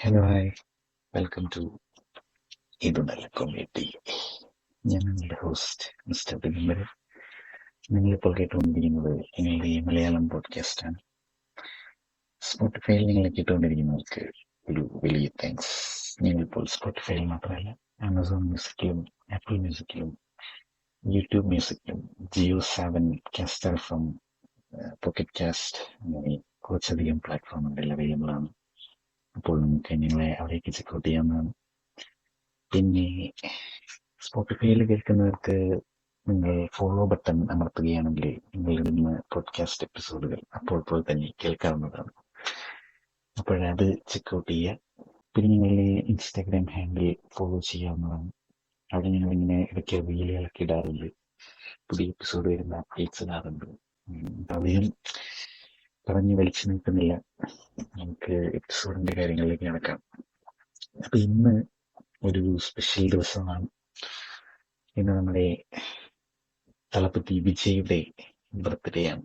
Hello hi, welcome to ഇത് നല്ല comedy. ഞാൻ നിങ്ങളുടെ ഹോസ്റ്റ് മിസ്റ്റർ ദിഗംബർ. നിങ്ങളിപ്പോൾ കേട്ടുകൊണ്ടിരിക്കുന്നത് നിങ്ങളുടെ മലയാളം പോഡ്കാസ്റ്റാണ്. സ്പോട്ടിഫൈയിൽ നിങ്ങൾ കേട്ടുകൊണ്ടിരിക്കുന്നവർക്ക് ഒരു വലിയ താങ്ക്സ്. ഞങ്ങളിപ്പോൾ സ്പോട്ടിഫൈയിൽ മാത്രമല്ല, ആമസോൺ മ്യൂസിക്കിലും ആപ്പിൾ മ്യൂസിക്കിലും യൂട്യൂബ് മ്യൂസിക്കിലും ജിയോ 7, കാസ്റ്റർ ഫ്രം, പോക്കറ്റ് കാസ്റ്റ് അങ്ങനെ കുറച്ചധികം പ്ലാറ്റ്ഫോമുകളിൽ അവൈലബിൾ ആണ്. അപ്പോൾ നമുക്ക് ഞങ്ങളെ അവിടേക്ക് ചെക്കൗട്ട് ചെയ്യാവുന്നതാണ്. പിന്നെ സ്പോട്ടിഫൈയിൽ കേൾക്കുന്നവർക്ക് നിങ്ങൾ ഫോളോ ബട്ടൺ അമർത്തുകയാണെങ്കിൽ നിങ്ങളിൽ നിന്ന് പോഡ്കാസ്റ്റ് എപ്പിസോഡുകൾ അപ്പോൾ തന്നെ കേൾക്കാവുന്നതാണ്. അപ്പോഴത് ചെക്കൗട്ട് ചെയ്യുക. പിന്നെ നിങ്ങളുടെ ഇൻസ്റ്റാഗ്രാം ഹാൻഡിൽ ഫോളോ ചെയ്യാവുന്നതാണ്. അവിടെ ഞങ്ങളിങ്ങനെ ഇടയ്ക്ക് റീലുകളൊക്കെ ഇടാറുണ്ട്, പുതിയ എപ്പിസോഡ് വരുന്ന അപ്ഡേറ്റ്സ് ഇടാറുണ്ട്. അധികം പറഞ്ഞ് വലിച്ചു നിൽക്കുന്നില്ല, നമുക്ക് എപ്പിസോഡിന്റെ കാര്യങ്ങളിലേക്ക് നടക്കാം. അപ്പൊ ഇന്ന് ഒരു സ്പെഷ്യൽ ദിവസമാണ്. ഇന്ന് നമ്മുടെ തളപതി വിജയുടെ ബർത്ത്ഡേ ആണ്.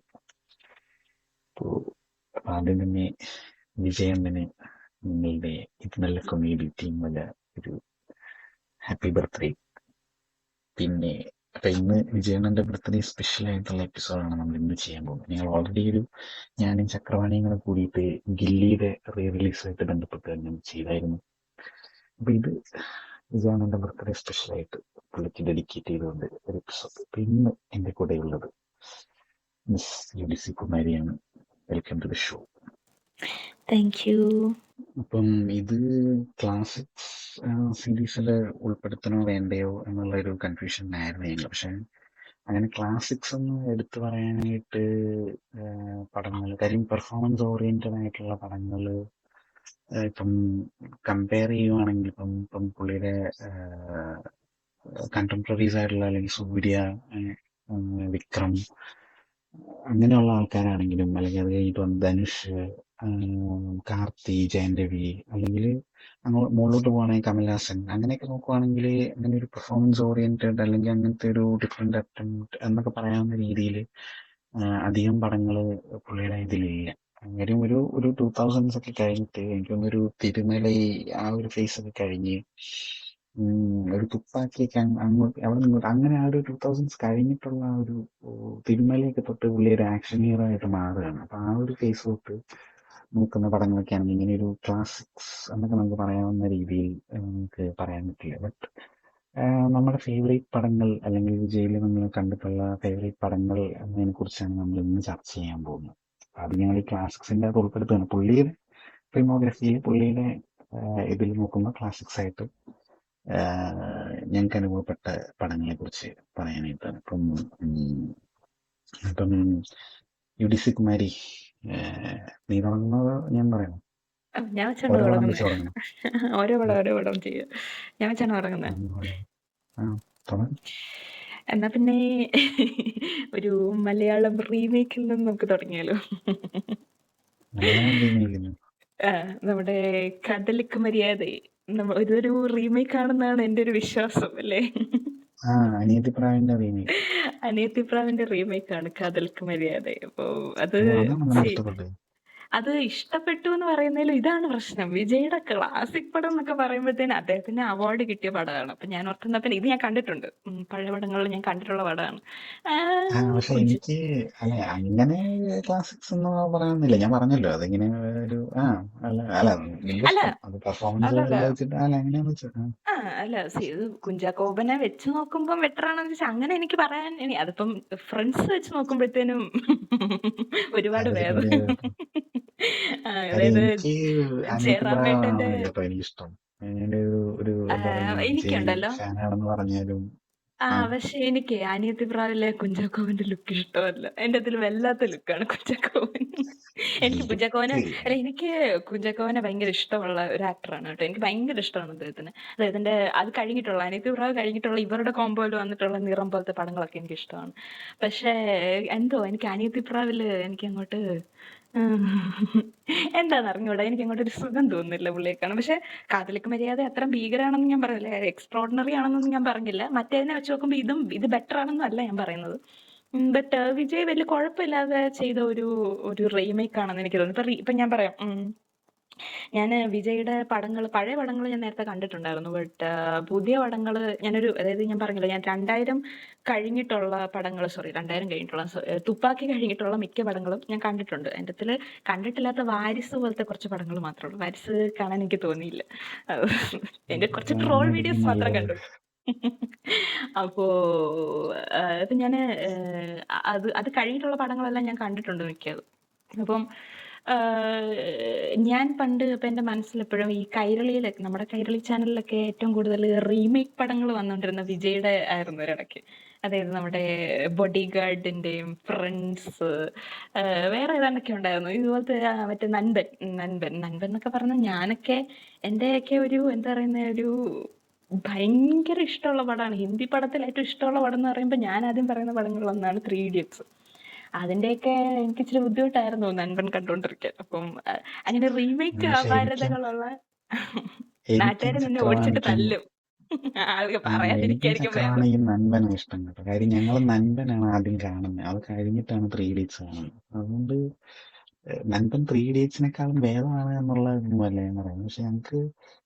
അപ്പോ ആദ്യം തന്നെ വിജയണ്ണന് നിങ്ങളുടെ ഇത് നല്ല കൊമേഡി ടീം വല്ല ഒരു ഹാപ്പി ബർത്ത്ഡേ. പിന്നെ അപ്പൊ ഇന്ന് വിജയണ്ണന്റെ ബർത്ത്ഡേ സ്പെഷ്യൽ ആയിട്ടുള്ള എപ്പിസോഡാണ് നമ്മൾ ഇന്ന് ചെയ്യാൻ പോകുന്നത്. ഞങ്ങൾ ഓൾറെഡി ഞാനും ചക്രവാണിയും കൂടെ കൂടിയിട്ട് ഗില്ലിയുടെ റീ റിലീസുമായിട്ട് ബന്ധപ്പെട്ട് ഞാൻ ചെയ്തായിരുന്നു. അപ്പൊ ഇത് വിജയണ്ണന്റെ ബർത്ത്ഡേ സ്പെഷ്യലായിട്ട് പുള്ളിക്ക് ഡെഡിക്കേറ്റ് ചെയ്തുകൊണ്ട് ഒരു എപ്പിസോഡ്. അപ്പൊ ഇന്ന് എന്റെ കൂടെ ഉള്ളത് മിസ് യുഡിസി കുമാരിയാണ്. Welcome to the show. Thank you. അപ്പം ഇത് ക്ലാസിക്സ് സീരീസിൽ ഉൾപ്പെടുത്തണോ വേണ്ടയോ എന്നുള്ള ഒരു കൺഫ്യൂഷൻ ആയിരുന്നു ഞങ്ങൾ. പക്ഷെ അങ്ങനെ ക്ലാസിക്സ് ഒന്ന് എടുത്തു പറയാനായിട്ട് പടങ്ങൾ, കാര്യം പെർഫോമൻസ് ഓറിയന്റഡ് ആയിട്ടുള്ള പടങ്ങൾ ഇപ്പം കമ്പയർ ചെയ്യുവാണെങ്കിൽ ഇപ്പം പുള്ളിയുടെ കണ്ടംപററീസ് ആയിട്ടുള്ള അല്ലെങ്കിൽ സൂര്യ, വിക്രം അങ്ങനെയുള്ള ആൾക്കാരാണെങ്കിലും, അല്ലെങ്കിൽ അത് കഴിഞ്ഞിട്ട് വന്ന് ധനുഷ്, കാർത്തി, ജയൻ രവി, അല്ലെങ്കിൽ മുകളിലോട്ട് പോവാണെങ്കിൽ കമൽഹാസൻ, അങ്ങനെയൊക്കെ നോക്കുവാണെങ്കിൽ അങ്ങനെ ഒരു പെർഫോമൻസ് ഓറിയന്റഡ് അല്ലെങ്കിൽ അങ്ങനത്തെ ഒരു ഡിഫറെന്റ് അറ്റംപ്റ്റ് എന്നൊക്കെ പറയാവുന്ന രീതിയിൽ അധികം പടങ്ങൾ പുള്ളിയുടെ ഇതിലില്ല. കാര്യം ഒരു 2000s ഒക്കെ കഴിഞ്ഞിട്ട് എനിക്ക് തോന്നുന്നൊരു തിരുമലൈ ആ ഒരു ഫേസ് ഒക്കെ കഴിഞ്ഞ് ഒരു തുപ്പാക്കിയൊക്കെ അങ്ങോട്ട് അവിടെ നിന്നോട്ട് അങ്ങനെ ആ ഒരു 2000s കഴിഞ്ഞിട്ടുള്ള ആ ഒരു തിരുമലയൊക്കെ തൊട്ട് പുള്ളി ഒരു ആക്ഷൻ ഹീറോ ആയിട്ട് മാറുകയാണ്. അപ്പൊ ആ ഒരു ഫേസ് തൊട്ട് നോക്കുന്ന പടങ്ങളൊക്കെ ആണെങ്കിൽ ഇങ്ങനെ ഒരു ക്ലാസിക്സ് എന്നൊക്കെ നമുക്ക് പറയാവുന്ന രീതിയിൽ നമുക്ക് പറയാൻ പറ്റില്ല. ബട്ട് നമ്മുടെ ഫേവറേറ്റ് പടങ്ങൾ അല്ലെങ്കിൽ വിജയിൽ നമ്മൾ കണ്ടിട്ടുള്ള ഫേവറേറ്റ് പടങ്ങൾ എന്നതിനെ കുറിച്ചാണ് നമ്മൾ ഇന്ന് ചർച്ച ചെയ്യാൻ പോകുന്നത്. അത് ഞങ്ങൾ ഈ ക്ലാസിക്സിന്റെ അത് ഉൾപ്പെടുത്തുകയാണ്. പുള്ളിയുടെ ഫിലിമോഗ്രഫിയിൽ പുള്ളിയുടെ ഇതിൽ നോക്കുമ്പോൾ ക്ലാസിക്സ് ആയിട്ട് ഞങ്ങൾക്ക് അനുഭവപ്പെട്ട പടങ്ങളെ കുറിച്ച് പറയാനായിട്ടാണ്. അപ്പം യുഡിസി കുമാരി, നീ തുടങ്ങുന്നത് ഞാൻ പറയണം? ഞാൻ വെച്ചാണ് ഓരോ പടം തുടങ്ങുന്നത്. വെച്ച് തുടങ്ങണം. ഓരോ പടം ചെയ്യും. ഞാൻ വെച്ചാണ് തുടങ്ങുന്നത്. തുടങ്ങും. എന്നാ പിന്നെ ഒരു മലയാളം റീമേക്കിൽ നിന്ന് നമുക്ക് തുടങ്ങിയാലോ? മലയാളം റീമേക്കിന് നമ്മുടെ കദലിക്ക് മര്യാദ ഇതൊരു റീമേക്ക് ആണെന്നാണ് എൻ്റെ ഒരു വിശ്വാസം, അല്ലേ? അനിയത്തിപ്രാവിന്റെ റീമേക്ക്. അനിയത്തിപ്രാവിന്റെ റീമേക്ക് ആണ് കദലിക്ക് മര്യാദ. അപ്പൊ അത് ഇഷ്ടപ്പെട്ടത്. അത് ഇഷ്ടപ്പെട്ടു എന്ന് പറയുന്നതിലും ഇതാണ് പ്രശ്നം. വിജയുടെ ക്ലാസിക് പടം എന്നൊക്കെ പറയുമ്പോഴത്തേന് അദ്ദേഹത്തിന് അവാർഡ് കിട്ടിയ പടമാണ്. അപ്പൊ ഞാൻ ഓർക്കുന്ന പിന്നെ ഇത് ഞാൻ കണ്ടിട്ടുണ്ട്, പഴയ പടങ്ങളിൽ ഞാൻ കണ്ടിട്ടുള്ള പടമാണ്. പക്ഷെ എനിക്ക് അങ്ങനെ ക്ലാസിക്സ് ഒന്നും പറയാനൊന്നുമില്ല. ഞാൻ പറഞ്ഞല്ലോ അതിങ്ങനെ ഒരു അത് പെർഫോമൻസ് അല്ല ഇത് കുഞ്ചാക്കോബനെ വെച്ച് നോക്കുമ്പോൾ ബെറ്റർ ആണെന്ന് വെച്ചാൽ അങ്ങനെ എനിക്ക് പറയാൻ അതിപ്പം ഫ്രണ്ട്സ് വെച്ച് നോക്കുമ്പോഴത്തേനും ഒരുപാട് ഭേദം. അതായത് ജയറാമേട്ടന്റെ എനിക്കിഷ്ടം എനിക്കുണ്ടല്ലോ. പറഞ്ഞാലും പക്ഷെ എനിക്ക് അനിയത്തിപ്രാവിലെ കുഞ്ചാക്കോവന്റെ ലുക്ക് ഇഷ്ടമല്ല. എന്റെ അതിൽ വല്ലാത്ത ലുക്കാണ് കുഞ്ചാക്കോവൻ. എനിക്ക് കുഞ്ചാക്കോവനെ ഭയങ്കര ഇഷ്ടമുള്ള ഒരു ആക്ടറാണ് കേട്ടോ. എനിക്ക് ഭയങ്കര ഇഷ്ടമാണ് അദ്ദേഹത്തിന്. അദ്ദേഹത്തിന്റെ അത് കഴിഞ്ഞിട്ടുള്ള അനിയത്തിപ്രാവ് കഴിഞ്ഞിട്ടുള്ള ഇവരുടെ കോമ്പോയിൽ വന്നിട്ടുള്ള നിറം പോലത്തെ പടങ്ങളൊക്കെ എനിക്ക് ഇഷ്ടമാണ്. പക്ഷെ എന്തോ എനിക്ക് അനിയത്തിപ്രാവില് എനിക്ക് അങ്ങോട്ട് എന്താന്ന് അറിഞ്ഞൂടാ, എനിക്ക് അങ്ങോട്ടൊരു സുഖം തോന്നുന്നില്ല പുള്ളിയെ കാണാൻ. പക്ഷെ കാതലിക്ക് മര്യാദ അത്ര ഭീകരാണെന്ന് ഞാൻ പറയില്ല, എക്സ്ട്രോർഡിനറി ആണെന്നൊന്നും ഞാൻ പറഞ്ഞില്ല. മറ്റേതിനെ വെച്ച് നോക്കുമ്പോൾ ഇത് ബെറ്റർ ആണെന്നും അല്ല ഞാൻ പറയുന്നത്. ബട്ട് വിജയ് വലിയ കുഴപ്പമില്ലാതെ ചെയ്ത ഒരു റീമേക്ക് ആണെന്ന് എനിക്ക് തോന്നുന്നു. ഇപ്പൊ ഞാൻ പറയാം, ഞാൻ വിജയുടെ പടങ്ങൾ, പഴയ പടങ്ങൾ ഞാൻ നേരത്തെ കണ്ടിട്ടുണ്ടായിരുന്നു. ബട്ട് പുതിയ പടങ്ങൾ അതായത് ഞാൻ പറഞ്ഞല്ലോ, ഞാൻ 2000 കഴിഞ്ഞിട്ടുള്ള പടങ്ങൾ, സോറി 2000 കഴിഞ്ഞിട്ടുള്ള, തുപ്പാക്കി കഴിഞ്ഞിട്ടുള്ള മിക്ക പടങ്ങളും ഞാൻ കണ്ടിട്ടുണ്ട്. എൻ്റെ അടുത്തിൽ കണ്ടിട്ടില്ലാത്ത വാരിസ് പോലത്തെ കുറച്ച് പടങ്ങൾ മാത്രമേ ഉള്ളൂ. വാരിസ് കാണാൻ എനിക്ക് തോന്നിയില്ല. എൻ്റെ കുറച്ച് ട്രോൾ വീഡിയോസ് മാത്രം കണ്ടു. അപ്പോ അപ്പൊ ഞാൻ അത് കഴിഞ്ഞിട്ടുള്ള പടങ്ങളെല്ലാം ഞാൻ കണ്ടിട്ടുണ്ട് മിക്കതും. അപ്പം ഞാൻ പണ്ട് ഇപ്പം എൻ്റെ മനസ്സിലെപ്പോഴും ഈ കൈരളിയിലൊക്കെ, നമ്മുടെ കൈരളി ചാനലിലൊക്കെ ഏറ്റവും കൂടുതൽ റീമേക്ക് പടങ്ങൾ വന്നുകൊണ്ടിരുന്ന വിജയുടെ ആയിരുന്നു ഒരിടയ്ക്ക്. അതായത് നമ്മുടെ ബോഡി ഗാർഡിൻ്റെയും ഫ്രണ്ട്സ്, വേറെ ഏതാണ്ടൊക്കെ ഉണ്ടായിരുന്നു ഇതുപോലത്തെ. മറ്റേ നൻപൻ നൻപൻ നൻപൻ എന്നൊക്കെ പറഞ്ഞാൽ ഞാനൊക്കെ എൻ്റെയൊക്കെ ഒരു എന്താ പറയുന്ന ഒരു ഭയങ്കര ഇഷ്ടമുള്ള പടമാണ്. ഹിന്ദി പടത്തിൽ ഏറ്റവും ഇഷ്ടമുള്ള പടം എന്ന് പറയുമ്പോൾ ഞാൻ ആദ്യം പറയുന്ന പടങ്ങളിൽ ഒന്നാണ് 3 Idiots. അതിന്റെയൊക്കെ എനിക്ക് ഇച്ചിരി ബുദ്ധിമുട്ടായിരുന്നു നൻപൻ കണ്ടോണ്ടിരിക്കാൻ. അപ്പം അങ്ങനെ റീമേക്ക് ശരിക്കും അപാരതകളുള്ള എനിക്കും നാട്ടുകാരെ നിന്നെ ഓടിച്ചിട്ട് ചക്രവാണിക്കും തല്ലും. ആൾക്ക് എനിക്കും പറയാതിരിക്കായിരിക്കും ഭേദം. ചക്രവാണിക്കും നൻപനും ഇഷ്ടം കേട്ടോ. കാര്യം ഞങ്ങൾ നൻപനാണ് ആദ്യം കാണുന്നത്, അത് കഴിഞ്ഞിട്ടാണ് 3 Idiots കാണുന്നത്. അതുകൊണ്ട് നൻപൻ 3 Idiotsനേക്കാളും ഭേദമാണ് എന്നുള്ള ഒന്നുമല്ല ഞാൻ പറയുന്നത്. പക്ഷെ ഞങ്ങൾക്ക്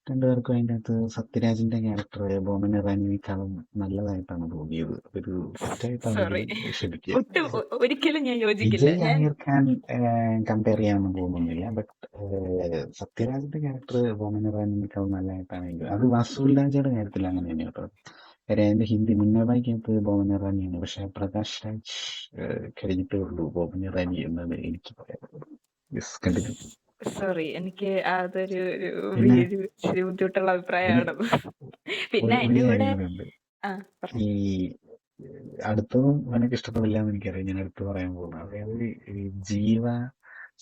രണ്ടുപേർക്കും അതിൻ്റെ അകത്ത് സത്യരാജിന്റെ ക്യാരക്ടർ ബോമൻ ഇറാനിയേക്കാളും നല്ലതായിട്ടാണ് തോന്നിയത്. ഒരു തെറ്റായിട്ടാണ് സോറി, ക്ഷമിക്കുക. ഒരിക്കലും ഞാൻ യോജിക്കില്ല. വിജയ് ആമിർ ഖാൻ കമ്പയർ ചെയ്യാനൊന്നും പോകുന്നില്ല. ബട്ട് സത്യരാജിന്റെ ക്യാരക്ടർ ബോമൻ ഇറാനിയേക്കാളും നല്ലതായിട്ടാണ് എനിക്ക്. അത് വസൂൽ രാജയുടെ കാര്യത്തിൽ അങ്ങനെ തന്നെ കേട്ടോ. കാര്യം അതിന്റെ ഹിന്ദി മുന്നേറായിക്കകത്ത് ബോമൻ ഇറാനിയാണ്, പക്ഷെ പ്രകാശ് രാജ് കഴിഞ്ഞിട്ടേ ഉള്ളൂ ബോമൻ ഇറാനി എന്നാണ് എനിക്ക് പറയാനുള്ളത്. Yes, continue. സോറി, എനിക്ക് അതൊരു പിന്നെ ഇച്ചിരി ബുദ്ധിമുട്ടുള്ള അഭിപ്രായമാണ്. പിന്നെ ഒരു എന്റെ കൂടെ കാര്യം കൂടെ ഉണ്ട്. ഈ അടുത്തതും എനിക്ക് ഇഷ്ടപ്പെടില്ല എന്ന് എനിക്കറിയാം. ഞാൻ അടുത്ത് പറയാൻ പോകുന്നത് അതായത് ഈ ജീവ,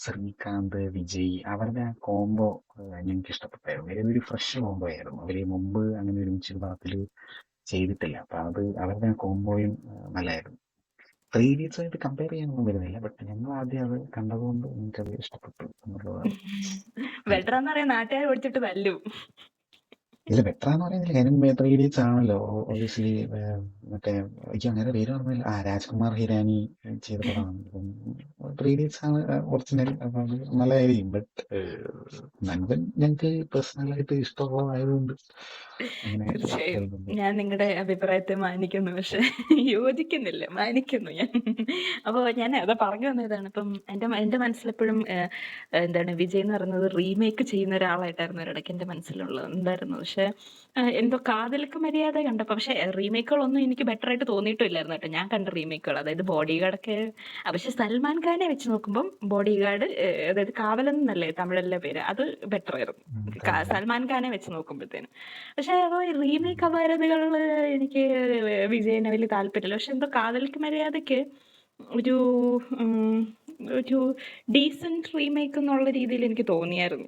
ശ്രീകാന്ത്, വിജയ് അവരുടെ ആ കോംബോ ഞങ്ങൾക്ക് ഇഷ്ടപ്പെട്ടായിരുന്നു. ഏതൊരു ഫ്രഷ് കോംബോ ആയിരുന്നു. അവര് മുമ്പ് അങ്ങനെ ഒരുമിച്ച് പടത്തിൽ ചെയ്തിട്ടില്ല. അപ്പൊ അത് അവരുടെ ആ കോംബോയും നല്ലതായിരുന്നു. 3 Idiots ആയിട്ട് കമ്പയർ ചെയ്യാനൊന്നും വരുന്നില്ല. ബട്ട് ഞങ്ങൾ ആദ്യം അത് കണ്ടതുകൊണ്ട് എനിക്കത് ഇഷ്ടപ്പെട്ടു എന്നുള്ളതാണ്. ബെറ്റർ എന്ന് പറയാൻ നാട്ടുകാർ ഓടിച്ചിട്ട് തല്ലും. ഇല്ല, ബെറ്റർ എന്ന് പറയുന്നില്ല. കാര്യം 3 Idiots ആണല്ലോ ഒബിയസ്ലി. മറ്റേ എനിക്ക് അങ്ങനെ പേര് പറഞ്ഞില്ല, രാജ്കുമാർ ഹിരാനി ചെയ്ത പടമാണ്. അപ്പം 3 Idiots ആണ് ഒറിജിനൽ. അപ്പം അത് നല്ലതായിരിക്കും. ബട്ട് നൻപൻ ഞങ്ങൾക്ക് പേഴ്സണലായിട്ട് ഇഷ്ടമുള്ളതായതുകൊണ്ട് അങ്ങനെ തീർച്ചയായും പറയുന്നുണ്ട്. ഞാൻ നിങ്ങളുടെ അഭിപ്രായത്തെ മാനിക്കുന്നു, പക്ഷെ യോജിക്കുന്നില്ല. മാനിക്കുന്നു ഞാൻ. അപ്പോൾ ഞാൻ അത് പറഞ്ഞു വന്നതാണ്. ഇപ്പം എൻ്റെ മനസ്സിലെപ്പോഴും എന്താണ് വിജയ് എന്ന് പറയുന്നത് റീമേക്ക് ചെയ്യുന്ന ഒരാളായിട്ടായിരുന്നു ഒരിടയ്ക്ക് എൻ്റെ മനസ്സിലുണ്ടായിരുന്നു. പക്ഷെ എന്തോ കാതൽക്ക് മര്യാദ കണ്ടപ്പോൾ, പക്ഷെ റീമേക്കുകളൊന്നും എനിക്ക് ബെറ്റർ ആയിട്ട് തോന്നിയിട്ടില്ലായിരുന്നു കേട്ടോ. ഞാൻ കണ്ട റീമേക്കുകൾ, അതായത് ബോഡി ഗാർഡൊക്കെ, പക്ഷെ സൽമാൻ ഖാനെ വെച്ച് നോക്കുമ്പം ബോഡി ഗാർഡ്, അതായത് കാവലെന്നല്ലേ തമിഴിലെ പേര്, അത് ബെറ്റർ ആയിരുന്നു സൽമാൻ ഖാനെ വെച്ച് നോക്കുമ്പോഴത്തേനും. പക്ഷെ റീമേക്ക് അപാരതകളില് എനിക്ക് വിജയനെ വലിയ താല്പര്യമില്ല. പക്ഷെ എന്തോ കാതൽക്ക് മര്യാദക്ക് ഒരു ഒരു ഡീസന്റ് റീമേക്ക് എന്നുള്ള രീതിയിൽ എനിക്ക് തോന്നിയായിരുന്നു.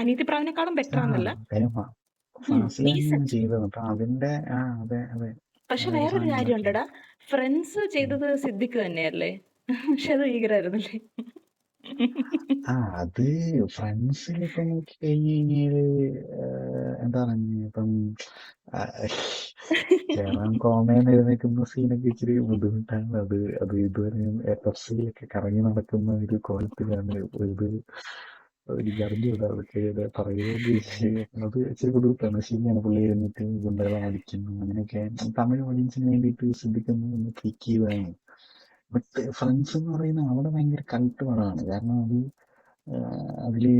അനീതി പ്രാവിനെക്കാളും ബെറ്റർ ആണെന്നല്ല, ഫാസിലാണ് ചെയ്തത്. അപ്പൊ അതിന്റെ അതെ അതെ. പക്ഷെ വേറൊരു കാര്യം ഉണ്ടടാ, ഫ്രണ്ട്സ് ചെയ്തത് സിദ്ദിഖ് തന്നെയല്ലേ? പക്ഷെ അത് ഭീകരായിരുന്നല്ലേ? അത് ഫ്രണ്ട്സിൽ ഇപ്പൊ നോക്കി കഴിഞ്ഞ് കഴിഞ്ഞാല് എന്താണ് ഇപ്പം കേരളം കോമയെന്ന് എഴുന്നേക്കുന്ന സീനൊക്കെ ഇച്ചിരി ബുദ്ധിമുട്ടാണ്. അത് ഇതുവരെ പെപ്സിയിലൊക്കെ കറങ്ങി നടക്കുന്ന ഒരു കോലത്തിലാണ് ഇത്. എനിക്ക് അറിഞ്ഞൂടാ അതൊക്കെ പറയുന്നത്. അത് ഇച്ചിരി ബുദ്ധിമുട്ടാണ്. ശരിയാണ്, പുള്ളി എഴുന്നേറ്റ് ഗുണ്ടകളെ അടിക്കുന്നു അങ്ങനെയൊക്കെ തമിഴ് ഓഡിയൻസിന് വേണ്ടിയിട്ട് ശ്രദ്ധിക്കുന്നു ക്ലിക്ക് ചെയ്തതാണ്. ബട്ട് ഫ്രണ്ട്സ് എന്ന് പറയുന്ന അവിടെ ഭയങ്കര കൾട്ട് പടമാണ്. കാരണം അത് അതില്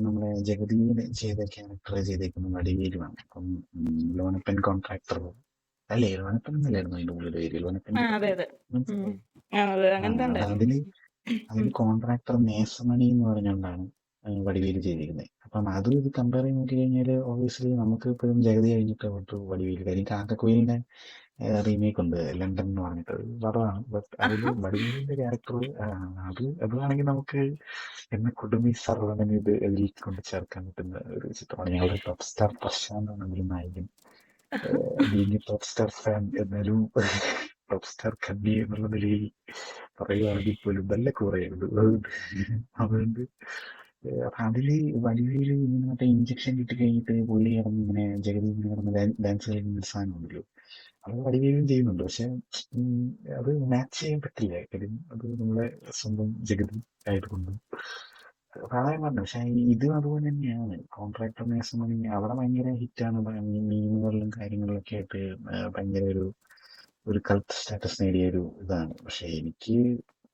നമ്മളെ ജഗതിയിൽ ചെയ്ത ക്യാരക്ടർ ചെയ്തേക്കുന്ന വടിവേലുമാണ്. അപ്പം ലോനപ്പൻ കോൺട്രാക്ടർ അല്ലേ, ലോനപ്പൻ എന്നല്ലായിരുന്നു അതിന്റെ ഉള്ളിൽ പേര്, ലോനപ്പൻ അതില് കോൺട്രാക്ടർ മേസമണി എന്ന് പറഞ്ഞുകൊണ്ടാണ് വടിവേല് ചെയ്തിരിക്കുന്നത്. അപ്പം അത് ഇത് കമ്പയർ ചെയ്ത് നോക്കി കഴിഞ്ഞാല് ഒബ്വിയസ്ലി നമുക്ക് ഇപ്പോഴും ജഗതി കഴിഞ്ഞിട്ട് വടിവേല്. കാര്യം കാക്കക്കുയിലിന്റെ റീമേക്ക് ഉണ്ട്, ലണ്ടൻ എന്ന് പറഞ്ഞിട്ട് പടമാണ്. ബട്ട് അതിൽ വടിവേലിന്റെ ക്യാരക്ടർ അതാണെങ്കിൽ നമുക്ക് എന്നെ കുടുംബി സർവ്വനെ ഇത് അതിൽ കൊണ്ട് ചേർക്കാൻ പറ്റുന്ന ഒരു ചിത്രമാണ്. ഞങ്ങളുടെ ടോപ്പ് സ്റ്റാർ പ്രശാന്ത് ആണെങ്കിലും നായകൻ. ബീങ് ടോപ്പ് സ്റ്റാർ ഫാൻ എന്നാലും ടോപ്പ് സ്റ്റാർ കന്നി എന്നുള്ള നിലയിൽ പറയുകയാണെങ്കിൽ പോലും നല്ല കുറയുണ്ട്. അതുകൊണ്ട് അതില് വടിവേല് ഇങ്ങനെ മറ്റേ ഇഞ്ചക്ഷൻ കിട്ടി കഴിഞ്ഞിട്ട് പുള്ളി കിടന്ന് ഇങ്ങനെ ജഗതി ഇങ്ങനെ കിടന്ന് ഡാൻസ് കളിക്കുന്ന ഒരു സാധനം ഉണ്ടല്ലോ, അത് വടിവേലും ചെയ്യുന്നുണ്ട്. പക്ഷെ അത് മാച്ച് ചെയ്യാൻ പറ്റില്ല. കാര്യം അത് നമ്മളെ സ്വന്തം ജഗതി ആയതുകൊണ്ടും പ്രളയം പറഞ്ഞു. പക്ഷെ ഇതും അതുപോലെ തന്നെയാണ്. കോൺട്രാക്ടർ നേഴ്സുമണി അവിടെ ഭയങ്കര ഹിറ്റാണ്. മീമുകളിലും കാര്യങ്ങളിലൊക്കെ ആയിട്ട് ഭയങ്കര ഒരു കൾട്ട് സ്റ്റാറ്റസ് നേടിയ ഒരു ഇതാണ്. പക്ഷെ എനിക്ക്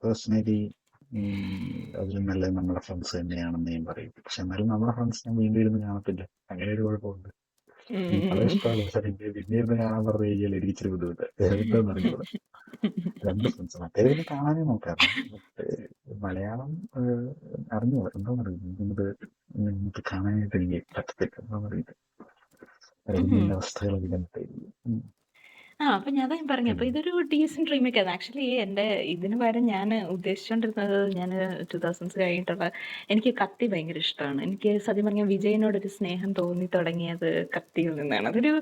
പേഴ്സണലി അതിലും നല്ലത് നമ്മുടെ ഫ്രണ്ട്സ് തന്നെയാണെന്ന് ഞാൻ പറയും. പക്ഷെ എന്നാലും നമ്മുടെ ഫ്രണ്ട്സ് ഞാൻ വീണ്ടും ഇരുന്ന് കാണത്തില്ല. അങ്ങനെ ഒരു കുഴപ്പമുണ്ട്. വളരെ ഇഷ്ടമാണ്. പക്ഷെ പിന്നെ ഇരുന്ന് കാണാൻ പറഞ്ഞു കഴിഞ്ഞാൽ എനിക്ക് ഇച്ചിരി ബുദ്ധിമുട്ട്. എന്താന്ന് അറിഞ്ഞൂടാ. രണ്ട് ഫ്രണ്ട്സ് മറ്റേത് പിന്നെ കാണാനേ നോക്കാറുണ്ട്. മലയാളം അറിഞ്ഞൂടാ. എന്താന്ന് അറിയില്ല. ഇങ്ങനത്തെ കാണാനായിട്ട് എനിക്ക് പറ്റത്തില്ല. എന്താന്ന് അറിയില്ല. ഇതിന്റെ അവസ്ഥകളൊക്കെ കണ്ടിട്ടായിരിക്കും. അപ്പൊ ഞാൻ പറഞ്ഞു. അപ്പൊ ഇതൊരു ഡീസന്റ് റീമേക്ക് ആണ്. ആക്ച്വലി ഇതിന് പകരം ഞാൻ ഉദ്ദേശിച്ചുകൊണ്ടിരുന്നത്, ഞാൻ 2000s കഴിഞ്ഞിട്ടുള്ള, എനിക്ക് കത്തി ഭയങ്കര ഇഷ്ടമാണ്. എനിക്ക് സത്യം പറഞ്ഞാൽ വിജയനോടൊരു സ്നേഹം തോന്നി തുടങ്ങിയത് കത്തിയിൽ നിന്നാണ്. അതൊരു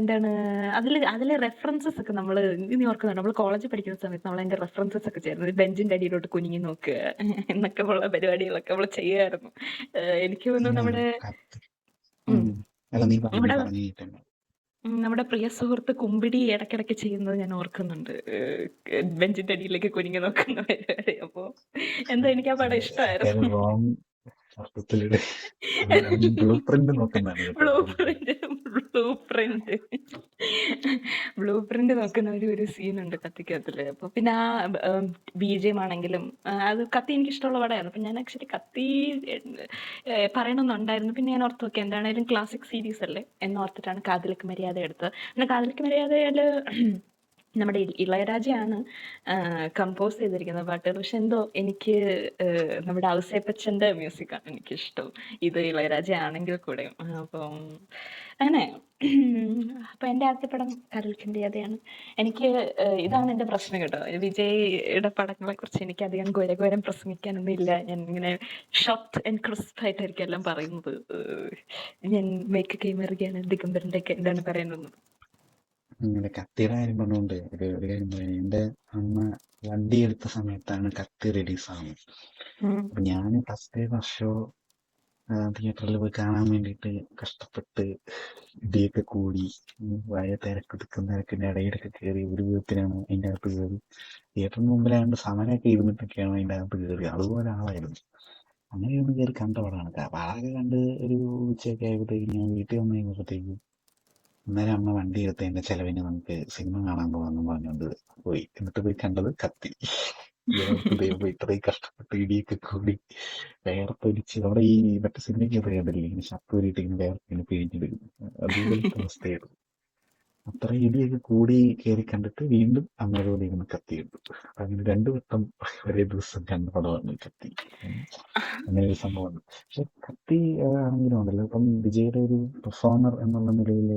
എന്താണ്, അതിലെ റെഫറൻസസ് ഒക്കെ നീ ഓർക്കുന്നുണ്ട്, നമ്മൾ കോളേജിൽ പഠിക്കുന്ന സമയത്ത് നമ്മൾ അതിന്റെ റെഫറൻസസ് ഒക്കെ ചെയ്യുന്നത് ബെഞ്ചിന്റെ അടിയിലോട്ട് കുനിഞ്ഞു നോക്കുക എന്നൊക്കെ ഉള്ള പരിപാടികളൊക്കെ നമ്മൾ ചെയ്യുമായിരുന്നു. എനിക്ക് തോന്നുന്നു നമ്മുടെ പ്രിയ സുഹൃത്ത് കുമ്പിടി ഇടയ്ക്കിടയ്ക്ക് ചെയ്യുന്നത് ഞാൻ ഓർക്കുന്നുണ്ട്. ബെഞ്ചിന്റെ അടിയിലേക്ക് കുനിഞ്ഞു നോക്കുന്ന പരിപാടി. അപ്പൊ എന്താ എനിക്ക് ആ പടം ഇഷ്ടമായിരുന്നു. ബ്ലൂ പ്രിന്റ് നോക്കുന്ന ഒരു സീനുണ്ട് കത്തിക്കകത്തില്. അപ്പൊ പിന്നെ ആ BGM ആണെങ്കിലും അത് കത്തി എനിക്ക് ഇഷ്ടമുള്ള പടമായിരുന്നു. അപ്പൊ ഞാൻ ആക്ച്വലി കത്തി പറയണമെന്നുണ്ടായിരുന്നു. പിന്നെ ഞാൻ ഓർത്ത് നോക്കി എന്താണേലും ക്ലാസിക് സീരീസ് അല്ലേ എന്നോർത്തിട്ടാണ് കാതിലേക്ക് മര്യാദ എടുത്തത്. പിന്നെ കാതിലേക്ക് മര്യാദയില് നമ്മുടെ ഇളയരാജയാണ് കമ്പോസ് ചെയ്തിരിക്കുന്ന പാട്ട്. പക്ഷെ എന്തോ എനിക്ക് നമ്മുടെ ഔസേപ്പച്ചന്റെ മ്യൂസിക്കാണ് എനിക്കിഷ്ടം, ഇത് ഇളയരാജ ആണെങ്കിൽ കൂടെ. അപ്പം അങ്ങനെ അപ്പൊ എന്റെ ആദ്യത്തെ പടം കാതിലേക്ക് മര്യാദയാണ്. എനിക്ക് ഇതാണ് എന്റെ പ്രശ്നം കേട്ടോ. വിജയുടെ പടങ്ങളെ കുറിച്ച് എനിക്ക് അധികം ഘോരം പ്രസംഗിക്കാനൊന്നും ഇല്ല. ഞാൻ ഇങ്ങനെ ഷോർട്ട് ആൻഡ് ക്രിസ്പ് ആയിട്ടായിരിക്കും എല്ലാം പറയുന്നത്. ഞാൻ മേക്ക് കൈമാറുകയാണ് ദിഗംബരന്റെ ഒക്കെ എന്താണ് പറയുന്നത്. കത്തിയുടെ കാര്യം പറഞ്ഞുകൊണ്ട് ഒരു കാര്യം പറയാം. എന്റെ അമ്മ വണ്ടി എടുത്ത സമയത്താണ് കത്തി റിലീസ് ആവുന്നത്. അപ്പൊ ഞാൻ ഫസ്റ്റ് വർഷോ തിയേറ്ററിൽ പോയി കാണാൻ വേണ്ടിയിട്ട് കഷ്ടപ്പെട്ട് ഇടിയൊക്കെ കൂടി തിരക്കിന്റെ ഇടയിലൊക്കെ കയറി ഒരു വിധത്തിലാണ് അതിൻ്റെ അകത്ത് കയറി. തിയേറ്ററിന് മുമ്പിലായതുകൊണ്ട് സമരമൊക്കെ ഇരുന്നിട്ടൊക്കെയാണ് അതിൻ്റെ അകത്ത് കയറി. അതുപോലെ ആളായിരുന്നു. അങ്ങനെ ഒന്ന് കയറി കണ്ട പടമാണ്. അതൊക്കെ കണ്ട് ഒരു ഉച്ചയൊക്കെ ആയപ്പോഴത്തേക്ക് ഞാൻ വീട്ടിൽ വന്നു കഴിയുമ്പോഴത്തേക്കും അന്നേരം അമ്മ വണ്ടി എടുത്തതിന്റെ ചെലവിന് നമുക്ക് സിനിമ കാണാൻ പോകാന്ന് പറഞ്ഞുകൊണ്ട് പോയി. എന്നിട്ട് പോയി കണ്ടത് കത്തി. ഇത്രയും കഷ്ടപ്പെട്ട് ഇടിയൊക്കെ കൂടി വേർപ്പൊലിച്ച് അവിടെ ഈ മറ്റേ സിനിമയ്ക്ക് കണ്ടില്ലേ, ഇങ്ങനെ ഷർട്ട് ഇങ്ങനെ വേർപ്പിങ്ങനെ പിഴിഞ്ഞെടുക്കും. അതുപോലത്തെ അവസ്ഥയായിരുന്നു. അത്ര ഇടിയൊക്കെ കൂടി കയറി കണ്ടിട്ട് വീണ്ടും അമ്മയോട് ഇങ്ങനെ കത്തി കണ്ടു. അങ്ങനെ 2 വട്ടം ഒരേ ദിവസം കണ്ട പടമാണ് കത്തി. അങ്ങനെ ഒരു സംഭവമാണ്. പക്ഷെ കത്തി ആണെങ്കിലും ഉണ്ടല്ലോ, ഇപ്പം വിജയുടെ ഒരു പെർഫോമർ എന്നുള്ള നിലയിൽ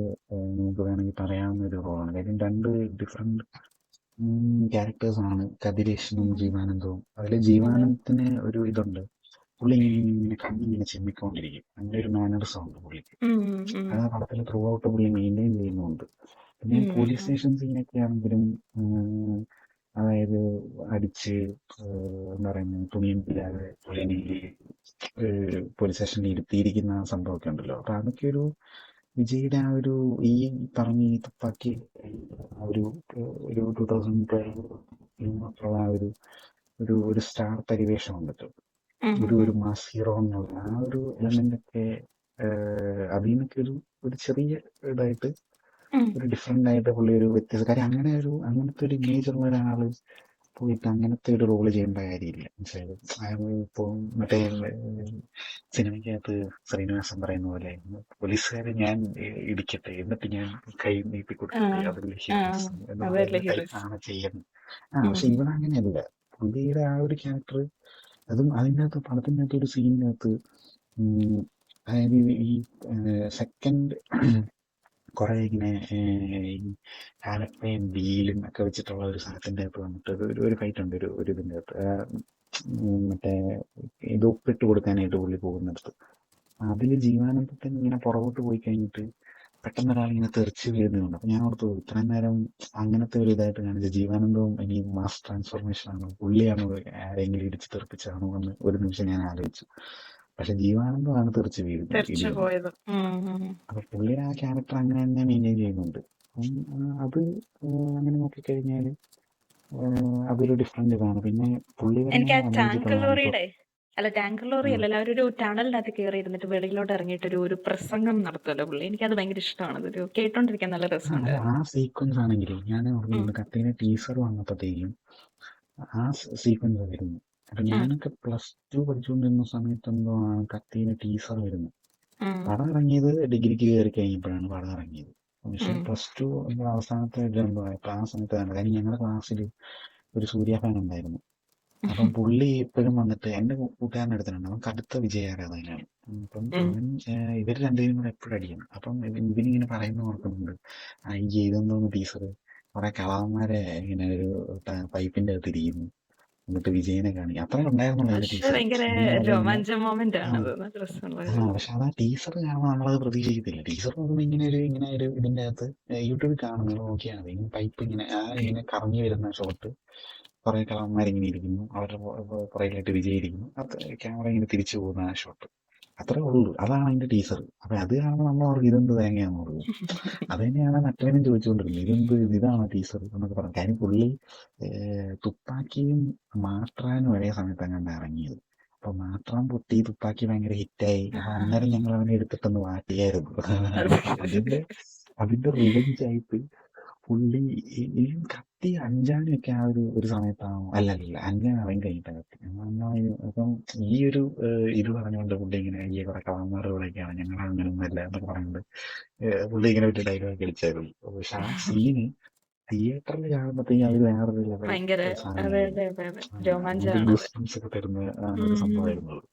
നമുക്ക് വേണമെങ്കിൽ പറയാവുന്ന ഒരു റോളാണ്. കാര്യം 2 ഡിഫറെന്റ് ക്യാരക്ടേഴ്സ് ആണ്, കതിരേഷനും ജീവാനന്ദവും. അതിൽ ജീവാനന്ദത്തിന് ഒരു ഇതുണ്ട്, പുള്ളി ഇങ്ങനെ കണ്ണിങ്ങനെ ചിമ്മിക്കൊണ്ടിരിക്കും. അങ്ങനെ ഒരു മാനറിസം ഉണ്ട് പുള്ളിക്ക്. ആ പടത്തിൽ ത്രൂ ഔട്ട് പുള്ളി മെയിൻറ്റെയിൻ ചെയ്യുന്നുണ്ട്. പിന്നെ പോലീസ് സ്റ്റേഷൻ സീനൊക്കെ ആണെങ്കിലും അതായത് അടിച്ച് എന്താ പറയുന്നത്, തുണിയില്ലാതെ പുള്ളിനെ പോലീസ് സ്റ്റേഷനിൽ ഇരുത്തിയിരിക്കുന്ന സംഭവമൊക്കെ ഉണ്ടല്ലോ. അപ്പൊ അതൊക്കെ ഒരു വിജയുടെ ആ ഒരു ഈ പറഞ്ഞ ഈ തുപ്പാക്കി ഒരു 2012 ആ ഒരു സ്റ്റാർ പരിവേഷം ഉണ്ടല്ലോ, ഒരു മാസ് ഹീറോ എന്നുള്ള ആ ഒരു എലമെന്റ് ഒക്കെ അതിൽ നിന്നൊക്കെ ഒരു ചെറിയ ഇതായിട്ട് ഒരു ഡിഫറെന്റ് ആയിട്ട് പുള്ളി ഒരു വ്യത്യസ്ത കാര്യം. അങ്ങനത്തെ ഒരു ഇമേജ് ഉള്ള ഒരാള് പോയിട്ട് അങ്ങനത്തെ ഒരു റോള് ചെയ്യേണ്ട കാര്യമില്ല. മനസ്സിലായത്? ഇപ്പൊ മറ്റേ സിനിമയ്ക്കകത്ത് ശ്രീനിവാസൻ പറയുന്ന പോലെ പോലീസുകാരെ ഞാൻ ഇടിക്കട്ടെ എന്നിട്ട് ഞാൻ കൈ നീട്ടി കൊടുക്കട്ടെ, അതിൽ ആണ് ചെയ്യുന്നത്. പക്ഷെ ഇവിടെ അങ്ങനെയല്ല. പുള്ളിയുടെ ആ ഒരു ക്യാരക്ടർ, അതും അതിനകത്ത് പടത്തിനകത്ത് ഒരു സീനിനകത്ത് അതായത് ഈ സെക്കൻഡ് കുറെ ഇങ്ങനെ ആലപ്പയും വീലും ഒക്കെ വെച്ചിട്ടുള്ള ഒരു സാധനത്തിന്റെ അകത്ത് വന്നിട്ട് ഒരു ഫൈറ്റ് ഉണ്ട് ഒരു ഇതിന്റെ അകത്ത്. മറ്റേ ഇത് ഒപ്പിട്ട് കൊടുക്കാനായിട്ട് പുള്ളി പോകുന്നിടത്ത് അതിൽ ജീവാനന്ദത്തിന് ഇങ്ങനെ പുറകോട്ട് പോയി കഴിഞ്ഞിട്ട് പെട്ടെന്ന് ഒരാളിങ്ങനെ തെറിച്ച് വീഴുന്നുണ്ട്. അപ്പൊ ഞാൻ ഓർത്തു ഇത്രയും നേരം അങ്ങനത്തെ ഒരു ഇതായിട്ട് കാണിച്ച ജീവാനന്ദവും ഇനി മാസ് ട്രാൻസ്ഫോർമേഷൻ ആണോ, പുള്ളിയാണോ ആരെങ്കിലും ഇടിച്ച് തെറിപ്പിച്ചാണോ എന്ന് ഒരു നിമിഷം ഞാൻ ആലോചിച്ചു. പക്ഷെ ജീവാനന്ദമാണ് തെറിച്ച് വീഴുന്നത്. അപ്പൊ പുള്ളിയുടെ ആ ക്യാരക്ടർ അങ്ങനെ തന്നെ മെയിൻറ്റെയിൻ ചെയ്യുന്നുണ്ട്. അത് അങ്ങനെ നോക്കിക്കഴിഞ്ഞാല് അതൊരു ഡിഫറെന്റ് ഇതാണ്. പിന്നെ പുള്ളി അല്ല ടാങ്കർ ലോറി അല്ല, എല്ലാവരും ഒരു ടണലിനകത്ത് കയറി ഇരുന്നിട്ട് വെളിയിലോട്ട് ഇറങ്ങിയിട്ട് ഒരു പ്രസംഗം നടത്തുമല്ലോ പുള്ളി. എനിക്കത് ഭയങ്കര ഇഷ്ടമാണ്. അതൊരു കേട്ടോണ്ടിരിക്കാൻ നല്ല രസമുണ്ട്. ആ സീക്വൻസ് ആണെങ്കിലും ഞാൻ ഓർക്കുന്നുണ്ട് കത്തിന് ടീസർ വന്നപ്പോഴത്തേക്കും ആ സീക്വൻസ് വരുന്നു. അപ്പൊ ഞാനൊക്കെ +2 പഠിച്ചുകൊണ്ടിരുന്ന സമയത്ത് എന്തോ ആണ് കത്തിന് ടീസർ വരുന്നത്. പടം ഇറങ്ങിയത് ഡിഗ്രിക്ക് കയറി കഴിഞ്ഞപ്പോഴാണ് പടം ഇറങ്ങിയത്. പക്ഷെ +2 അവസാനത്തെ എന്തോ ആയപ്പോ ആ സമയത്ത് കാര്യം ഞങ്ങളുടെ ക്ലാസ്സിൽ ഒരു സൂര്യ ഫാൻ ഉണ്ടായിരുന്നു. അപ്പം പുള്ളി എപ്പോഴും വന്നിട്ട് എന്റെ കൂട്ടുകാരൻ്റെ അടുത്തുണ്ട്, അവൻ കടുത്ത വിജയാരാധകനാണ്. അപ്പം അവൻ ഇവര് രണ്ടുപേരും കൂടെ എപ്പോഴും അടിക്കണം. അപ്പം ഇവനിങ്ങനെ പറയുന്ന ഓർക്കുന്നുണ്ട്, ഈ ഇതെന്തോന്ന് ടീച്ചർ കുറെ കളവന്മാരെ ഇങ്ങനെ ഒരു പൈപ്പിന്റെ അകത്ത് ഇരിക്കുന്നു, എന്നിട്ട് വിജയനെ കാണിക്കും. അത്രേ ഉണ്ടായിരുന്നുള്ളൂ അതിന്റെ പക്ഷെ ടീച്ചർ. ഭയങ്കര രോമാഞ്ച മൊമെന്റ് ആണ് അത്. നല്ല രസമുള്ള പക്ഷെ അത് ആ ടീച്ചർ കാണുമ്പോൾ നമ്മളത് പ്രതീക്ഷിക്കത്തില്ല. ടീച്ചർ നോക്കുമ്പോൾ ഇങ്ങനെ ഒരു ഇതിന്റെ അകത്ത് യൂട്യൂബിൽ കാണുന്നത് നോക്കിയാൽ മതി. ഇങ്ങനെ പൈപ്പ് ഇങ്ങനെ കറങ്ങി വരുന്ന ഷോട്ട്, കുറെ കളവന്മാരിങ്ങനെ ഇരിക്കുന്നു, അവരുടെ പുറകിലായിട്ട് വിജയിരിക്കുന്നു, അത് ക്യാമറ ഇങ്ങനെ തിരിച്ചു പോകുന്ന ആ ഷോട്ട്. അത്രേ ഉള്ളൂ. അതാണ് അതിന്റെ ടീച്ചർ. അപ്പൊ അത് കാണുമ്പോൾ നമ്മൾ ഓർക്കും ഇതെന്ത് തേങ്ങയാന്ന് ഓർക്കും. അത് തന്നെയാണ് മറ്റവനും ചോദിച്ചുകൊണ്ടിരുന്നത്, ഇതാണോ ടീച്ചർ എന്നൊക്കെ പറഞ്ഞു. കാര്യം പുള്ളി തുപ്പാക്കിയും മാട്രാനും ഒരേ സമയത്ത് അങ്ങാണ്ട് ഇറങ്ങിയത്. അപ്പൊ മാത്രം പൊട്ടി തുപ്പാക്കി ഭയങ്കര ഹിറ്റായി. അപ്പൊ അന്നേരം ഞങ്ങൾ അവനെ എടുത്തിട്ടൊന്ന് വാട്ടിയായിരുന്നു. അതിന്റെ റിവെഞ്ച് ആയിട്ട് പുള്ളി ഈ കത്തി അഞ്ചാനൊക്കെ ആ ഒരു സമയത്താണോ, അല്ല അഞ്ചാൻ അവൻ കഴിഞ്ഞിട്ടാ കത്തി. അപ്പം ഈ ഒരു ഇത് പറഞ്ഞുകൊണ്ട് പുള്ളി ഇങ്ങനെ ഈ കുറെ കളന്മാരുടെ കൂടെയൊക്കെയാണ്, ഞങ്ങൾ അങ്ങനെയൊന്നുമല്ല എന്നൊക്കെ പറയുന്നത് പുള്ളി ഇങ്ങനെ ഒരു ഡയലോഗ് കളിച്ചായിരുന്നു. പക്ഷെ ആ സീന് തിയേറ്ററിൽ കാണുമ്പോഴത്തേക്കും അത് വേറൊരു ലെവൽ ഭയങ്കര നമുക്ക് ഗൂസ് ബംസ് ഒക്കെ തരുന്ന ഒരു സംഭവമായിരുന്നു അത്.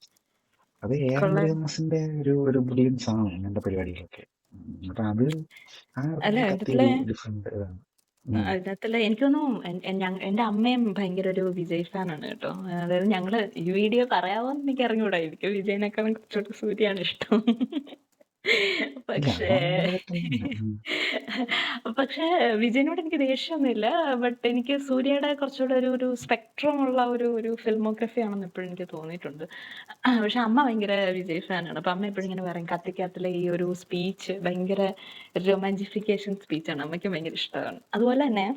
അത് എ.ആർ. മുരുഗദാസിന്റെ ഒരു ബ്രില്യൻസ് ആണ് അങ്ങനത്തെ പരിപാടികളൊക്കെ. അപ്പൊ അത് ആ കത്തിയൊരു ഡിഫറെന്റ് ഇതാണ്. അതിനകത്തുള്ള എനിക്ക് തോന്നുന്നു എന്റെ അമ്മയും ഭയങ്കര ഒരു വിജയ് ഫാനാണ് കേട്ടോ. അതായത് ഞങ്ങള് ഈ വീഡിയോ പറയാവോന്ന് എനിക്ക് അറിഞ്ഞുകൂടായിരിക്കും. വിജയനേക്കാളും കുറച്ചുകൂടി സൂര്യാണ് ഇഷ്ടം. പക്ഷേ പക്ഷേ വിജയനോട് എനിക്ക് ദേഷ്യമൊന്നുമില്ല. ബട്ട് എനിക്ക് സൂര്യയുടെ കുറച്ചുകൂടെ ഒരു സ്പെക്ട്രം ഉള്ള ഒരു ഫിൽമോഗ്രഫി ആണെന്ന് എപ്പോഴും എനിക്ക് തോന്നിയിട്ടുണ്ട്. പക്ഷെ അമ്മ ഭയങ്കര വിജയ് ഫാനാണ്. അപ്പൊ അമ്മ എപ്പോഴും ഇങ്ങനെ പറയും കത്തിക്കകത്തിലെ ഈ ഒരു സ്പീച്ച് ഭയങ്കര റൊമാൻറ്റിഫിക്കേഷൻ സ്പീച്ചാണ്. അമ്മയ്ക്ക് ഭയങ്കര ഇഷ്ടമാണ്. അതുപോലെ തന്നെ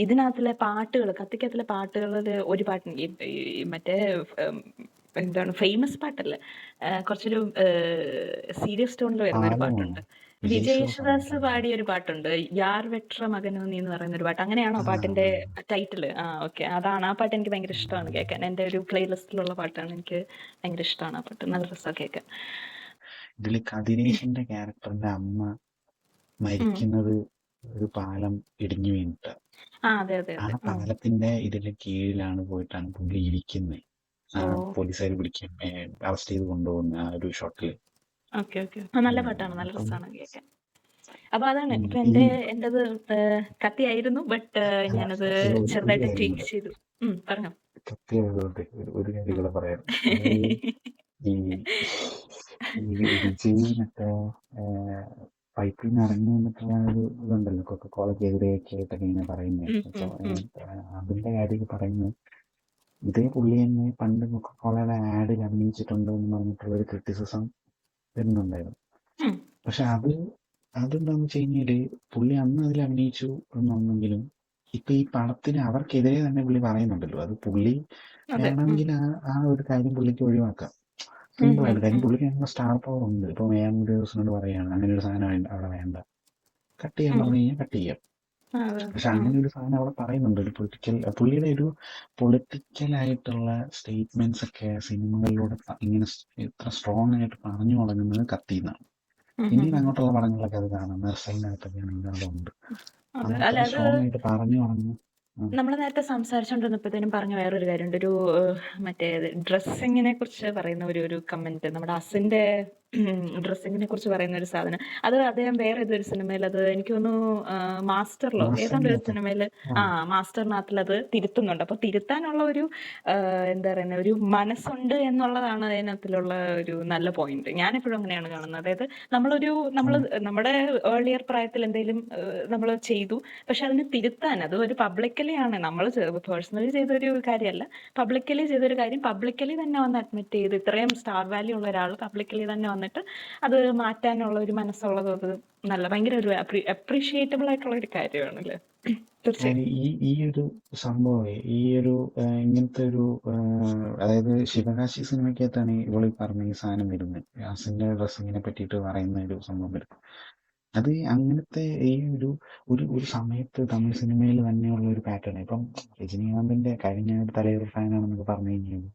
ഇതിനകത്തിലെ പാട്ടുകൾ, കത്തിക്കകത്തിലെ പാട്ടുകളിൽ ഒരു പാട്ടുണ്ട് ഈ മറ്റേ എന്താണ് ഫേമസ് പാട്ടല്ലേ, കുറച്ചൊരു സീരിയസ് ടോണിൽ വരുന്ന ഒരു പാട്ടുണ്ട്. വിജയ് യേശുദാസ് പാടിയ ഒരു പാട്ടുണ്ട്, യാർ വെട്ര മകനോ നീ എന്ന് പറയുന്ന ഒരു പാട്ട്. അങ്ങനെയാണോ പാട്ടിന്റെ ടൈറ്റിൽ? ഓക്കെ, അതാണ്. ആ പാട്ട് എനിക്ക് ഭയങ്കര ഇഷ്ടമാണ് കേൾക്കാൻ. എന്റെ ഒരു പ്ലേലിസ്റ്റിലുള്ള പാട്ടാണ്. എനിക്ക് ഭയങ്കര ഇഷ്ടമാണ് ആ പാട്ട്. നല്ല രസമാണ് കേൾക്കാൻ. ഇതില് കദിനേഷിന്റെ ക്യാരക്ടറിന്റെ അമ്മ മരിക്കുന്നത് ഒരു പാലം ഇടിഞ്ഞു വീണിട്ട്, ആ പാലത്തിന്റെ ഇതിന്റെ കീഴിലാണ് പോയിട്ടാണ് പുള്ളി ഇരിക്കുന്നത്. പോലീസുകാർ പിടിക്കും, അറസ്റ്റ് ചെയ്ത് കൊണ്ടുപോകുന്ന ആ ഒരു ഷോട്ടില്. നല്ല പാട്ടാണ്, നല്ല രസമാണ് കേൾക്കാൻ. അപ്പൊ അതാണ് ഇപ്പൊ എന്റേത് കത്തിയായിരുന്നു. ബട്ട് ഞാനത് ചെറുതായിട്ട് ട്വീക്ക് ചെയ്തു. പറഞ്ഞോ. കത്തിയായതുകൊണ്ട് ഒരു കാര്യം കൂടെ പറയാം. ഈ വിജയിനൊക്കെ പൈപ്പിൽ നിന്ന് ഇറങ്ങി വന്നിട്ടുള്ള ഒരു ഇതുണ്ടല്ലോ, കൊക്കക്കോളയ്ക്ക് എതിരെയൊക്കെ ആയിട്ടൊക്കെ ഇങ്ങനെ പറയുന്നത്. അതിന്റെ കാര്യമൊക്കെ പറയുന്നത് ഇതേ പുള്ളി തന്നെ പണ്ട് കൊക്കക്കോളയുടെ ആഡിൽ അഭിനയിച്ചിട്ടുണ്ട് എന്ന് പറഞ്ഞിട്ടുള്ള ഒരു ക്രിറ്റിസിസം വരുന്നുണ്ടായിരുന്നു. പക്ഷെ അതെന്താന്ന് വെച്ച് കഴിഞ്ഞാല് പുള്ളി അന്ന് അതിൽ അഭിനയിച്ചു എന്നുണ്ടെങ്കിലും ഇപ്പൊ ഈ പടത്തിന് അവർക്കെതിരെ തന്നെ പുള്ളി പറയുന്നുണ്ടല്ലോ. അത് പുള്ളി വേണമെങ്കിൽ ആ ഒരു കാര്യം പുള്ളിക്ക് ഒഴിവാക്കാം, സിമ്പിളായിട്ട്. കാര്യം പുള്ളിക്ക് അങ്ങനെ സ്റ്റാർ പവർ ഉണ്ട്. ഇപ്പൊ എ.ആർ. മുരുഗദാസിനോട് പറയാണ് അങ്ങനെ ഒരു സാധനം അവിടെ വേണ്ട, കട്ട് ചെയ്യാൻ പറഞ്ഞു കഴിഞ്ഞാൽ കട്ട് ചെയ്യാം. പക്ഷെ അങ്ങനെ ഒരു സാധനം അവിടെ പറയുന്നുണ്ട്. ഒരു പുള്ളിയുടെ ഒരു പൊളിറ്റിക്കൽ ആയിട്ടുള്ള സ്റ്റേറ്റ്മെന്റ്സ് ഒക്കെ സിനിമകളിലൂടെ ഇങ്ങനെ ഇത്ര സ്ട്രോങ് ആയിട്ട് പറഞ്ഞു തുടങ്ങുന്നത് കത്തിന്നാണ്. പിന്നീട് അങ്ങോട്ടുള്ള പടങ്ങളിലൊക്കെ അത് കാണാം. മെർസലിനകത്തൊക്കെ ആണെങ്കിൽ അതുണ്ട്. സ്ട്രോങ് ആയിട്ട് പറഞ്ഞു തുടങ്ങുന്നു. നമ്മൾ നേരത്തെ സംസാരിച്ചുകൊണ്ടിരുന്നപ്പോഴത്തേനും പറഞ്ഞ വേറൊരു കാര്യമുണ്ട്. ഒരു മറ്റേ ഡ്രസ്സിങ്ങിനെ കുറിച്ച് പറയുന്ന ഒരു കമന്റ്, നമ്മുടെ അസിന്റെ ഡ്രസ്സിങ്ങിനെ കുറിച്ച് പറയുന്ന ഒരു സാധനം. അത് അദ്ദേഹം വേറെ ഏതൊരു സിനിമയിൽ, അത് എനിക്ക് തോന്നുന്നു മാസ്റ്ററിലോ ഏതാണ്ട് ഒരു സിനിമയിൽ, മാസ്റ്ററിനകത്തിൽ അത് തിരുത്തുന്നുണ്ട്. അപ്പൊ തിരുത്താനുള്ള ഒരു എന്താ പറയുന്ന ഒരു മനസ്സുണ്ട് എന്നുള്ളതാണ് അതിനകത്തിലുള്ള ഒരു നല്ല പോയിന്റ്. ഞാനെപ്പോഴും അങ്ങനെയാണ് കാണുന്നത്. അതായത് നമ്മൾ നമ്മുടെ ഏർലിയർ പ്രായത്തിൽ എന്തെങ്കിലും നമ്മൾ ചെയ്തു, പക്ഷെ അതിന് തിരുത്താൻ, അത് ഒരു പബ്ലിക്കലി ആണ്, നമ്മൾ പേഴ്സണലി ചെയ്തൊരു കാര്യമല്ല, പബ്ലിക്കലി ചെയ്തൊരു കാര്യം പബ്ലിക്കലി തന്നെ വന്ന് അഡ്മിറ്റ് ചെയ്ത്, ഇത്രയും സ്റ്റാർ വാല്യൂ ഉള്ള ഒരാൾ പബ്ലിക്കലി തന്നെ വന്നിട്ട് അത് മാറ്റാനുള്ള ഒരു മനസ്സുള്ളത്, അത് നല്ല ഭയങ്കര ഒരു അപ്രീഷിയേറ്റബിൾ ആയിട്ടുള്ള ഒരു കാര്യമാണല്ലേ. തീർച്ചയായും. ഈ ഒരു സംഭവം ഈ ഒരു ഇങ്ങനത്തെ ഒരു അതായത് ശിവകാശി സിനിമയ്ക്കകത്താണ് ഇവള് പറഞ്ഞ ഈ സാധനം വരുന്നത്, യാസിന്റെ ഡ്രസ്സിങ്ങിനെ പറ്റിയിട്ട് പറയുന്ന ഒരു സംഭവം വരുന്നത്. അത് അങ്ങനത്തെ ഈ ഒരു ഒരു ഒരു സമയത്ത് തമിഴ് സിനിമയിൽ തന്നെയുള്ള ഒരു പാറ്റേൺ. ഇപ്പം രജനീകാന്തിന്റെ കഴിഞ്ഞ തലയൊരു ഫാനാണെന്നൊക്കെ പറഞ്ഞു കഴിഞ്ഞാൽ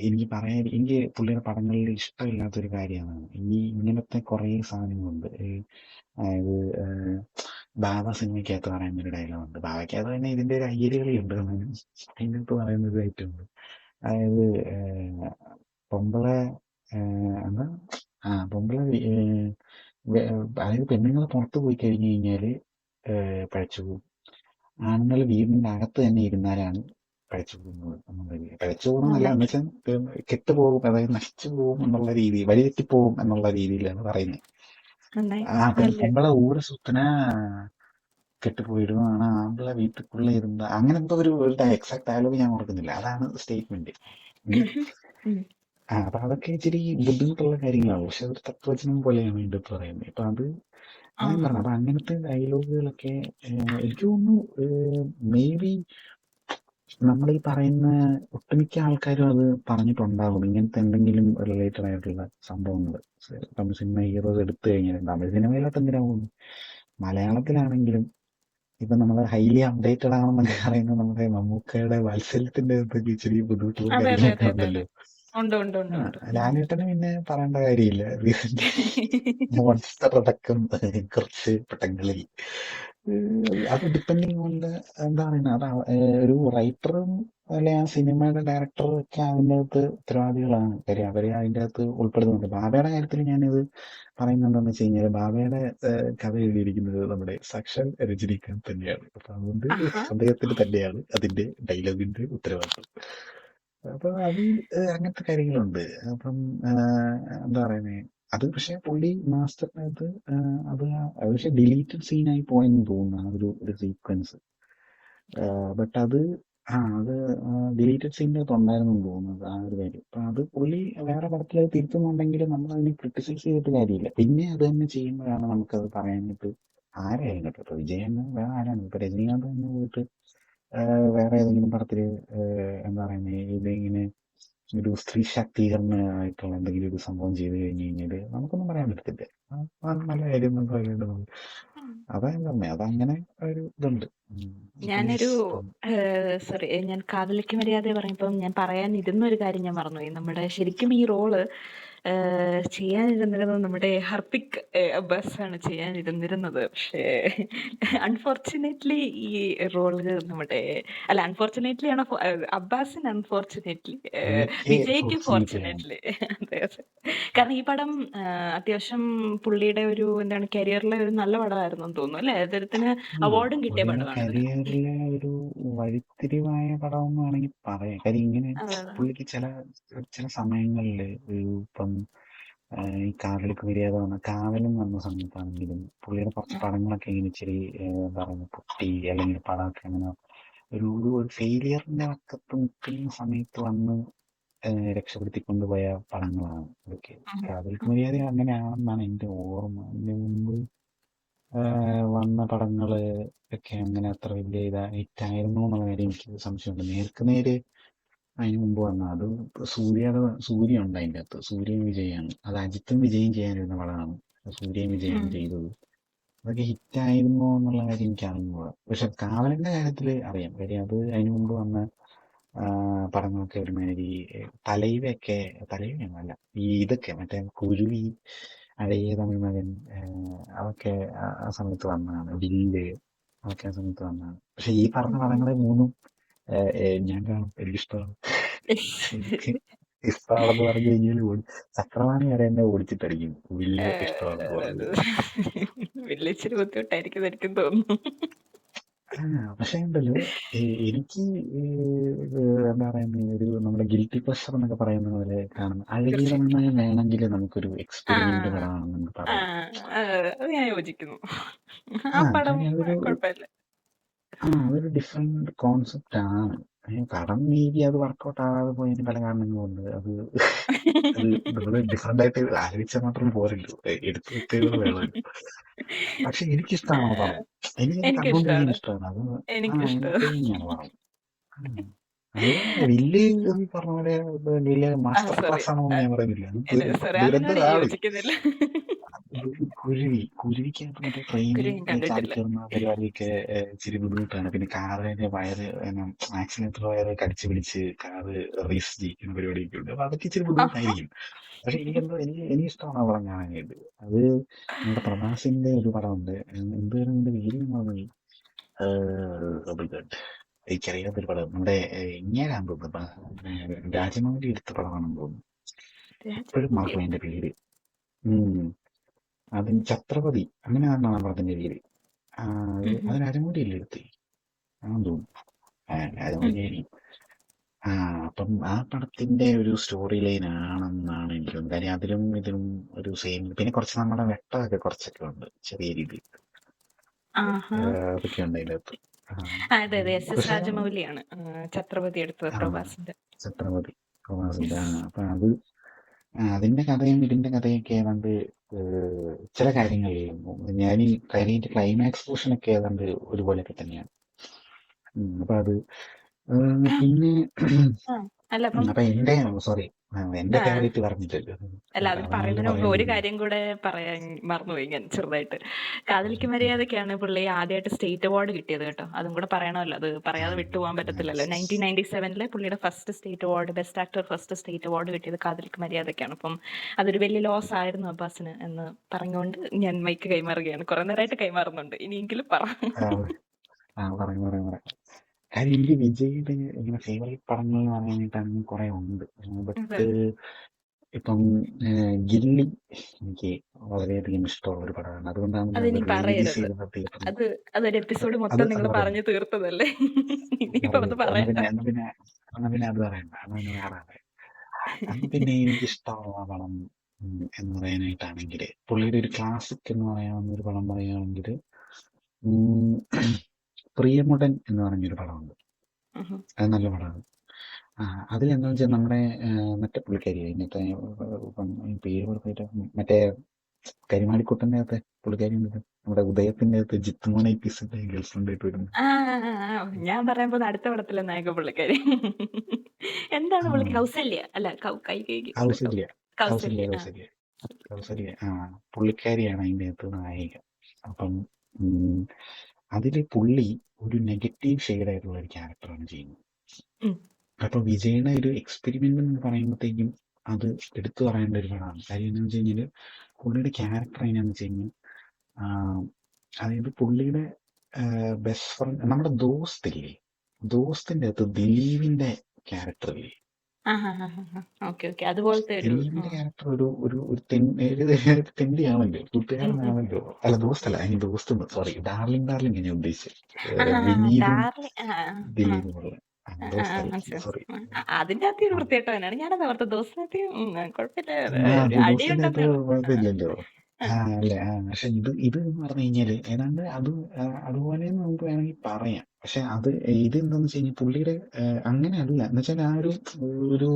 എനിക്ക് പറയാൻ, എനിക്ക് പുള്ളിയുടെ പടങ്ങളിൽ ഇഷ്ടമില്ലാത്തൊരു കാര്യമാണ് ഈ ഇങ്ങനത്തെ കുറേ സാധനങ്ങളുണ്ട്. അതായത് ബാബ സിനിമയ്ക്കകത്ത് പറയുന്ന ഒരു ഡയലോഗുണ്ട്, ബാബയ്ക്കകത്ത് തന്നെ ഇതിന്റെ ഒരു അയ്യരുകളിയുണ്ട്. അതിൻ്റെ അകത്ത് പറയുന്ന ഒരു ഐറ്റമുണ്ട്. അതായത് പൊമ്പളെ എന്താ പൊമ്പളെ അതായത് പെണ്ണുങ്ങൾ പുറത്ത് പോയി കഴിഞ്ഞു കഴിഞ്ഞാല് പഴച്ചു പോകും, ആണുങ്ങൾ വീടിന്റെ അകത്ത് തന്നെ ഇരുന്നാലാണ് പഴച്ചു പോകുന്നത് എന്നുള്ളത്. പഴച്ചു പോകുന്നതല്ല എന്ന് വെച്ചാൽ കെട്ടുപോകും, അതായത് നശിച്ചു പോകും എന്നുള്ള രീതി, വഴിതെറ്റിപ്പോകും എന്നുള്ള രീതിയിലാണ് പറയുന്നത്. പൊമ്പളെ ഊരെ സുത്തന കെട്ട് പോയിടും, ആണ് ആമ്പിളെ വീട്ടിക്കുള്ള ഇരുന്ന, അങ്ങനെ എന്തോ ഒരു എക്സാക്ട് ഡയലോഗ് ഞാൻ ഓർക്കുന്നില്ല, അതാണ് സ്റ്റേറ്റ്മെന്റ്. അപ്പൊ അതൊക്കെ ഇച്ചിരി ബുദ്ധിമുട്ടുള്ള കാര്യങ്ങളാണ്, പക്ഷെ അതൊരു തത്വചനം പോലെയാണ് ഇതിന്റെ പറയുന്നത്. അപ്പൊ അത് ഞാൻ പറഞ്ഞു, അപ്പൊ അങ്ങനത്തെ ഡയലോഗുകളൊക്കെ എനിക്ക് തോന്നുന്നു മേ ബി നമ്മൾ ഈ പറയുന്ന ഒട്ടുമിക്ക ആൾക്കാരും അത് പറഞ്ഞിട്ടുണ്ടാകും, ഇങ്ങനത്തെ എന്തെങ്കിലും റിലേറ്റഡ് ആയിട്ടുള്ള സംഭവങ്ങൾ. തമിഴ് സിനിമ ഹീറോസ് എടുത്തു കഴിഞ്ഞാൽ, തമിഴ് സിനിമയിലോട്ട് എന്തിനാവും, മലയാളത്തിലാണെങ്കിലും ഇപ്പൊ നമ്മൾ ഹൈലി അപ്ഡേറ്റഡ് ആണെന്നൊക്കെ പറയുന്നത് നമ്മുടെ മമ്മൂക്കയുടെ വാത്സല്യത്തിന്റെ ഇച്ചിരി ബുദ്ധിമുട്ടുള്ള കാര്യങ്ങളൊക്കെ ഉണ്ടല്ലോ. ലാലേട്ടന് പിന്നെ പറയേണ്ട കാര്യമില്ല, മോൺസ്റ്റർ അടക്കം കുറച്ച് പട്ടങ്ങളിൽ അത് ഡിപ്പെൻഡിങ് ഓൺ എന്താ പറയുന്നത്, അത് ഒരു റൈറ്ററും അല്ലെ ആ സിനിമയുടെ ഡയറക്ടറും ഒക്കെ അതിൻ്റെ അകത്ത് ഉത്തരവാദികളാണ്. കാര്യം അവരെ അതിൻ്റെ അകത്ത് ഉൾപ്പെടുന്നുണ്ട്. ബാബയുടെ കാര്യത്തിൽ ഞാനിത് പറയുന്നുണ്ടെന്ന് വെച്ച് കഴിഞ്ഞാൽ, ബാബയുടെ കഥ എഴുതിയിരിക്കുന്നത് നമ്മുടെ സാക്ഷാൽ രജനീകാന്ത് തന്നെയാണ്. അപ്പൊ അതുകൊണ്ട് അദ്ദേഹത്തിന് തന്നെയാണ് അതിന്റെ ഡയലോഗിന്റെ ഉത്തരവാദിത്വം. അപ്പൊ അത് അങ്ങനത്തെ കാര്യങ്ങളുണ്ട്. അപ്പം എന്താ പറയുന്നത്, അത് പക്ഷെ പുള്ളി മാസ്റ്ററിനകത്ത് അത് പക്ഷെ ഡിലീറ്റഡ് സീനായി പോയെന്ന് തോന്നുന്നു ആ ഒരു സീക്വൻസ്. ബട്ട് അത് അത് ഡിലീറ്റഡ് സീനിന്റെ അകത്ത് ഉണ്ടായിരുന്നു തോന്നുന്നത് ആ ഒരു കാര്യം. അപ്പൊ അത് പുള്ളി വേറെ പടത്തിൽ അത് തിരുത്തുന്നുണ്ടെങ്കിൽ നമ്മൾ അതിനെ ക്രിട്ടിസൈസ് ചെയ്തിട്ട് കാര്യമില്ല. പിന്നെ അത് തന്നെ ചെയ്യുമ്പോഴാണ് നമുക്കത് പറയാനായിട്ട് ആരായാലും കേട്ടോ. ഇപ്പൊ വിജയൻ വേറെ ആരാണ്, ഇപ്പൊ രജനീകാന്ത് തന്നെ പോയിട്ട് വേറെ ഏതെങ്കിലും പടത്തില് എന്താ പറയുന്നത്, ഇതിങ്ങനെ ഒരു സ്ത്രീ ശാക്തീകരണമായിട്ടുള്ള എന്തെങ്കിലും ഒരു സംഭവം ചെയ്തു കഴിഞ്ഞു കഴിഞ്ഞാല് നമുക്കൊന്നും പറയാൻ പറ്റത്തില്ല. നല്ല കാര്യം എന്ന് പറയുന്നത്. അതാ ഞാൻ പറഞ്ഞത്, അതങ്ങനെ ഒരു ഇതുണ്ട്. ഞാനൊരു സോറി, ഞാൻ കാതലിക്ക് മര്യാദ പറയുമ്പം ഞാൻ പറയാനിരുന്ന ഒരു കാര്യം ഞാൻ മറന്നുപോയി. നമ്മുടെ ശരിക്കും ഈ റോള് ചെയ്യാനിരുന്നിരുന്നത് നമ്മുടെ ഹർപ്പിക് അബ്ബാസ് ആണ് ചെയ്യാനിരുന്നിരുന്നത്. പക്ഷേ അൺഫോർച്ചുനേറ്റ്ലി ഈ റോള് നമ്മുടെ അല്ല, അൺഫോർച്ചുനേറ്റ്ലി ആണ് അബ്ബാസിന് അൺഫോർച്ചുനേറ്റ്ലി, വിജയ്ക്ക് ഫോർച്ചുനേറ്റ്ലി. അതെ അതെ. കാരണം ഈ പടം അത്യാവശ്യം പുള്ളിയുടെ ഒരു എന്താണ് കരിയറിലെ ഒരു നല്ല പടമായിരുന്നു എന്ന് തോന്നുന്നു അല്ലെ, അദ്ദേഹത്തിന് അവാർഡും കിട്ടിയ പടമാണ്. കരിയറിലെ ഒരു വഴിത്തിരിവായ പടം എന്ന് വേണമെങ്കിൽ പറയാം. കാര്യം ഇങ്ങനെ പുള്ളിക്ക് ചില സമയങ്ങളില് ഇപ്പം ഈ കാവലിക്ക് മര്യാദ വന്ന കാവലും വന്ന സമയത്താണെങ്കിലും പുള്ളിയുടെ കുറച്ച് പടങ്ങളൊക്കെ ഇങ്ങനെ ഇച്ചിരി എന്താ പറയുക പൊട്ടി, അല്ലെങ്കിൽ പടമൊക്കെ അങ്ങനെ ഒരു ഒരു ഫെയിലിയറിന്റെ വക്കത്ത് നിൽക്കുന്ന സമയത്ത് വന്ന് രക്ഷപ്പെടുത്തിക്കൊണ്ടുപോയ പടങ്ങളാണ് ഇതൊക്കെ. കാവലിക്ക് മര്യാദ അങ്ങനെയാണെന്നാണ് എന്റെ ഓർമ്മ. അതിന് മുമ്പ് വന്ന പടങ്ങള് ഒക്കെ അങ്ങനെ അത്ര വലിയ ഹിറ്റായിരുന്നു എന്നുള്ള കാര്യം എനിക്ക് സംശയമുണ്ട്. നേർക്കുനേര് അതിന് മുമ്പ് വന്ന, അത് സൂര്യ ഉണ്ട് അതിൻ്റെ അകത്ത്, സൂര്യയും വിജയാണ്. അത് അജിത്തും വിജയും ചെയ്യാനിരുന്ന പടമാണ്, സൂര്യയും വിജയാണ് ചെയ്തത്. അതൊക്കെ ഹിറ്റായിരുന്നു എന്നുള്ള കാര്യം എനിക്ക് അറിഞ്ഞുകൂടാ. പക്ഷെ കാവലിന്റെ കാര്യത്തിൽ അറിയാം. കാര്യം അത് അതിന് മുമ്പ് വന്ന പടങ്ങളൊക്കെ ഒരുമാതിരി തലൈവയൊന്നും അല്ല, ഈ ഇതൊക്കെ മറ്റേ കുരുവി, അഴകിയ തമിഴ് മകൻ, അതൊക്കെ ആ സമയത്ത് വന്നതാണ്. വില്ല്, അതൊക്കെ ആ സമയത്ത് വന്നതാണ്. പക്ഷെ ഈ പറഞ്ഞ പടങ്ങളെ മൂന്നും ഞാൻ കാണും, എനിക്കിഷ്ടമാണ്. ഇഷ്ടമാണെന്ന് പറഞ്ഞു കഴിഞ്ഞാൽ ചക്രവാണി വരെ എന്നെ ഓടിച്ചിട്ടടിക്കും വില്ല് ഇഷ്ടമാണെന്ന് പറഞ്ഞു. വില്ലിച്ചിരി ബുദ്ധിമുട്ടായിരിക്കും എനിക്ക് തോന്നുന്നു. പക്ഷെ ഉണ്ടല്ലോ, എനിക്ക് എന്താ പറയുന്നത്, ഒരു നമ്മുടെ ഗിൽറ്റി പ്ലഷർ എന്നൊക്കെ പറയുന്ന പോലെ കാണുന്നത് അഴകിയ തമിഴ് മകൻ വേണമെങ്കിൽ നമുക്കൊരു എക്സ്പെരിമെന്റ് പടമാണെന്ന് നമുക്ക് പറയാം. അത് ഞാൻ യോജിക്കുന്നു. ആ പടം കുഴപ്പമില്ല. അതൊരു ഡിഫറെന്റ് കോൺസെപ്റ്റ് ആണ്. പടം രീതി അത് വർക്കൗട്ട് ആകാതെ പോയതിന് പല കാരണങ്ങളുണ്ട്. അത് നമ്മള് ഡിഫറെന്റ് ആയിട്ട് ആലോചിച്ചാൽ മാത്രം പോരല്ലോ, എടുത്തു വെക്കുക വേണമല്ലോ. പക്ഷെ എനിക്കിഷ്ടമാണ് ആ പടം. എനിക്കത് എനിക്കും കണ്ടോണ്ടിരിക്കാൻ ഇഷ്ടമാണ്. ഇഷ്ടമാണ്. അത് എനിക്കും ഇഷ്ടമാണ്. എന്റർടൈനിങ് ആണ് പടം. ഉം. അത് വലിയ ഈ പറഞ്ഞ പോലെ വലിയ ആ മാസ്റ്റർ സോറി. ക്ലാസ് ആണോന്ന് ഞാൻ പറയുന്നില്ല. അത് സോറി, അതിനോട് ഞാൻ ദുരന്തമാണ്. യോജിക്കുന്നില്ല. കുരുവിക്കകത്ത് മറ്റേ ട്രെയിനിൽ ഞാൻ ചാടി കണ്ടിട്ടില്ല. കയറുന്ന പരിപാടിയൊക്കെ ഇച്ചിരി ബുദ്ധിമുട്ടാണ്. പിന്നെ കാറിന്റെ വയറ് ആക്സിലേറ്റർ വയറ് കടിച്ചു പിടിച്ച് കാറ് റേസ് ജയിക്കുന്ന പരിപാടിയൊക്കെ ഉണ്ട്. അപ്പൊ അതൊക്കെ ഇച്ചിരി ആഹാ. ബുദ്ധിമുട്ടായിരിക്കും. പക്ഷെ എനിക്കിഷ്ടമാണ് ആ പടം കാണാനായിട്ട്. അത് നമ്മുടെ പ്രഭാസിന്റെ ഒരു പടമുണ്ട്. എന്തുവരും എന്റെ പേര് മറന്നുപോയി. എനിക്കറിയാത്തൊരു പടം നമ്മുടെ ഇങ്ങനെയാണെന്ന് തോന്നുന്നു. രാജമൗലി എടുത്ത പടമാണെന്ന് തോന്നുന്നു. ഇപ്പോഴും രാജമൗലിയോ? മറക്കും അതിന്റെ പേര്. ഉം. അതിന് ഛത്രപതി അങ്ങനെ ആണ് പടത്തിന്റെ പേര്. അത് രാജമൗലിയല്ലേ എടുത്തേ? ആണെന്ന് തോന്നുന്നു. രാജമൗലി ആയിരിക്കും. അപ്പം ആ പടത്തിന്റെ ഒരു സ്റ്റോറി ലൈൻ ആണെന്നാണ് എനിക്ക് തോന്നുന്നത്. കാര്യം അതിലും ഇതിലും ഒരു സെയിം. പിന്നെ കുറച്ച് നമ്മുടെ വെട്ടമൊക്കെ കുറച്ചൊക്കെ ഉണ്ട് ചെറിയ രീതിയിൽ. ആഹാ. അതൊക്കെ ഉണ്ട് അതിനകത്ത്. അതെ അതെ, എസ് എസ് പക്ഷെ രാജമൗലിയാണ് ഛത്രപതി എടുത്തത്, പ്രഭാസിന്റെ. ഛത്രപതി പ്രഭാസിന്റെ. യെസ്. അപ്പൊ അത് അതിന്റെ കഥയും ഇതിന്റെ കഥയൊക്കെ ഏതാണ്ട് ചില കാര്യങ്ങളിൽ ഞാൻ ഈ കഴിഞ്ഞ ക്ലൈമാക്സ് പോർഷനൊക്കെ ഏതാണ്ട് ഒരുപോലെയൊക്കെ തന്നെയാണ്. അപ്പൊ അത് പിന്നെ അല്ല അപ്പം അപ്പൊ എന്റെ ഫേവറേറ്റ് പറഞ്ഞിട്ടല്ലോ. അല്ല, അതിൽ അവനവന്റെ പറയുന്നതിന് മുമ്പ് പറയാൻ ഒരു പോകുന്നു. കാര്യം കൂടെ പറയാൻ മറന്നുപോയി ഞാൻ ചെറുതായിട്ട്. കാതലിക്ക് മര്യാദക്കാണ് പുള്ളി ആദ്യമായിട്ട് സ്റ്റേറ്റ് അവാർഡ് കിട്ടിയത് കേട്ടോ. അതും കൂടെ പറയണമല്ലോ, അത് പറയാതെ വിട്ടുപോകാൻ പറ്റത്തില്ലല്ലോ. 1997 പുള്ളിയുടെ first state award, best actor first state award കിട്ടിയത് കാതലിക്ക് മര്യാദക്കാണ്. അപ്പം അതൊരു വലിയ ലോസ് ആയിരുന്നു അബ്ബാസിന് എന്ന് പറഞ്ഞുകൊണ്ട് ഞാൻ മൈക്ക് കൈമാറുകയാണ്. കുറെ നേരമായിട്ട് കൈമാറുന്നുണ്ട്, ഇനിയെങ്കിലും പറ. പറയാം. കാര്യം എനിക്ക് വിജയുടെ ഇങ്ങനെ ഫേവറേറ്റ് പടങ്ങൾ എന്ന് പറയാനായിട്ട് അങ്ങനെ കുറെ ഉണ്ട്. ബട്ട് ഇപ്പം ഗില്ലി എനിക്ക് വളരെയധികം ഇഷ്ടമുള്ള ഒരു പടമാണ്. അതുകൊണ്ടാണ് ഞാൻ അതിനി റീ റിലീസ് പറയരുത്. ചെയ്തത് തിയേറ്ററിൽ. അതൊരു എപ്പിസോഡ് അത് മൊത്തം നിങ്ങൾ പറയാം. പറഞ്ഞു തീർത്തതല്ലേ. ഇനിയിപ്പോ അത് എന്നാ പറയണ്ട. പിന്നെ അത് പറയണ്ട. എന്നാ പിന്നെ വേറെ പറയാം. അന്ന് പിന്നെ എനിക്ക് ഇഷ്ടമുള്ള പടം എന്ന് പറയാനായിട്ടാണെങ്കിൽ പുള്ളിയുടെ ഒരു ക്ലാസിക് എന്ന് പറയാവുന്ന ഒരു പടം പറയുകയാണെങ്കിൽ പ്രിയമുടൻ എന്ന് പറഞ്ഞൊരു പടമുണ്ട്. അത് നല്ല പടമാണ്. അതിലെന്താ വെച്ചാൽ നമ്മുടെ മറ്റേ പുള്ളിക്കാരി ഇന്നത്തെ പേര് പറഞ്ഞിട്ട് മറ്റേ കരിമാടിക്കുട്ടന്റെ അകത്തെ പുള്ളിക്കാരി നമ്മുടെ ഉദയത്തിന്റെ അകത്ത് ജിത്തുമോനെ പീസിന്റെ ഗേൾഫ്രണ്ട് ആയിട്ട് വരുന്നത്. ഞാൻ പറയാൻ പോകുന്ന അടുത്ത പടത്തിലെ നായക പുള്ളിക്കാരി എന്താണ് പുള്ളി? കൗസല്യ അല്ല, കൗസല്യ. പുള്ളിക്കാരിയാണ് അതിന്റെ അകത്ത് നായിക. അപ്പം അതില് പുള്ളി ഒരു നെഗറ്റീവ് ഷെയ്ഡ് ആയിട്ടുള്ള ഒരു ക്യാരക്ടറാണ് ചെയ്യുന്നത്. അപ്പൊ വിജയുടെ ഒരു എക്സ്പെരിമെന്റ് എന്ന് പറയുമ്പോഴത്തേക്കും അത് എടുത്തു പറയേണ്ട ഒരു പടമാണ്. കാര്യം എന്താണെന്ന് വെച്ച് കഴിഞ്ഞാല് പുള്ളിയുടെ ക്യാരക്ടർ എങ്ങനെയാന്ന് വെച്ച് കഴിഞ്ഞാൽ അതായത് പുള്ളിയുടെ ബെസ്റ്റ് ഫ്രണ്ട് നമ്മുടെ ദോസ്തില്ലേ, ദോസ്തിന്റെ അകത്ത് ദിലീപിന്റെ ക്യാരക്ടർ ഇല്ലേ, ദിലീപിന്റെ ക്യാരക്ടർ ഒരു തെണ്ടിയാണല്ലോ, കൂട്ടുകാരനാണല്ലോ. അല്ല ദോസ്തല്ല, അതിന് ദോസ്ത് സോറി, ഡാർലിംഗ് ഞാൻ ഉദ്ദേശിച്ചത്. വിനീതും ദിലീപും ഉള്ള സോറി. അതിന്റെ അകത്ത് ഒരു വൃത്തിയായിട്ടാണ് ഞാനത് ഓർത്ത. ദോസ്തിനകത്ത് കുഴപ്പമില്ലല്ലോ. അല്ലേ. പക്ഷെ ഇത് എന്ന് പറഞ്ഞു കഴിഞ്ഞാല് ഏതാണ്ട് അതുപോലെ നമുക്ക് വേണമെങ്കിൽ പറയാം. പക്ഷെ ഇത് എന്താന്ന് വെച്ച് കഴിഞ്ഞാൽ പുള്ളിയുടെ അങ്ങനെ അല്ല എന്ന് വെച്ചാൽ ഒരു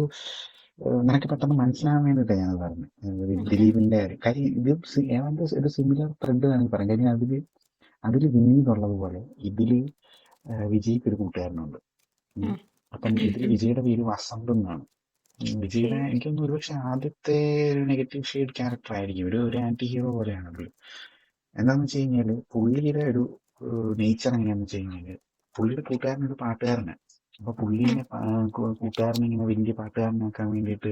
നിനക്ക് പെട്ടെന്ന് മനസ്സിലാവാൻ വേണ്ടിയിട്ടാണ് ഞാനത് പറഞ്ഞത്. ദിലീപിന്റെ കാര്യം ഇത് ഏതാണ്ട് ഒരു സിമിലർ ത്രെഡ് വേണമെങ്കിൽ പറയാം. കാര്യം അതില് വിനീതുള്ളതുപോലെ ഇതില് വിജയ്ക്ക് ഒരു കൂട്ടുകാരനുണ്ട്. അപ്പം ഇതിൽ വിജയുടെ പേര് വസന്ത് എന്നാണ്. വിജയുടെ എനിക്കൊന്നും ഒരുപക്ഷെ ആദ്യത്തെ ഒരു നെഗറ്റീവ് ഷെയ്ഡ് ക്യാരക്ടർ ആയിരിക്കും. ഒരു ആന്റി ഹീറോ പോലെയാണ് അത്. എന്താന്ന് വെച്ച് കഴിഞ്ഞാല് പുള്ളിയുടെ ഒരു നേച്ചർ എങ്ങനെയാന്ന് വെച്ച് കഴിഞ്ഞാല് പുള്ളിയുടെ കൂട്ടുകാരനൊരു പാട്ടുകാരനാണ്. അപ്പൊ പുള്ളിനെ കൂട്ടുകാരനെ ഇങ്ങനെ വലിയ പാട്ടുകാരനാക്കാൻ വേണ്ടിയിട്ട്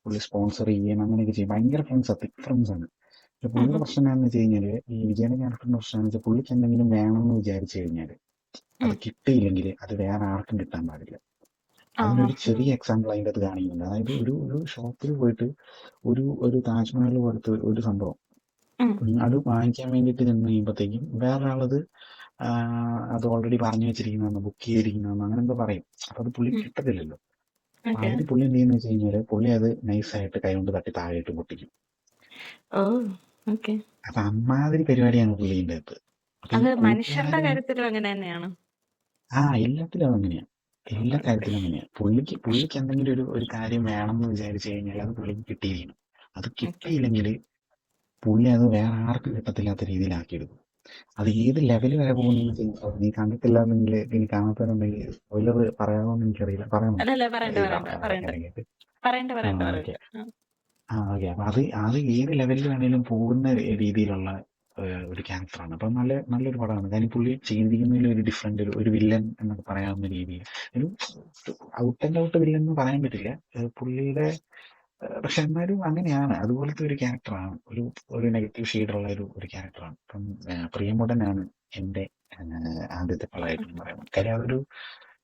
പുള്ളി സ്പോൺസർ ചെയ്യണം, അങ്ങനെയൊക്കെ ചെയ്യും. ഭയങ്കര തിക് ഫ്രണ്ട്സ് ആണ്. പക്ഷെ പുള്ളിയുടെ പ്രശ്നം എന്താണെന്ന് വെച്ച് കഴിഞ്ഞാല് ഈ വിജയുടെ ക്യാരക്ടറിന്റെ പ്രശ്നം എന്ന് വെച്ചാൽ പുള്ളിക്ക് എന്തെങ്കിലും വേണമെന്ന് വിചാരിച്ചു കഴിഞ്ഞാല് അത് കിട്ടിയില്ലെങ്കിൽ അത് വേറെ ആർക്കും കിട്ടാൻ പാടില്ല. അതിനൊരു ചെറിയ എക്സാമ്പിൾ അതിൻ്റെ അത് കാണിക്കുന്നുണ്ട്. അതായത് ഒരു ഷോപ്പിൽ പോയിട്ട് ഒരു താജ്മഹൽ പോലത്തെ ഒരു സംഭവം അത് വാങ്ങിക്കാൻ വേണ്ടിയിട്ട് ചെന്ന് കഴിയുമ്പോഴത്തേക്കും വേറെ ആളത് അത് ഓൾറെഡി പറഞ്ഞു വെച്ചിരിക്കുന്നതെന്ന്, ബുക്ക് ചെയ്തിരിക്കുന്നതെന്ന് അങ്ങനെ എന്തോ പറയും. അപ്പൊ അത് പുള്ളി കിട്ടത്തില്ലല്ലോ. അതിന് പുള്ളി എന്ത് ചെയ്യുന്ന വെച്ച് കഴിഞ്ഞാല് പുള്ളി അത് നൈസായിട്ട് കൈകൊണ്ട് തട്ടി താഴെയിട്ട് പൊട്ടിക്കും. അപ്പൊ അമ്മാതിരി പരിപാടിയാണ് പുള്ളിന്റെ അടുത്ത്. മനുഷ്യരുടെ കാര്യത്തിലും അങ്ങനെ തന്നെയാണ്. എല്ലാത്തിലും അതങ്ങനെയാണ്. എല്ലാ കാര്യത്തിലും അങ്ങനെയാണ്. പുള്ളിക്ക് എന്തെങ്കിലും ഒരു കാര്യം വേണമെന്ന് വിചാരിച്ചു കഴിഞ്ഞാൽ അത് പുള്ളിക്ക് കിട്ടിയിരിക്കണം. അത് കിട്ടിയില്ലെങ്കിൽ പുള്ളി അത് വേറെ ആർക്കും കിട്ടത്തില്ലാത്ത രീതിയിലാക്കിയെടുക്കും. അത് ഏത് ലെവൽ വരെ പോകുന്നു നീ കണ്ടിട്ടില്ലാന്നെങ്കിൽ, ഇനി കാണാത്തവരുണ്ടെങ്കിൽ സ്പോയിലർ പറയാമോന്ന് എനിക്കറിയില്ല. പറയണോ? അല്ലല്ല പറയണ്ട ഈ പറയണ്ട പറയണ്ട ഇറങ്ങിയിട്ട് പറയണ്ട പറയണ്ട ഓക്കെ. പറയണ്ട. ഓക്കെ. അപ്പൊ അത് ഏത് ലെവലിൽ വേണേലും പോകുന്ന രീതിയിലുള്ള ഒരു ക്യാരക്ടറാണ്. അപ്പൊ നല്ലൊരു പടമാണ്. കാര്യം പുള്ളി ചെയ്തിരിക്കുന്നതിൽ ഒരു ഡിഫറെന്റ് ഒരു വില്ലൻ എന്നൊക്കെ പറയാവുന്ന രീതിയിൽ ഒരു ഔട്ട് ആൻഡ് ഔട്ട് വില്ലൻ എന്ന് പറയാൻ പറ്റില്ല. പുള്ളിയുടെ പക്ഷെ എന്നാലും അങ്ങനെയാണ്. അതുപോലത്തെ ഒരു ക്യാരക്ടറാണ്. ഒരു നെഗറ്റീവ് ഷെയ്ഡുള്ള ഒരു ക്യാരക്ടറാണ്. അപ്പം പ്രിയമുടനാണ് എന്റെ ആദ്യത്തെ പടമായിട്ട് പറയുന്നത്. കാര്യം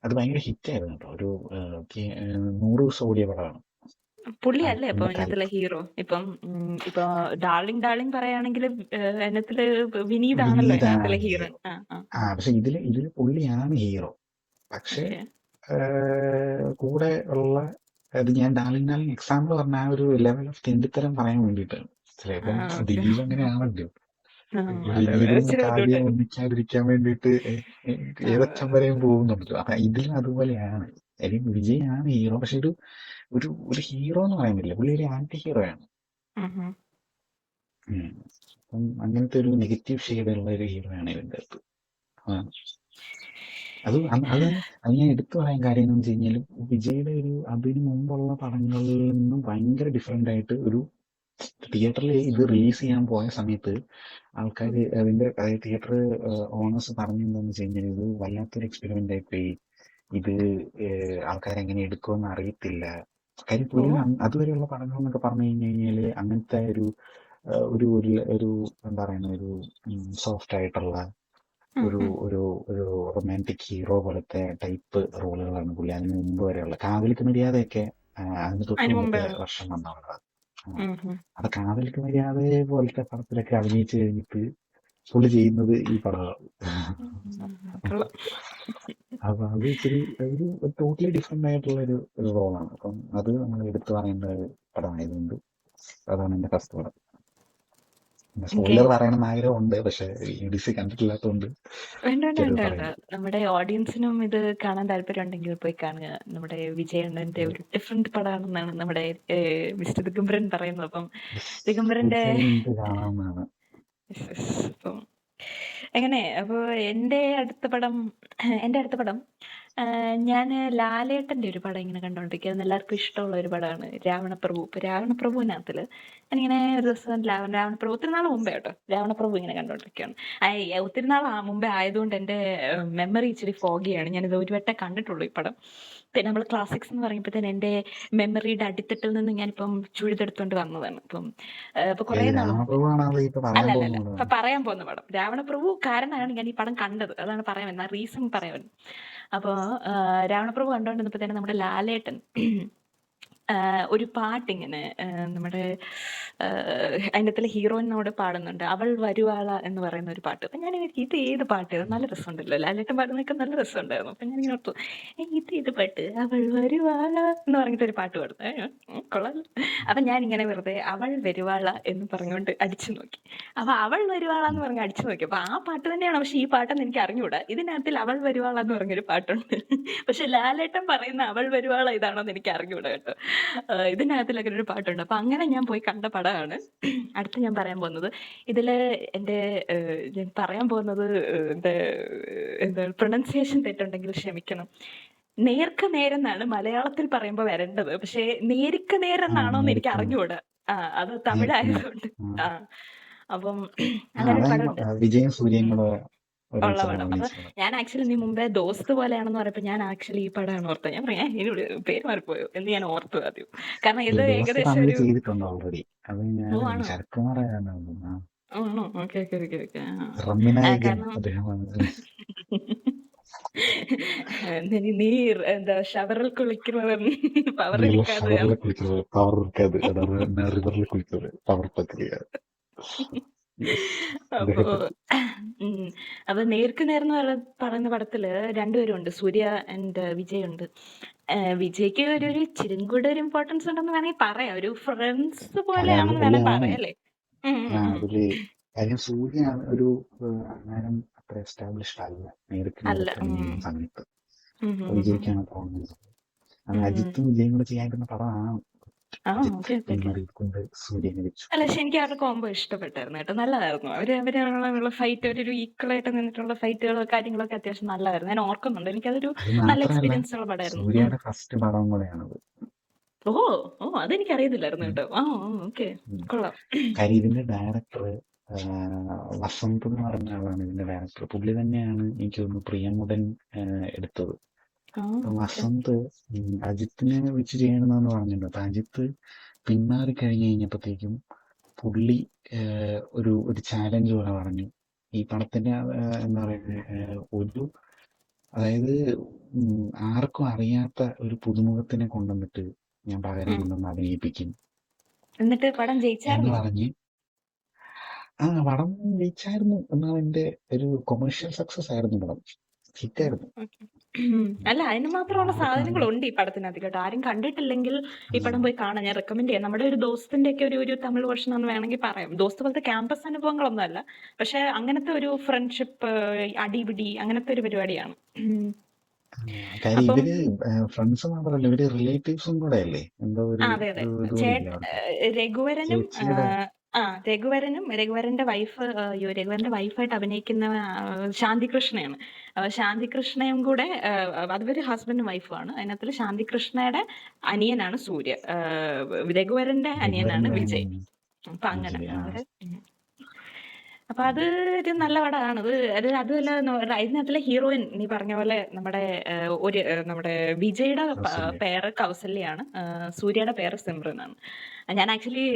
അത് ഭയങ്കര ഹിറ്റായിരുന്നു കേട്ടോ. ഒരു 100 ദിവസം ഓടിയ പടമാണ്. പുള്ളിയല്ലേ ഇപ്പൊ ഇതിനകത്തിലെ ഹീറോ? ഇപ്പൊ ഡാർലിംഗ് പറയുകയാണെങ്കിൽ അതിനകത്തില് വിനീതാണല്ലോ ഇതിനകത്തിലെ ഹീറോ. പക്ഷെ ഇതില് പുള്ളിയാണ് ഹീറോ. പക്ഷെ കൂടെ ഉള്ള അത് ഞാൻ ഡാർലിംഗ് എക്സാമ്പിൾ പറഞ്ഞ ആ ഒരു ലെവൽ ഓഫ് തെണ്ടിത്തരം പറയാൻ വേണ്ടിയിട്ടാണ്. ചിലപ്പം ദിലീപ് അങ്ങനെയാണല്ലോ. കാവ്യം ഒന്നിക്കാതിരിക്കാൻ വേണ്ടിയിട്ട് ഏതറ്റം വരെയും പോകുന്നുണ്ടല്ലോ. അപ്പൊ ഇതിലും അതുപോലെയാണ്. അല്ലെങ്കിൽ വിജയാണ് ഹീറോ. പക്ഷെ ഒരു ഹീറോ എന്ന് പറയാൻ പറ്റില്ല. പുള്ളി ഒരു ആന്റി ഹീറോയാണ്. അപ്പം അങ്ങനത്തെ ഒരു നെഗറ്റീവ് ഷെയ്ഡുള്ള ഒരു ഹീറോയാണ് ഇതിന്റെ അകത്ത്. അത് ഞാൻ എടുത്തു പറയാൻ കാര്യം എന്ന് വെച്ച് കഴിഞ്ഞാൽ വിജയുടെ അതിനു മുമ്പുള്ള പടങ്ങളിൽ നിന്നും ഭയങ്കര ഡിഫറെന്റ് ആയിട്ട് ഒരു തിയേറ്ററിൽ ഇത് റിലീസ് ചെയ്യാൻ പോയ സമയത്ത് ആൾക്കാർ അതിന്റെ തിയേറ്റർ ഓണേഴ്സ് പറഞ്ഞെന്താന്ന് വെച്ച് കഴിഞ്ഞാൽ ഇത് വല്ലാത്തൊരു എക്സ്പെരിമെന്റ് ആയിപ്പോയി. ഇത് ആൾക്കാരെങ്ങനെ എടുക്കുമെന്ന് അറിയത്തില്ല. കാര്യം പുള്ളി അതുവരെയുള്ള പടങ്ങൾ എന്നൊക്കെ പറഞ്ഞു കഴിഞ്ഞാല് അങ്ങനത്തെ ഒരു എന്താ പറയുന്ന ഒരു സോഫ്റ്റ് ആയിട്ടുള്ള ഒരു റൊമാൻറ്റിക് ഹീറോ പോലത്തെ ടൈപ്പ് റോളുകളാണ് പുള്ളി അതിന് മുമ്പ് വരെയുള്ള. കാവലിക്ക് മര്യാദയൊക്കെ അതിന് തൊട്ട് മുമ്പത്തെ വർഷം വന്നവരാണ്. അത് കാവലിക്ക് മര്യാദ പോലത്തെ പടത്തിലൊക്കെ അഭിനയിച്ചു കഴിഞ്ഞിട്ട് പുള്ളി ചെയ്യുന്നത് ഈ പടമാണ്. അപ്പൊ അത് ഇച്ചിരി ഒരു ടോട്ടലി ഡിഫറെന്റ് ആയിട്ടുള്ള ഒരു റോളാണ്. അപ്പം അത് നമ്മൾ എടുത്തു പറയേണ്ട ഒരു പടമായതുകൊണ്ട് അതാണ് എന്റെ ഫസ്റ്റ് പടം. സ്പോയിലർ പറയണമെന്ന് ആഗ്രഹമുണ്ട്, പക്ഷെ DC കണ്ടിട്ടില്ലാത്തതുകൊണ്ട്. വേണ്ട. നമ്മുടെ ഓഡിയൻസിനും ഇത് കാണാൻ താല്പര്യം ഉണ്ടെങ്കിൽ പോയി കാണുക. നമ്മുടെ വിജയണ്ണന്റെ ഒരു ഡിഫറെന്റ് പടമാണെന്നാണ് നമ്മുടെ മിസ്റ്റർ ദിഗംബരൻ പറയുന്നത്. അപ്പം ദിഗംബരന്റെ അപ്പം എങ്ങനെ അപ്പൊ എന്റെ അടുത്ത പടം ഞാൻ ലാലേട്ടന്റെ ഒരു പടം ഇങ്ങനെ കണ്ടോണ്ടിരിക്കുന്നത്. എല്ലാവർക്കും ഇഷ്ടമുള്ള ഒരു പടമാണ് രാവണപ്രഭു. ഇപ്പൊ രാവണപ്രഭുവിനകത്തില് ഞാനിങ്ങനെ ഒരു ദിവസം രാവണപ്രഭു ഒത്തിരി നാൾ മുമ്പേ കേട്ടോ രാവണപ്രഭു ഇങ്ങനെ കണ്ടോണ്ടിരിക്കുകയാണ്. ഒത്തിരി നാൾ മുമ്പേ ആയതുകൊണ്ട് എന്റെ മെമ്മറി ഇച്ചിരി ഫോഗിയാണ്. ഞാനിത് ഒരു വട്ടം കണ്ടിട്ടുള്ളൂ ഈ പടം. പിന്നെ നമ്മൾ ക്ലാസിക്സ് എന്ന് പറയുമ്പോഴത്തേന് എന്റെ മെമ്മറിയുടെ അടിത്തട്ടിൽ നിന്ന് ഞാനിപ്പം ചുഴിതെടുത്തോണ്ട് വന്നതാണ്. ഇപ്പൊ കുറെ അല്ലല്ല ഇപ്പൊ പറയാൻ പോകുന്ന പടം രാവണപ്രഭു കാരണമാണ് ഞാൻ ഈ പടം കണ്ടത്. അതാണ് പറയാൻ വരുന്നത്, റീസൺ പറയാൻ വരുന്നത്. അപ്പോ രാവണപ്രഭു കണ്ടോണ്ടിരുന്നപ്പോ തന്നെ നമ്മുടെ ലാലേട്ടൻ ഒരു പാട്ടിങ്ങനെ നമ്മുടെ അതിനകത്തിലെ ഹീറോയിനോട് പാടുന്നുണ്ട്, അവൾ വരുവാള എന്ന് പറയുന്ന ഒരു പാട്ട്. അപ്പൊ ഞാൻ ഇത് ഏത് പാട്ട്, നല്ല രസമുണ്ടല്ലോ, ലാലേട്ടൻ പാടുന്നൊക്കെ നല്ല രസമുണ്ടായിരുന്നു. അപ്പൊ ഞാൻ ഇങ്ങനെ ഓർത്തു ഇത് പാട്ട് അവൾ വരുവാള എന്ന് പറഞ്ഞിട്ട് ഒരു പാട്ട് പാടുന്നു, കൊള്ളാലോ. അപ്പൊ ഞാൻ ഇങ്ങനെ വെറുതെ അവൾ വരുവാള എന്ന് പറഞ്ഞുകൊണ്ട് അടിച്ചു നോക്കി. അപ്പൊ അവൾ വരുവാള എന്ന് പറഞ്ഞ് അടിച്ചു നോക്കി. അപ്പൊ ആ പാട്ട് തന്നെയാണ്, പക്ഷെ ഈ പാട്ടെന്ന് എനിക്ക് അറിഞ്ഞുകൂടാ. ഇതിനകത്തിൽ അവൾ വരുവാള എന്ന് പറഞ്ഞൊരു പാട്ടുണ്ട്, പക്ഷെ ലാലേട്ടൻ പറയുന്ന അവൾ വരുവാള ഇതാണോ എന്ന് എനിക്ക് അറിഞ്ഞുകൂടാ കേട്ടോ. ഇതിനകത്തിലൊക്കെ ഒരു പാട്ടുണ്ട്. അപ്പൊ അങ്ങനെ ഞാൻ പോയി കണ്ട പടമാണ്. അടുത്ത് ഞാൻ പറയാൻ പോകുന്നത് ഇതില് ഞാൻ പറയാൻ പോകുന്നത് എന്താ പ്രൊണൗൺസിയേഷൻ തെറ്റുണ്ടെങ്കിൽ ക്ഷമിക്കണം. നേർക്ക് നേരെന്നാണ് മലയാളത്തിൽ പറയുമ്പോ വരേണ്ടത്, പക്ഷെ നേരിക്ക് നേരെന്നാണോ എന്ന് എനിക്ക് അറിഞ്ഞുകൂടാ. അത് തമിഴായതുകൊണ്ട്. അപ്പം അങ്ങനെ ഒരു പടമുണ്ട്, വിജയും സൂര്യയും ഉള്ള പടം. അപ്പൊ ഞാൻ ആക്ച്വലി നീ മുമ്പേ ദോസ്ത് പോലെയാണെന്ന് പറഞ്ഞപ്പോ ഞാൻ ആക്ച്വലി ഈ പടമാണ് ഓർത്തത്. ഞാൻ പറയാം ഇതിനോട് പേര് മാറിപ്പോയോ എന്ന് ഞാൻ ഓർത്തു ആദ്യം. കാരണം ഇത് ഏകദേശം ആണോ? ഓക്കെ. നീ എന്താ ഷവറിൽ കുളിക്കുന്നവൻ പവർ അപ്പൊ നേർക്ക് നേർന്ന് പറയുന്ന പടത്തില് രണ്ടുപേരും ഉണ്ട്, സൂര്യ ആൻഡ് വിജയ് ഉണ്ട്. വിജയ്ക്ക് ഒരു ഇച്ചിരി കൂടെ ഒരു ഇമ്പോർട്ടൻസ് ഉണ്ടെന്ന് വേണമെങ്കിൽ പറയാം, ഒരു ഫ്രണ്ട്സ് പോലെയാണെന്ന് വേണമെങ്കിൽ പറയാം അല്ലേ. സൂര്യ ഒരു അത്ര എസ്റ്റാബ്ലിഷ്ഡ് അല്ല നേർക്ക് സമയത്ത്. വിജയ്ക്കാണ് തോന്നുന്നത്. അജിത്തും വിജയും കൂടെ ചെയ്യാൻ പറ്റുന്ന പടമാണ്. ആ അജിത്ത് ഓക്കെ ഓക്കെ ഓക്കെ. പിന്മാറിക്കൊണ്ട് സൂര്യനെ വെച്ചു. അല്ല പക്ഷെ എനിക്ക് അവരുടെ കോംബോ ഇഷ്ടപ്പെട്ടായിരുന്നു കേട്ടോ, നല്ലതായിരുന്നു. അവരുള്ള ഫൈറ്റ്, ഒരു ഈക്വൽ ആയിട്ട് നിന്നിട്ടുള്ള ഫൈറ്റുകളും കാര്യങ്ങളൊക്കെ അത്യാവശ്യം നല്ലതായിരുന്നു. ഞാൻ ഓർക്കുന്നുണ്ട്, എനിക്കതൊരു അത് നല്ല മാത്രമല്ല, എക്സ്പീരിയൻസ് ഉള്ള പടമായിരുന്നു. സൂര്യയുടെ ഫസ്റ്റ് പടം കൂടെയാണത്. ഓ ഓ അതെനിക്ക് അറിയത്തില്ലായിരുന്നു ഉം. കേട്ടോ. ആ ഓക്കെ, ഉം. കൊള്ളാം. കാര്യം ഇതിന്റെ ഡയറക്ടർ വസന്ത് എന്ന് പറഞ്ഞ ആളാണ് ഇതിന്റെ ഡയറക്ടർ. പുള്ളി തന്നെയാണ് എനിക്ക് തോന്നുന്നു പ്രിയമുടൻ എടുത്തത്. ആ അപ്പൊ ഓക്കെ. വസന്ത് അജിത്തിനെ വെച്ച് ചെയ്യണമെന്ന് പറഞ്ഞിട്ടുണ്ട്. അപ്പൊ അജിത്ത് പിന്മാറി കഴിഞ്ഞ് കഴിഞ്ഞപ്പോഴത്തേക്കും പുള്ളി ഒരു ചാലഞ്ച് പോലെ പറഞ്ഞു. ഈ പടത്തിന്റെ എന്താ പറയുക, അതായത് ആർക്കും അറിയാത്ത ഒരു പുതുമുഖത്തിനെ കൊണ്ടുവന്നിട്ട് ഞാൻ പകരം കൊണ്ടുവന്ന് അഭിനയിപ്പിക്കും എന്നിട്ട് പടം എന്ന് ജയിച്ചായിരുന്നോ? പറഞ്ഞ് പടം ജയിച്ചായിരുന്നു. എന്നാണ് എന്റെ ഒരു കൊമേഴ്ഷ്യൽ സക്സസ് ആയിരുന്നു പടം. ഹിറ്റായിരുന്നു. ഓക്കെ. അല്ല അതിന് മാത്രമുള്ള ആർക്കും സാധനങ്ങളുണ്ട് ഈ പടത്തിനകത്ത് കേട്ടോ. ആരും കണ്ടിട്ടില്ലെങ്കിൽ ഈ പടം പോയി കാണാൻ ഞാൻ റെക്കമെൻഡ് ചെയ്യാം. നമ്മുടെ ഒരു ദോസ്തിന്റെ ഒക്കെ ഒരു തമിഴ് വേർഷൻ എന്ന് വേണമെങ്കിൽ പറയാം. ദോസ്ത് പോലത്തെ ക്യാമ്പസ് അനുഭവങ്ങളൊന്നും അല്ല, പക്ഷെ അങ്ങനത്തെ ഒരു ഫ്രണ്ട്ഷിപ്പ്, അടിപിടി, അങ്ങനത്തെ ഒരു പരിപാടിയാണ്. കാര്യം അപ്പം ഇവര് ഫ്രണ്ട്സ് മാത്രമല്ല, ഇവര് റിലേറ്റീവ്സും കൂടെ അല്ലേ. എന്തോ ഒരു അതെ അതെ, ഇതുകൂടില്ലേ അവർക്ക്. രഘുവരനും ചേച്ചിയുടെ രഘുവരന്റെ വൈഫ്, രഘുവരന്റെ വൈഫായിട്ട് അഭിനയിക്കുന്ന ശാന്തികൃഷ്ണയാണ്. ശാന്തികൃഷ്ണയും കൂടെ അതൊരു ഹസ്ബൻഡും വൈഫുമാണ്. അതിനകത്ത് ശാന്തികൃഷ്ണയുടെ അനിയനാണ് സൂര്യ, രഘുവരന്റെ അനിയനാണ് വിജയ്. അപ്പൊ അങ്ങനെ അവര് അപ്പൊ അത് ഒരു നല്ല പടമാണ്. അതുമല്ല ഇതിനകത്തുള്ള ഹീറോയിൻ നീ പറഞ്ഞ പോലെ നമ്മുടെ വിജയുടെ പേര് കൗസല്യാണ്, സൂര്യയുടെ പേര് സിമ്രനാണ്. ഞാൻ ആക്ച്വലി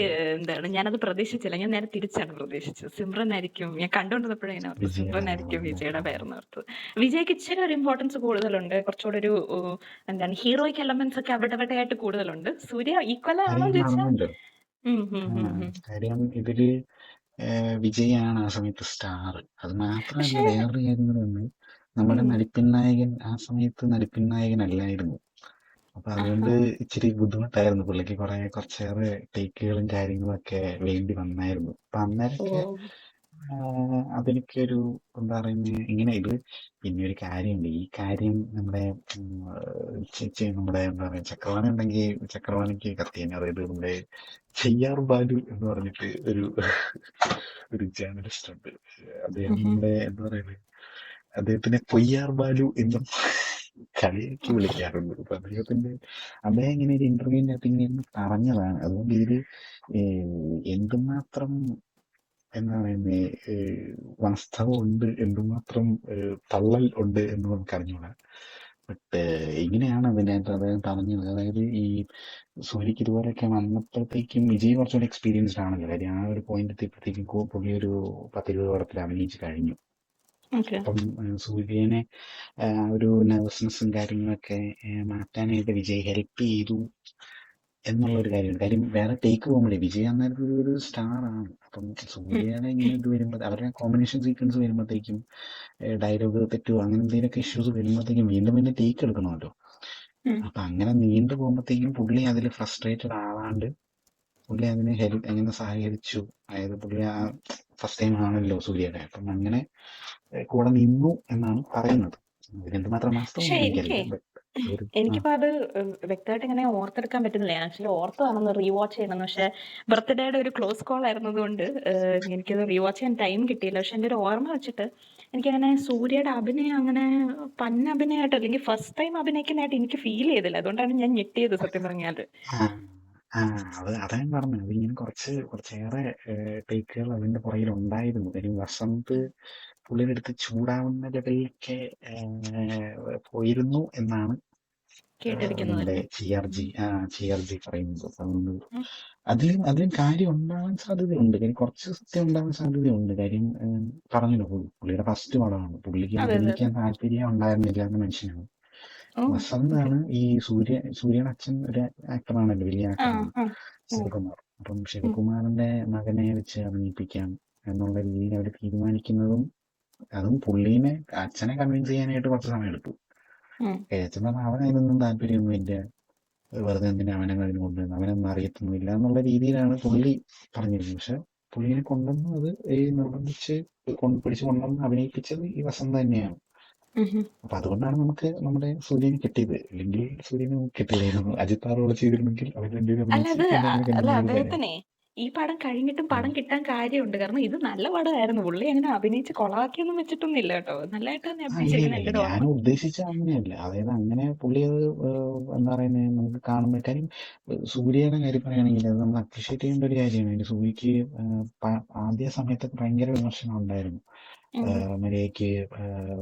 ഞാനത് പ്രതീക്ഷിച്ചില്ല. ഞാൻ നേരെ തിരിച്ചാണ് പ്രതീക്ഷിച്ചത്. സിമ്രൻ ആയിരിക്കും, ഞാൻ കണ്ടുകൊണ്ടിരുന്നപ്പോഴേ ഓർത്തു സിമ്രൻ ആയിരിക്കും വിജയുടെ പേരെന്ന് ഓർത്തു. വിജയ്ക്ക് ഇച്ചിരി ഒരു ഇമ്പോർട്ടൻസ് കൂടുതലുണ്ട്, കുറച്ചുകൂടെ ഒരു ഹീറോയ്ക്ക് എലമെന്റ്സ് ഒക്കെ അവിടെ ആയിട്ട് കൂടുതലുണ്ട്. സൂര്യ ഈക്വൽ ആണോ ചോദിച്ചാൽ കാര്യം ഇതില് വിജയാണ് ആ സമയത്ത് സ്റ്റാർ. അത് മാത്രമല്ല, വേറൊരു കാര്യം കൂടെ ഉണ്ട്. നമ്മുടെ നടിപ്പിൻ നായകൻ ആ സമയത്ത് നടിപ്പിൻ നായകൻ അല്ലായിരുന്നു. അപ്പൊ അതുകൊണ്ട് ഇച്ചിരി ബുദ്ധിമുട്ടായിരുന്നു പുള്ളിക്ക്. കുറച്ചേറെ ടേക്കുകളും കാര്യങ്ങളും ഒക്കെ വേണ്ടി വന്നായിരുന്നു. അപ്പൊ അന്നേരമൊക്കെ അതെനിക്കൊരു എന്താ പറയുന്നത്, ഇങ്ങനെ ഇത് പിന്നെ ഒരു കാര്യമുണ്ട്. ഈ കാര്യം നമ്മുടെ നമ്മുടെ എന്താ പറയുക, ചക്രവാണി ഉണ്ടെങ്കിൽ ചക്രവാണിക്ക് കത്തിയാണ്. അതായത് നമ്മുടെ ചെയ്യാർ ബാലു എന്ന് പറഞ്ഞിട്ട് ഒരു ജേർണലിസ്റ്റ് ഉണ്ട്. അദ്ദേഹം നമ്മുടെ എന്താ പറയുന്നത്, അദ്ദേഹത്തിനെ കൊയ്യാർ ബാലു എന്നും കളിയാക്കി വിളിക്കാറുണ്ട്. അപ്പൊ അദ്ദേഹം ഇങ്ങനെ ഒരു ഇന്റർവ്യൂവിനകത്ത് ഇങ്ങനെ പറഞ്ഞതാണ്. അതുകൊണ്ട് ഇതില് എന്തുമാത്രം എന്താ പറയുന്നത്, വാസ്തവം ഉണ്ട്, എന്തുമാത്രം തള്ളൽ ഉണ്ട് എന്ന് നമുക്ക് അറിഞ്ഞൂടാ. ബട്ട് ഇങ്ങനെയാണ് അതിനകത്ത് അദ്ദേഹം പറഞ്ഞത്. അതായത് ഈ സൂര്യക്ക് ഇതുപോലെയൊക്കെ വന്നപ്പോഴത്തേക്കും വിജയ് കുറച്ചുകൂടി എക്സ്പീരിയൻസ്ഡ് ആണല്ലോ. കാര്യം ആ ഒരു പോയിന്റ് എത്തിയപ്പോഴത്തേക്കും പുള്ളി ഒരു 10-20 പടത്തിൽ അഭിനയിച്ച് കഴിഞ്ഞു. അപ്പം സൂര്യനെ ഒരു നെർവസ്നെസ്സും കാര്യങ്ങളൊക്കെ മാറ്റാനായിട്ട് വിജയ് ഹെൽപ്പ് ചെയ്തു എന്നുള്ളൊരു കാര്യമുണ്ട്. കാര്യം വേറെ ടേക്ക് പോകുമ്പോഴേ വിജയ് അന്നേരം ഒരു സ്റ്റാർ ആണ്. അപ്പം സൂര്യയുടെ ഇങ്ങനെ ഇത് വരുമ്പോൾ അവരുടെ കോമ്പിനേഷൻ സീക്വൻസ് വരുമ്പോഴത്തേക്കും ഡയലോഗ് തെറ്റോ അങ്ങനെ എന്തെങ്കിലുമൊക്കെ ഇഷ്യൂസ് വരുമ്പോഴത്തേക്കും വീണ്ടും ടേക്ക് എടുക്കണമല്ലോ. അപ്പൊ അങ്ങനെ നീണ്ടു പോകുമ്പോഴത്തേക്കും പുള്ളി അതിൽ ഫ്രസ്ട്രേറ്റഡ് ആവാണ്ട് പുള്ളി അതിനെ എങ്ങനെ സഹകരിച്ചു. അതായത് പുള്ളി ആ ഫസ്റ്റ് ടൈം ആണല്ലോ സൂര്യയുടെ. അപ്പം അങ്ങനെ കൂടെ നിന്നു എന്നാണ് പറയുന്നത്. ഇതിനെന്തുമാത്രം വാസ്തവം എനിക്കറിയില്ല. എനിക്കിപ്പോ അത് വ്യക്തമായിട്ട് ഇങ്ങനെ ഓർത്തെടുക്കാൻ പറ്റുന്നില്ല. ആക്ച്വലി ഓർത്തതാണെന്ന് റീവാച്ച് ചെയ്യണം, പക്ഷെ ബർത്ത്ഡേയുടെ ഒരു ക്ലോസ് കോൾ ആയിരുന്നതുകൊണ്ട് എനിക്കത് റീവാച്ച് ചെയ്യാൻ ടൈം കിട്ടിയില്ല. പക്ഷെ എൻ്റെ ഒരു ഓർമ്മ വെച്ചിട്ട് എനിക്കങ്ങനെ സൂര്യയുടെ അഭിനയം അങ്ങനെ അഭിനയമായിട്ട് അല്ലെങ്കിൽ ഫസ്റ്റ് ടൈം അഭിനയിക്കുന്നതായിട്ട് എനിക്ക് ഫീൽ ചെയ്തില്ല. അതുകൊണ്ടാണ് ഞാൻ ഞെട്ടിയത് സത്യം പറഞ്ഞാല്. അതാണ് പറഞ്ഞത്. അതിങ്ങനെ കുറച്ചേറെ ടേക്കുകൾ അതിന്റെ പുറകിൽ ഉണ്ടായിരുന്നു. ഒരു വസന്ത് പുള്ളിയുടെ അടുത്ത് ചൂടാവുന്ന ലെവലിലൊക്കെ പോയിരുന്നു എന്നാണ് നമ്മുടെ ചിയർജി പറയുന്നത്. അതുകൊണ്ട് അതിലും കാര്യം ഉണ്ടാവാൻ സാധ്യതയുണ്ട്. കാര്യം കുറച്ച് സത്യം ഉണ്ടാവാൻ സാധ്യതയുണ്ട്. കാര്യം പറഞ്ഞല്ലോ, പുള്ളിയുടെ ഫസ്റ്റ് പടമാണ്. പുള്ളിക്ക് അഭിനയിക്കാൻ താല്പര്യം ഉണ്ടായിരുന്നില്ല എന്ന മനുഷ്യനാണ്. വസന്താണ് ഈ സൂര്യയുടെ അച്ഛൻ ഒരു ആക്ടറാണല്ലോ, വലിയ ആക്ടറാണ് ശിവകുമാർ. അപ്പം ശിവകുമാറിന്റെ മകനെ വെച്ച് അഭിനയിപ്പിക്കാം എന്നുള്ള രീതിയിൽ അവർ തീരുമാനിക്കുന്നതും, അതും പുള്ളീനെ അച്ഛനെ കൺവിൻസ് ചെയ്യാനായിട്ട് കുറച്ച് സമയം എടുത്തു. അച്ഛൻ പറഞ്ഞാൽ അവൻ അതിനൊന്നും താല്പര്യമൊന്നുമില്ല, വെറുതെ എന്തിനാ അവനെ അതിന് കൊണ്ടുവന്ന്, അവനൊന്നും അറിയത്തൊന്നുമില്ല എന്നുള്ള രീതിയിലാണ് പുള്ളി പറഞ്ഞിരുന്നത്. പക്ഷെ പുള്ളീനെ കൊണ്ടുവന്ന് അത് നിർബന്ധിച്ച് പിടിച്ചു കൊണ്ടുവന്ന് അഭിനയിപ്പിച്ചത് ഈ വസന്ത് തന്നെയാണ്. ഉം. അപ്പൊ അതുകൊണ്ടാണ് നമുക്ക് നമ്മുടെ സൂര്യനെ കിട്ടിയത്. ഇല്ലെങ്കിൽ സൂര്യനെ നമുക്ക് കിട്ടില്ലായിരുന്നു. അജിത്ത് ആ റോള് ചെയ്തിരുന്നെങ്കിൽ അവർ രണ്ടുപേരും അല്ല അഭിനയിച്ച് അത് പിന്നെ അങ്ങനെ അല്ല കണ്ടിന്യൂ ചെയ്ത് തരാം. അദ്ദേഹത്തിനെ ഈ പടം കഴിഞ്ഞിട്ടും പടം കിട്ടാൻ കാര്യമുണ്ട്. കാരണം ഇത് നല്ല പടമായിരുന്നു. പുള്ളി അങ്ങനെ അഭിനയിച്ച് കൊളാക്കിയൊന്നും വെച്ചിട്ടൊന്നും ഇല്ല കേട്ടോ. നല്ലതായിട്ട് തന്നെ ഇല്ല ഇല്ല അഭിനയിച്ചേക്കുന്ന ഇല്ല, എൻ്റെ ഒരു ഞാൻ ഓർമ്മ. ഉദ്ദേശിച്ച അങ്ങനെയല്ല. അതായത് അങ്ങനെ പുള്ളി അത് എന്താ പറയുന്നത്, നമുക്ക് കാണുമ്പോൾ കാര്യം സൂര്യയുടെ കാര്യം പറയുകയാണെങ്കിൽ അത് നമ്മൾ അപ്രീഷിയേറ്റ് ചെയ്യേണ്ട ഒരു കാര്യമാണ്. അതിന്റെ സൂര്യക്ക് ആദ്യ സമയത്തൊക്കെ ഭയങ്കര വിമർശനം ഉണ്ടായിരുന്നു. ഉം. മര്യാദയ്ക്ക്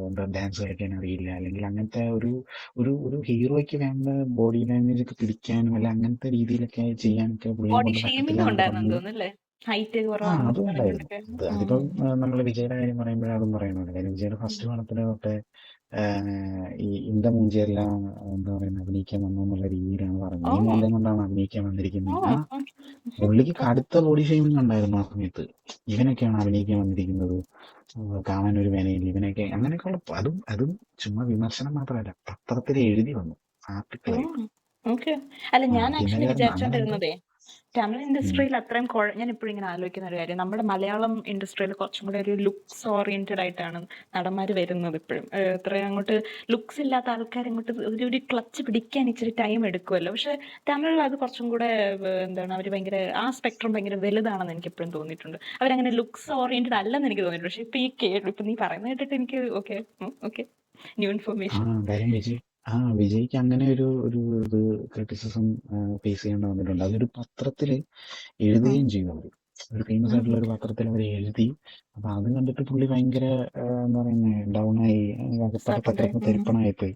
എന്താ ഡാൻസ് കളിക്കാൻ അറിയില്ല, അല്ലെങ്കിൽ അങ്ങനത്തെ ഒരു ഒരു ഒരു ഹീറോയ്ക്ക് വേണ്ട ബോഡി ലാംഗ്വേജ് ഒക്കെ പിടിക്കാനും അല്ല അങ്ങനത്തെ രീതിയിലൊക്കെ ചെയ്യാനൊക്കെ പുള്ളിയെ ബോഡി കൊണ്ട് പറ്റത്തില്ല ഷെയ്മിങ്ങും എന്നൊക്കെ ഉണ്ടായിരുന്നു പറഞ്ഞ്. തോന്നുന്നു അല്ലേ? ഹൈറ്റ് ആ കുറവാണെന്നൊക്കെ അതും ഉണ്ടായിരുന്നു. പറഞ്ഞിട്ടൊക്കെ. അതിപ്പം നമ്മൾ വിജയുടെ കാര്യം പറയുമ്പോഴേ അതും പറയുന്നുണ്ട്. കാര്യം വിജയുടെ ഉം. ഫസ്റ്റ് പടത്തിലെ തൊട്ട് ഈ ഇന്ത മൂഞ്ചിയെല്ലാം എന്താ പറയുക അഭിനയിക്കാൻ വന്നു എന്നുള്ള രീതിയിലാണ് പറഞ്ഞത്. ഓ ഈ മൂല്യം കൊണ്ടാണ് അഭിനയിക്കാൻ ഓ വന്നിരിക്കുന്നത്. ആ ഓക്കെ. പുള്ളിക്ക് കടുത്ത ബോഡി ഷെയ്മിങ് ഉണ്ടായിരുന്നു ആ സമയത്ത്. ഇവനൊക്കെയാണ് അഭിനയിക്കാൻ വന്നിരിക്കുന്നത്, കാണാൻ ഒരു മേനയില്ല ഇവനൊക്കെ, അങ്ങനെയൊക്കെയുള്ള അതും അതും ചുമ്മാ വിമർശനം മാത്രമല്ല, പത്രത്തിൽ എഴുതി വന്നു ഓ ആർട്ടിക്കിളായിട്ട്. ഓക്കെ. അല്ല ഞാൻ ആക്ച്വലി മാധ്യമകാരൻ അങ്ങനെ എന്തോ. വിചാരിച്ചോണ്ടിരുന്നതേ തമിഴ് ഉം. ഇൻഡസ്ട്രിയിൽ അത്രയും ഞാൻ ഇപ്പോഴും ഇങ്ങനെ ആലോചിക്കുന്ന ഒരു കാര്യം, നമ്മുടെ മലയാളം ഇൻഡസ്ട്രിയിൽ കുറച്ചും കൂടെ ഒരു ലുക്സ് ഓറിയന്റഡ് ആയിട്ടാണ് നടന്മാർ വരുന്നത് ഇപ്പോഴും. ഇത്രയും അങ്ങോട്ട് ലുക്സ് ഇല്ലാത്ത ആൾക്കാർ അങ്ങോട്ട് ഒരു ക്ലച്ച് പിടിക്കാൻ ഇച്ചിരി ടൈം എടുക്കുമല്ലോ. പക്ഷെ തമിഴിൽ അത് കുറച്ചും കൂടെ എന്താണ്, അവർ ഭയങ്കര ആ സ്പെക്ട്രം ഭയങ്കര വലുതാണെന്ന് എനിക്ക് എപ്പോഴും തോന്നിയിട്ടുണ്ട്. അവരങ്ങനെ ലുക്സ് ഓറിയന്റഡ് അല്ലെന്ന് എനിക്ക് തോന്നിയിട്ടുണ്ട്. പക്ഷെ ഇപ്പൊ നീ പറയുന്നത് കേട്ടിട്ട് എനിക്ക് ഓക്കെ ഓക്കെ ന്യൂ ആ ഇൻഫർമേഷൻ. കാര്യം വിജയ്ക്ക് അങ്ങനെ ഒരു ഇത് ക്രിറ്റിസിസം ഫേസ് ചെയ്യേണ്ടി വന്നിട്ടുണ്ട്. അതൊരു പത്രത്തില് എഴുതുകയും ചെയ്തു അവര്. ഒരു ഫേമസ് ആയിട്ടുള്ള ഒരു പത്രത്തിൽ അവർ എഴുതി. അപ്പൊ അത് കണ്ടിട്ട് പുള്ളി ഭയങ്കര എന്താ പറയുന്നത് ഡൗൺ ആയി, പത്രത്തിന് തരിപ്പണായി പോയി.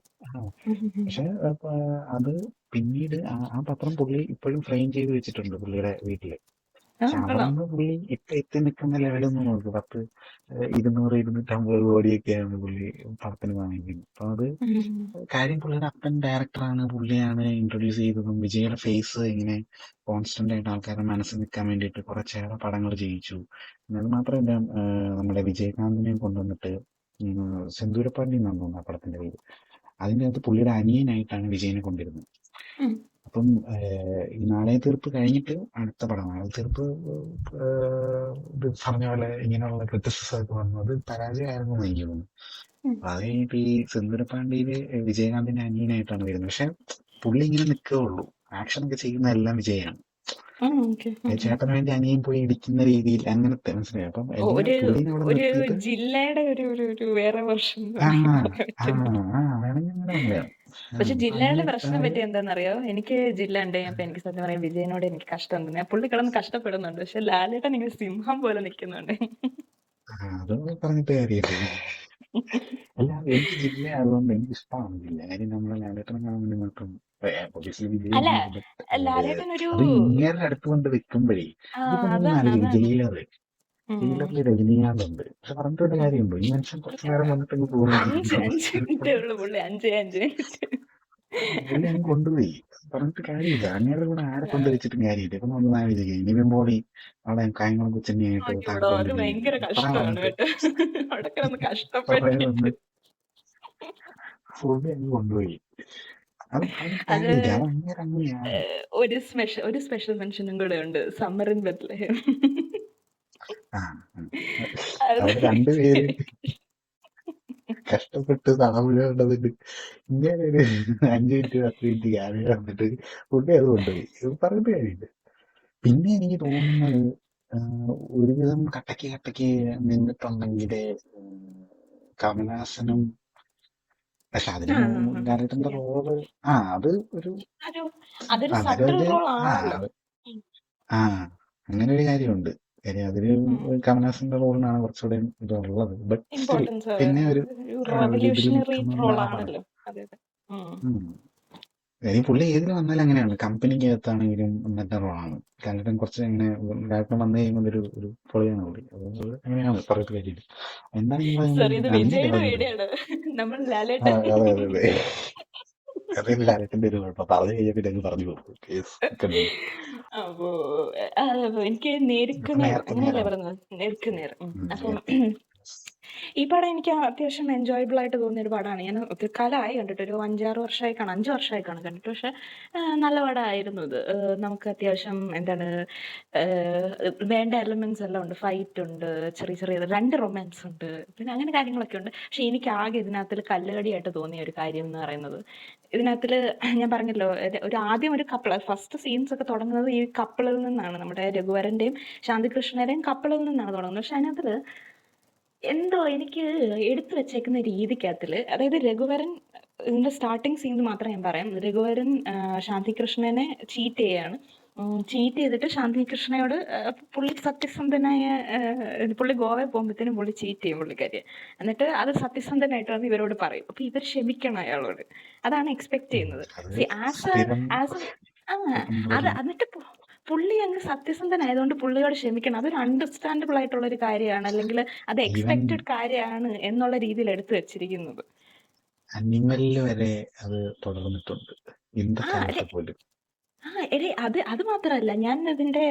പക്ഷെ അത് പിന്നീട് ആ പത്രം പുള്ളി ഇപ്പോഴും ഫ്രെയിം ചെയ്ത് വെച്ചിട്ടുണ്ട് പുള്ളിയുടെ വീട്ടില്. പക്ഷെ അവിടെ കൊള്ളാം. നിന്ന് പുള്ളി ഇപ്പൊ എത്തി നിൽക്കുന്ന ലെവലൊന്നും നോക്ക്, 250 കോടിയൊക്കെയാണ് പുള്ളി പടത്തിന് വാങ്ങിക്കുന്നത്. അപ്പൊ അത് കാര്യം പുള്ളിയുടെ അപ്പൻ ഡയറക്ടറാണ്, പുള്ളിയാണ് ഇൻട്രൊഡ്യൂസ് ചെയ്തതും. വിജയുടെ ഫേസ് ഇങ്ങനെ കോൺസ്റ്റന്റ് ആയിട്ട് ആൾക്കാരുടെ മനസ്സിൽ നിൽക്കാൻ വേണ്ടിയിട്ട് കുറച്ചേറെ പടങ്ങൾ ചെയ്യിച്ചു. പിന്നെ അത് മാത്രമല്ല, നമ്മുടെ വിജയകാന്തിനെ കൊണ്ടുവന്നിട്ട് സെന്തൂരപ്പാണ്ടി എന്നാണ് തോന്നുന്നു ആ പടത്തിന്റെ പേര്. അതിൻ്റെ അകത്ത് പുള്ളിയുടെ അനിയനായിട്ടാണ് വിജയനെ കൊണ്ടിരുന്നത്. അപ്പം ഈ നാണയ തീർപ്പ് കഴിഞ്ഞിട്ട് അടുത്ത പടം നാണയ തീർപ്പ് ഇത് പറഞ്ഞ പോലെ ഇങ്ങനെയുള്ള ക്രിറ്റിസിസം ഒക്കെ വന്നു. അത് പരാജയമായിരുന്നു എന്ന് എനിക്ക് തോന്നുന്നു. അത് കഴിഞ്ഞിട്ട് ഈ സെന്തൂരപ്പാണ്ടിയില് വിജയകാന്തിന്റെ അനിയനായിട്ടാണ് വരുന്നത്. പക്ഷെ പുള്ളി ഇങ്ങനെ നിൽക്കേ ഉള്ളൂ, ആക്ഷൻ ഒക്കെ ചെയ്യുന്ന എല്ലാം വിജയാണ്. ചേട്ടന് വേണ്ടി അനിയൻ പോയി ഇടിക്കുന്ന രീതിയിൽ അങ്ങനത്തെ, മനസ്സിലായി. അപ്പം എല്ലാം ഒരു പുള്ളിനെ അവിടെ ഒരു നിർത്തിയിട്ട് ജില്ലയുടെ ഒരു വേറെ വെർഷൻ ആ പറയാൻ ആ പറ്റും. വേണമെങ്കിൽ അങ്ങനെ പറയാം. പക്ഷെ അപ്പൊ ജില്ലയുടെ അങ്ങനെ പ്രശ്നം പറ്റി എന്താണെന്നറിയോ? എനിക്ക് ജില്ല ഉണ്ട് കഴിഞ്ഞപ്പോ എനിക്ക് സത്യം പറയാം വിജയനോട് എനിക്ക് കഷ്ടം തോന്നി. ആ പുള്ളി കിടന്ന് കഷ്ടപ്പെടുന്നുണ്ട്. പക്ഷെ ലാലേട്ടൻ ഇങ്ങനെ സിംഹം പോലെ നിൽക്കുന്നുണ്ട്. അത് പറഞ്ഞിട്ട് കാര്യമില്ല. അല്ല എനിക്ക് ജില്ല അതുകൊണ്ട് എനിക്ക് ഇഷ്ടമാണ് ജില്ല. കാര്യം നമ്മളെ ലാലേട്ടനെ കാണാൻ വേണ്ടി മാത്രം ഒബിയസ്ലി അല്ല വിജയ്. ബട്ട് ലാലേട്ടൻ ഒരു അത് ഇങ്ങനെ അടുത്ത് കൊണ്ട് വെക്കുമ്പോഴേ ഇതിപ്പോ നിങ്ങൾ അതാണ് ആലോചിക്കും, അതാണ്. ജയിലറിൽ രജനീകാന്ത് ഉണ്ട്. പക്ഷെ പറഞ്ഞിട്ട് കാര്യമുണ്ടോ? ഈ മനുഷ്യൻ കുറച്ചു നേരം വന്നിട്ട് അഞ്ച് പോകുന്നു. 5 മിനിറ്റേ ഉള്ളൂ പുള്ളി. 5 മിനിറ്റ്. പുള്ളി അങ്ങ് കൊണ്ടുപോയി, പറഞ്ഞിട്ട് കാര്യമില്ല. അങ്ങേരുടെ കൂടെ ആരെ കൊണ്ട് വെച്ചിട്ടും കാര്യമില്ല. ഇപ്പൊ നമ്മൾ ആലോചിക്കും നിവിൻ പോളി അവിടെ കായംകുളം കൊച്ചനെയായിട്ട് നോക്കിയോടോ, അത് തകർത്തോണ്ടിരിക്കുന്നു. ഭയങ്കര ഇത്ര കഷ്ടമാണ് വന്നിട്ട് കേട്ടോ. അവിടെ കിടന്ന് കുറെ വന്ന് കഷ്ടപ്പെട്ടിട്ട് പുള്ളി അങ്ങ് കൊണ്ടുപോയി. അത് പറഞ്ഞിട്ട് അത് കാര്യമില്ല. അത് അങ്ങനെയാണ്. ഒരു സ്പെഷ്യൽ മെൻഷനും കൂടെ ഉണ്ട്. സമ്മറിൻ ബത്ലഹേം. ആ അത് അവിടെ രണ്ടുപേര് കഷ്ടപ്പെട്ട് തളമുഴേണ്ടതിട്ട് ഇങ്ങനെ ഒരു 5 മിനിറ്റ് 10 മിനിറ്റ് ക്യാമറ വന്നിട്ട് പുള്ളി അത് കൊണ്ടുപോയി. ഇത് പറഞ്ഞിട്ട് കാര്യമില്ല. പിന്നെ എനിക്ക് തോന്നുന്നത് ഒരുവിധം കട്ടക്ക് നിന്നിട്ടുണ്ടെങ്കിൽ കമലഹാസനും. പക്ഷെ അതിന് ലാലേട്ടന്റെ റോള് അത് ഒരു അതൊരു അന്നേരം സട്ടിൽ ഒരു റോൾ ആ ആണല്ലോ. ആ അങ്ങനെ ഒരു കാര്യമുണ്ട്. കാര്യം അതില് കമലഹാസന്റെ റോളിനാണ് കുറച്ചുകൂടെ ഇതുള്ളത്. ബട്ട് സ്റ്റിൽ ഇമ്പോർട്ടൻസ് പിന്നെ ഒരു ഇതിൽ റെവല്യൂഷണറി നിൽക്കുന്നു റോൾ എന്നാണ് പറഞ്ഞത്. ആണല്ലോ. അതെ അതെ. കാര്യം പുള്ളി ഏതിൽ വന്നാലും അങ്ങനെയാണ്. കമ്പനിക്കകത്താണെങ്കിലും നല്ല റോളാണ്. ലാലേട്ടൻ കുറച്ച് ഇങ്ങനെ ലാലേട്ടൻ വന്നു കഴിയുമ്പോൾ ഒരു പൊളിയാണ് പുള്ളി. അതുകൊണ്ട് അങ്ങനെയാണ് പറഞ്ഞിട്ട് കാര്യമില്ല. എന്താണ് ഈ സോറി, ഇത് പറയുന്നത്? അങ്ങനെയല്ല വിജയുടെ പറഞ്ഞത്. വീഡിയോയാണ്. നമ്മൾ ആ ലാലേട്ടൻ. അതെ അതെ അതെ. അതൊരു ലാലേട്ടന്റെ ഒരു കുഴപ്പം. പറഞ്ഞു കഴിഞ്ഞാൽ പിന്നെ അങ്ങ് പറഞ്ഞു പോകും. കേസ് കണ്ടു. അപ്പോ എനിക്ക് ഇപ്പൊ നേർക്കുനേർ നേരത്തെ അങ്ങനെയല്ലേ നേരാണ്. പറയുന്നത്? നേർക്കുനേർ. അപ്പം ഈ പടം എനിക്ക് അത്യാവശ്യം എൻജോയബിൾ ആയിട്ട് തോന്നിയ ഒരു പടമാണ്. ഞാൻ ഒത്തിരി കാലമായി കണ്ടിട്ട്, ഒരു 5-6 വർഷമായി കാണാം, 5 വർഷമായി കാണാം കണ്ടിട്ട്. പക്ഷെ നല്ല പടമായിരുന്നു ഇത്. നമുക്ക് അത്യാവശ്യം എന്താണ്, വേണ്ട എലമെന്റ്സ് എല്ലാം ഉണ്ട്. ഫൈറ്റ് ഉണ്ട്, ചെറിയ ചെറിയ 2 റൊമാൻസ് ഉണ്ട്, പിന്നെ അങ്ങനെ കാര്യങ്ങളൊക്കെ ഉണ്ട്. പക്ഷെ എനിക്ക് ആകെ ഇതിനകത്തിൽ കല്ലുകടിയായിട്ട് തോന്നിയ ഒരു കാര്യം എന്ന് പറയുന്നത്, ഇതിനകത്തില് ഞാൻ പറഞ്ഞല്ലോ, ഒരു ആദ്യം ഒരു കപ്പിൾ, ഫസ്റ്റ് സീൻസ് ഒക്കെ തുടങ്ങുന്നത് ഈ കപ്പിളിൽ നിന്നാണ്, നമ്മുടെ രഘുവരന്റെയും ശാന്തികൃഷ്ണന്റെയും കപ്പിളിൽ നിന്നാണ് തുടങ്ങുന്നത്. പക്ഷെ അതിനകത്തില് എന്തോ എനിക്ക് എടുത്തു വെച്ചേക്കുന്ന രീതിക്കകത്തില്, അതായത് രഘുവരൻ, ഇതിന്റെ സ്റ്റാർട്ടിങ് സീൻ മാത്രം ഞാൻ പറയാം. രഘുവരൻ ശാന്തികൃഷ്ണനെ ചീറ്റ് ചെയ്യാണ്. ചീറ്റ് ചെയ്തിട്ട് ശാന്തികൃഷ്ണയോട് പുള്ളി സത്യസന്ധനായ, പുള്ളി ഗോവയിൽ പോകുമ്പോഴത്തേനും പുള്ളി ചീറ്റ് ചെയ്യും പുള്ളിക്കാരിയെ. എന്നിട്ട് അത് സത്യസന്ധനായിട്ട് വന്ന് ഇവരോട് പറയും. അപ്പൊ ഇവർ ക്ഷമിക്കണം അയാളോട്. അതാണ് എക്സ്പെക്ട് ചെയ്യുന്നത്. അത് ആസ് സ്ഥിരം ആസ് ആ അത് സംഭവം. എന്നിട്ട് പുള്ളി അങ്ങ് സത്യസന്ധനായതുകൊണ്ട് പുള്ളിയോട് ക്ഷമിക്കണം. അതൊരു അണ്ടർസ്റ്റാൻഡബിൾ ആയിട്ടുള്ള ഒരു കാര്യമാണ്, അല്ലെങ്കിൽ അത് ഈവൻ എക്സ്പെക്റ്റഡ് കാര്യമാണ് എന്നുള്ള രീതിയിൽ എടുത്തു വെച്ചിരിക്കുന്നത്. അനിമലിൽ വരെ അത് തുടർന്നിട്ടുണ്ട്, ഇന്നത്തെ ആ അതെ. കാലത്തെ പോലും. എടേ, അത് മാത്രമല്ല, ഞാൻ ഇതിന്റെ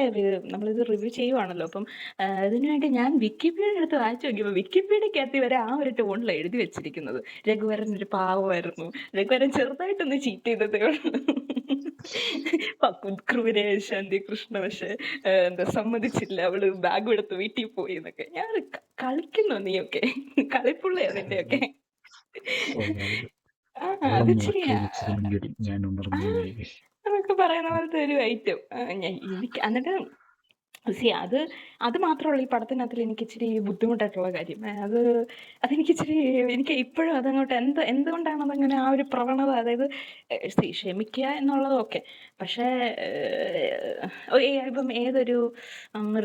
നമ്മളിത് റിവ്യൂ ചെയ്യുവാണല്ലോ, അപ്പം ഇതിനു വേണ്ടി ഞാൻ വിക്കിപീഡിയ എടുത്ത് വായിച്ചു നോക്കിയപ്പോൾ വിക്കിപീഡിയക്കകത്ത് വരെ ആ ഒരു ടോണിലാണ് എഴുതി വെച്ചിരിക്കുന്നത്. രഘുവരൻ ഒരു പാവമായിരുന്നു, രഘുവരൻ ചെറുതായിട്ടൊന്ന് ചീറ്റ് ചെയ്തതേ ഉള്ളൂ, ക്രൂര ശാന്തികൃഷ്ണ പക്ഷെ എന്താ സമ്മതിച്ചില്ല, അവള് ബാഗ് എടുത്ത് വീട്ടിൽ പോയി എന്നൊക്കെ. ഞാൻ കളിക്കുന്നു നീയൊക്കെ, കളിപ്പുള്ളയാ നിന്റെയൊക്കെ. സ്വാഭാവികം. ആ ഓളം അത് വിളക്ക് ശരിയാ. വെച്ചിരുന്നെങ്കിൽ ഞാൻ ആ ഉണർന്നേനെ. എന്നൊക്കെ പറയുന്ന പോലത്തെ ഒരു ഐറ്റം. എനിക്ക് എന്നിട്ട് അത് അത് മാത്രമല്ല ഈ പടത്തിനകത്തിൽ എനിക്ക് ഇച്ചിരി ബുദ്ധിമുട്ടായിട്ടുള്ള കാര്യം. അതെനിക്ക് ഇച്ചിരി, എനിക്ക് ഇപ്പോഴും അതങ്ങോട്ട് എന്തുകൊണ്ടാണ് അതങ്ങനെ ആ ഒരു പ്രവണത, അതായത് ക്ഷമിക്കുക എന്നുള്ളത് ഓക്കെ, പക്ഷേ ഇപ്പം ഏതൊരു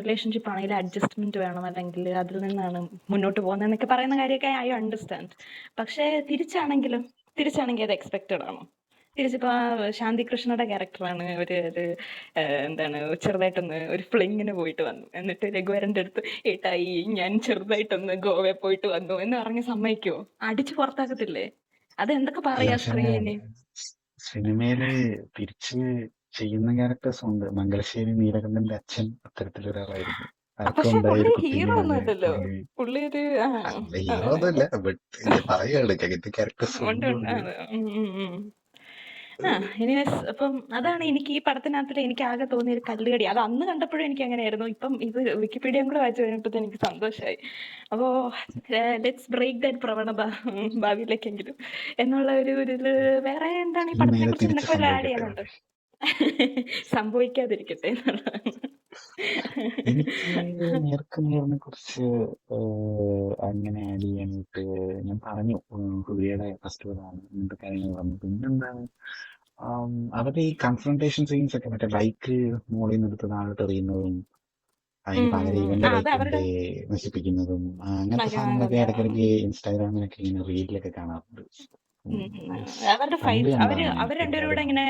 റിലേഷൻഷിപ്പ് ആണെങ്കിലും അഡ്ജസ്റ്റ്മെന്റ് വേണം, അല്ലെങ്കിൽ അതിൽ നിന്നാണ് മുന്നോട്ട് പോകുന്നതെന്നൊക്കെ പറയുന്ന കാര്യമൊക്കെ ഐ അണ്ടർസ്റ്റാൻഡ്. പക്ഷേ തിരിച്ചാണെങ്കിൽ അത് എക്സ്പെക്റ്റഡ് ആണോ? തിരിച്ചിപ്പോ ശാന്തികൃഷ്ണയുടെ ക്യാരക്ടറാണ് എന്താണ്, ചെറുതായിട്ടൊന്ന് ഒരു ഫ്ലിങ്ങിന് പോയിട്ട് വന്നു, എന്നിട്ട് രഘുവരന്റെ അടുത്ത് ഏട്ടായി ഞാൻ ചെറുതായിട്ടൊന്ന് ഗോവയിൽ പോയിട്ട് വന്നു എന്ന് പറഞ്ഞ് സമ്മതിക്കുവോ? അടിച്ചു പുറത്താക്കത്തില്ലേ? അത് എന്തൊക്കെ അല്ല, പറയാ പക്ഷെ സ്ത്രീനെ. സിനിമയില് തിരിച്ച് ചെയ്യുന്ന ക്യാരക്ടേഴ്സ് ഉണ്ട്. മംഗലശ്ശേരി നീലകണ്ഠന്റെ അച്ഛൻ അത്തരത്തിലൊരാളായിരുന്നു. ആർക്കും പക്ഷെ ഉണ്ടായ പുള്ളി ഒരു ഹീറോ ഒന്നും കുത്തിനെയാണ് അല്ലല്ലോ. പുള്ളി. പുള്ളി ഒരു ഹീറോ ഒന്നുമല്ല, ബട്ട് ഞാൻ പറയുകയാണ് അങ്ങനത്തെ ക്യാരക്ടേഴ്സ് ഉണ്ട് ഉണ്ട്. എനിവേസ്, അപ്പം അതാണ് എനിക്ക് ഈ പടത്തിനകത്തിൽ എനിക്ക് ആകെ തോന്നിയ ഒരു കല്ലുകടി. അത് അന്ന് കണ്ടപ്പോഴും എനിക്ക് അങ്ങനെയായിരുന്നു. ഇപ്പം ഇത് വിക്കിപീഡിയയും കൂടെ വായിച്ചു കഴിഞ്ഞപ്പോൾ എനിക്ക് സന്തോഷമായി. അപ്പോ ലെറ്റ്സ് ബ്രേക്ക് ദാറ്റ് പ്രവണത ഭാവിയിലേക്കെങ്കിലും എന്നുള്ള ഒരു ഇതില്. വേറെ എന്താണ് ഈ ഇനി പടത്തിനെ നേരെ കുറിച്ച് തിരിച്ച് നിനക്ക് വല്ല ആഡ് സംഭവിക്കട്ടെ. ചെയ്യാനുണ്ടോ? സംഭവിക്കാതിരിക്കട്ടെ എന്നുള്ളതാണ്. എനിക്ക് നേർക്കുനേറിനെ കുറിച്ച് അങ്ങനെ ആഡ് ചെയ്യാനായിട്ട് ഞാൻ പറഞ്ഞു. ഹൃദയയുടെ ഫസ്റ്റ് പടമാണ്, ഇങ്ങനത്തെ കാര്യങ്ങൾ പറഞ്ഞു. പിന്നെന്താണ്, അവരുടെ ഈ കൺഫ്രണ്ടേഷൻ സീൻസ് ഒക്കെ, മറ്റേ ബൈക്ക് മുകളിൽ നിന്ന് എടുത്ത് താഴോട്ട് എറിയുന്നതും അതിന് പകരം ഇവന്റെ അത് ബൈക്ക് അവരുടെ കൊണ്ട് നശിപ്പിക്കുന്നതും അങ്ങനത്തെ സാധനങ്ങളൊക്കെ ഇടയ്ക്കിടയ്ക്ക് ഇൻസ്റ്റാഗ്രാമിലൊക്കെ ഇങ്ങനെ റീലിലൊക്കെ കാണാറുണ്ട്. അവരുടെ കണ്ടു ഫൈറ്റ്, കണ്ടാണ് അവർ രണ്ടുപേരും കൂടെ എല്ലാവരും ഇങ്ങനെ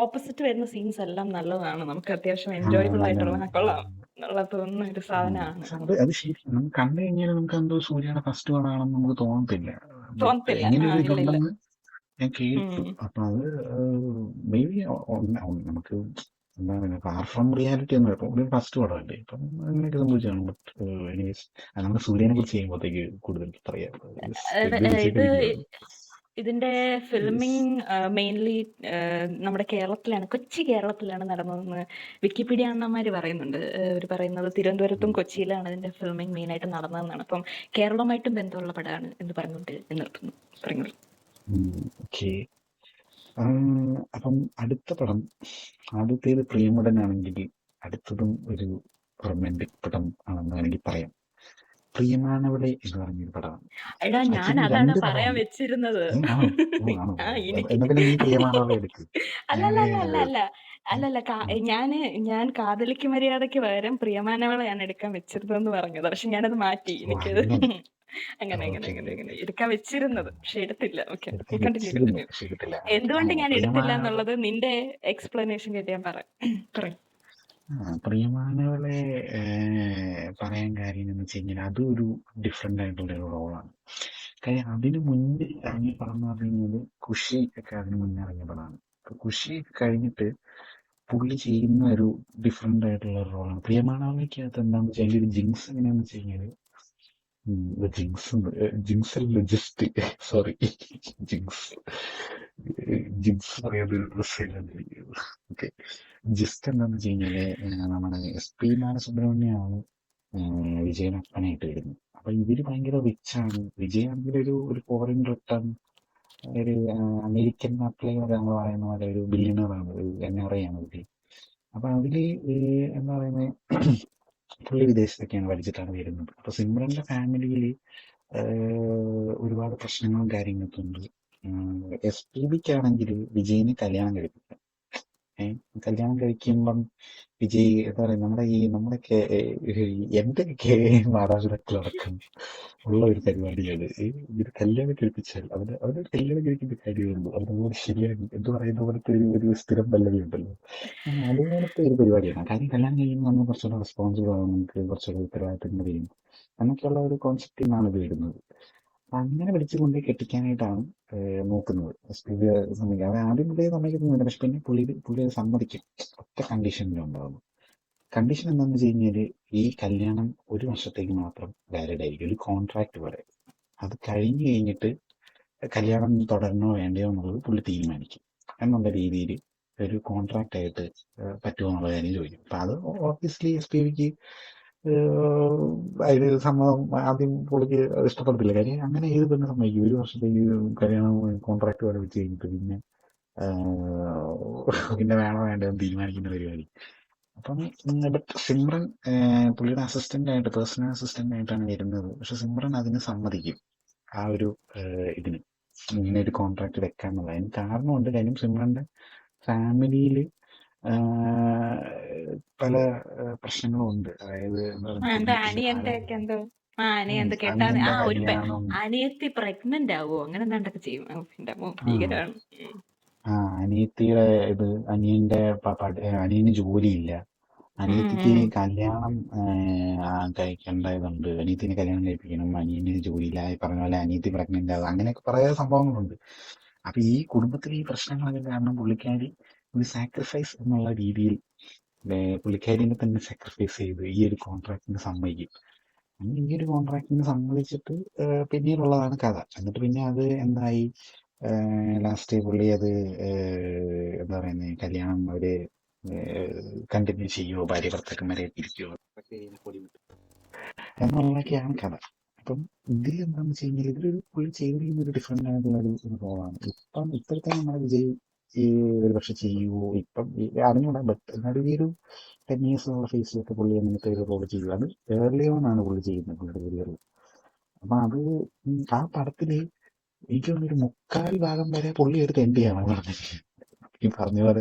ഓപ്പോസിറ്റ് വരുന്ന സീൻസ് എല്ലാം നല്ലതാണ്, നമുക്ക് അത്യാവശ്യം ആ, എൻജോയബിൾ ആയിട്ടുള്ള നല്ലതാണ്. കൊള്ളാം എന്നുള്ള തോന്നുന്ന ഒരു സാധനമാണ്. പക്ഷെ അത് ശരി, നമുക്ക് കണ്ടു കഴിഞ്ഞാൽ നമുക്ക് എന്തോ സൂര്യയുടെ ഫസ്റ്റ് പടമാണെന്ന് നമുക്ക് തോന്നത്തില്ല. ബട്ട് തോന്നത്തില്ല. ഇങ്ങനെ ഒരു ഇല്ല. ഇതുണ്ടെന്ന് ഞാൻ കേട്ടു. ഉം. അപ്പൊ അത് മേ ബി നമുക്ക് എന്താണ്, ഫാർ ഫ്രം റിയാലിറ്റി ഒന്നും ഇപ്പൊ ഒരു ഫസ്റ്റ് പടമല്ലേ, ഇപ്പം അങ്ങനെയൊക്കെ സംഭവിച്ചാണ്. ബട്ട് എനിവേസ്, നമ്മുടെ സൂര്യനെ കുറിച്ച് ചെയ്യുമ്പോഴത്തേക്ക് കൂടുതൽ പറയാം. ഇത് ഇതിന്റെ ഫിലിമിംഗ് മെയിൻലി നമ്മുടെ കേരളത്തിലാണ്, കൊച്ചി കേരളത്തിലാണ് നടന്നതെന്ന് വിക്കിപീഡിയ അണ്ണന്മാര് പറയുന്നുണ്ട്. അവർ പറയുന്നത് തിരുവനന്തപുരത്തും കൊച്ചിയിലാണ് ഇതിന്റെ ഫിലിമിംഗ് മെയിൻ ആയിട്ട് നടന്നതെന്നാണ്. അപ്പം കേരളവുമായിട്ടും ബന്ധമുള്ള പടമാണ് എന്ന് പറഞ്ഞുകൊണ്ട് നിർത്തുന്നു. പറഞ്ഞോളൂ. ഓക്കെ. അപ്പം അടുത്ത പടം, ആദ്യത്തേത് പ്രിയമടനാണെങ്കിൽ അടുത്തതും ഒരു റൊമാൻറ്റിക് പടം ആണെന്ന് വേണമെങ്കിൽ പറയാം. പ്രിയമാനവളെ എന്ന് പറഞ്ഞൊരു പടമാണ്. എടാ, ഞാൻ ആക്ച്വലി അതാണ് 2 പറയാൻ പടമാണ്. വെച്ചിരുന്നത്. ആണോ? ആണോ? എന്നാ പിന്നെ നീ പ്രിയമാനവളെ എടുക്ക്. അല്ലല്ല, ഞാൻ കാതലിക്ക് മര്യാദയ്ക്ക് പകരം പ്രിയമാനവളെയാണ് എടുക്കാൻ വെച്ചിരുന്നതെന്ന് പറഞ്ഞത്. പക്ഷെ ഞാനത് മാറ്റി. എനിക്കത് അങ്ങനെ എടുക്കാൻ വെച്ചിരുന്നത്, പക്ഷെ എടുത്തില്ല. Okay, continue. എന്തുകൊണ്ട് ഞാൻ എടുത്തില്ല എന്നുള്ളത് നിന്റെ എക്സ്പ്ലനേഷൻ കേട്ട് ഞാൻ പറയാം. പ്രിയമാനവളെ പറയാൻ കാര്യം എന്ന് വെച്ച് കഴിഞ്ഞാൽ അതൊരു ഡിഫറെന്റ് ആയിട്ടുള്ള ഒരു റോളാണ്. കാര്യം അതിന് മുന്നേ ഇറങ്ങിയ പടം എന്ന് പറയുന്നത് ഖുഷി ഒക്കെ അതിന് മുന്നേ ഇറങ്ങിയ പടമാണ്. ഖുഷി കഴിഞ്ഞിട്ട് പുള്ളി ചെയ്യുന്ന ഒരു ഡിഫറെന്റ് ആയിട്ടുള്ള റോളാണ്. പ്രിയമാനവളയ്ക്കകത്ത് എന്താണെന്ന് വെച്ചാൽ ഒരു ജിങ്സ് എങ്ങനെയാണെന്ന് വെച്ച് കഴിഞ്ഞാൽ ജിങ്സ് ജിങ്സ് അല്ല ജസ്റ്റ് സോറി ജിങ്സ് ജിങ്സ് പറയുന്നത് ഓക്കെ. ജസ്റ്റ് എന്താന്ന് വെച്ച് കഴിഞ്ഞാല് നമ്മുടെ SP ബാലസുബ്രഹ്മണ്യമാണ് വിജയൻ അപ്പനായിട്ട് വരുന്നത്. അപ്പൊ ഇവര് ഭയങ്കര റിച്ചാണ്. വിജയാണെങ്കിൽ ഒരു ഫോറിൻ റിട്ടേൺ ഒരു അമേരിക്കൻ നാട്ടിലെ നമ്മൾ പറയുന്ന പോലെ ഒരു ബില്യണറാണ്, ഒരു NRI ആണ് പുള്ളി. അപ്പൊ അതില് എന്താ പറയുന്നത്, പുള്ളി വിദേശത്തൊക്കെയാണ് പഠിച്ചിട്ടാണ് വരുന്നത്. അപ്പൊ സിമ്രന്റെ ഫാമിലിയിൽ ഒരുപാട് പ്രശ്നങ്ങളും കാര്യങ്ങളൊക്കെ ഉണ്ട്. SPBക്കാണെങ്കിൽ വിജയിനെ കല്യാണം കഴിപ്പിക്കാം. കല്യാണം കഴിക്കുമ്പം വിജയ് എന്താ പറയാ, നമ്മുടെയൊക്കെ എന്റെയൊക്കെ മാതാപിതാക്കളടക്കം ഉള്ള ഒരു പരിപാടിയാണ് ഇത് കല്യാണം കഴിപ്പിച്ചാൽ അവരുടെ കല്യാണം കഴിക്കുന്ന കാര്യമുള്ളൂ. അതുപോലെ ശരിയാണ് എന്ന് പറയുന്ന പോലത്തെ ഒരു സ്ഥിരം പല്ലവി ഉണ്ടല്ലോ. അതുപോലത്തെ ഒരു പരിപാടിയാണ്. കാര്യം കല്യാണം കഴിയുമ്പോൾ നമ്മൾ കുറച്ചുകൂടെ റെസ്പോൺസിബിൾ ആവും, നമുക്ക് കുറച്ചുകൂടെ ഉത്തരവാദിത്തങ്ങൾ വരും എന്നൊക്കെയുള്ള ഒരു കോൺസെപ്റ്റിൽ നിന്നാണ് ഇത് വരുന്നത്. അപ്പൊ അങ്ങനെ വിളിച്ചുകൊണ്ട് കെട്ടിക്കാനായിട്ടാണ് നോക്കുന്നത്. SPB സമ്മതിക്കുക. അവൻ ആദ്യം മുതലേ സമ്മതിക്കുന്നില്ല. പക്ഷെ പിന്നെ പുള്ളി അത് സമ്മതിക്കും. ഒറ്റ കണ്ടീഷനിലുണ്ടാവും. കണ്ടീഷൻ എന്താണെന്ന് വെച്ച് കഴിഞ്ഞാല് ഈ കല്യാണം 1 വർഷത്തേക്ക് മാത്രം വാലിഡ് ആയിരിക്കും, ഒരു കോൺട്രാക്ട് പോലെ. അത് കഴിഞ്ഞു കഴിഞ്ഞിട്ട് കല്യാണം തുടരണോ വേണ്ടയോ എന്നുള്ളത് പുള്ളി തീരുമാനിക്കും എന്നുള്ള രീതിയിൽ ഒരു കോൺട്രാക്ട് ആയിട്ട് പറ്റുമോ എന്നുള്ള കാര്യം ചോദിക്കും. അപ്പൊ അത് ഓബിയസ്ലി SPBക്ക് അതിന് സമ്മതം. ആദ്യം പുള്ളിക്ക് ഇഷ്ടപ്പെടത്തില്ല. കാര്യം അങ്ങനെ ഏത് പെണ്ണ് സമ്മതിക്കും 1 വർഷത്തേക്ക് കല്യാണം കോൺട്രാക്ട് പോലെ വെച്ച് കഴിഞ്ഞിട്ട് പിന്നെ വേണോ വേണ്ടോ എന്ന് തീരുമാനിക്കുന്ന പരിപാടി. അപ്പം ബട്ട് സിമ്രൻ പുള്ളിയുടെ പേഴ്സണൽ അസിസ്റ്റന്റ് ആയിട്ടാണ് വരുന്നത്. പക്ഷെ സിമ്രൻ അതിന് സമ്മതിക്കും, ആ ഒരു ഇതിന് ഇങ്ങനെ ഒരു കോൺട്രാക്ട് വെക്കാന്നുള്ളത്. അതിന് കാരണമുണ്ട്. കാര്യം സിമ്രന്റെ ഫാമിലിയിൽ പല പ്രശ്നങ്ങളും ഉണ്ട്. അതായത് അനിയത്തി പ്രഗ്നന്റ് ആവോ അങ്ങനെ എന്താണ്ടൊക്കെ ചെയ്യും. ഭീകരമാണ്. അനിയത്തിയുടെ ഇത് അനിയന് ജോലിയില്ല. അനിയത്തിക്ക് കല്യാണം കഴിക്കേണ്ടതുണ്ട്. അനിയത്തിന് കല്യാണം കഴിപ്പിക്കണം. അനിയന് ജോലിയില്ല. പറഞ്ഞ പോലെ അനിയത്തി പ്രഗ്നന്റ് ആവുക, അങ്ങനെയൊക്കെ പറയാ സംഭവങ്ങളുണ്ട്. അപ്പൊ ഈ കുടുംബത്തിലെ ഈ പ്രശ്നങ്ങളൊക്കെ കാരണം പുള്ളിക്കാരി ഒരു സാക്രിഫൈസ് എന്നുള്ള രീതിയിൽ പുള്ളിക്കാരിനെ തന്നെ സാക്രിഫൈസ് ചെയ്ത് ഈ ഒരു കോൺട്രാക്ടിന് സമ്മതിക്കും. അങ്ങനെ ഈ ഒരു കോൺട്രാക്ടിന് സമ്മതിച്ചിട്ട് പിന്നീടുള്ളതാണ് കഥ. എന്നിട്ട് പിന്നെ അത് എന്തായി, ലാസ്റ്റ് പുള്ളി അത് എന്താ പറയുന്നത്, കല്യാണം അവര് കണ്ടിന്യൂ ചെയ്യുമോ, ഭാര്യ ഭർത്താക്കന്മാരെ ഇരിക്കുമോ എന്നുള്ളതൊക്കെയാണ് കഥ. അപ്പം ഇതിൽ എന്താണെന്ന് വെച്ച് കഴിഞ്ഞാൽ ഇതിലൊരു പുള്ളി ചെയ്തിരിക്കുന്ന ഒരു ഡിഫറെന്റ് ആയിട്ടുള്ള ഒരു റോളാണ്. ഇപ്പോഴത്തെ നമ്മുടെ വിജയ് ഈ ഒരു പക്ഷെ ചെയ്യുമോ ഇപ്പം അറിഞ്ഞൂടാ. ബട്ട് എന്നാലും ഈ ഒരു 10 years ഉള്ള ഫേസിലൊക്കെ പുള്ളി അങ്ങനത്തെ ഒരു റോൾ ചെയ്യുക, അത് ഏർലി ഓൺ ആണ് പുള്ളി ചെയ്യുന്നത് പുള്ളിയുടെ കരിയറിൽ. അപ്പൊ അത് ആ പടത്തില് എനിക്ക് തോന്നുന്നു 3/4 ഭാഗം വരെ പുള്ളി എടുത്ത് എൻഡ് ചെയ്യണം പറഞ്ഞത്. ഈ പറഞ്ഞ പോലെ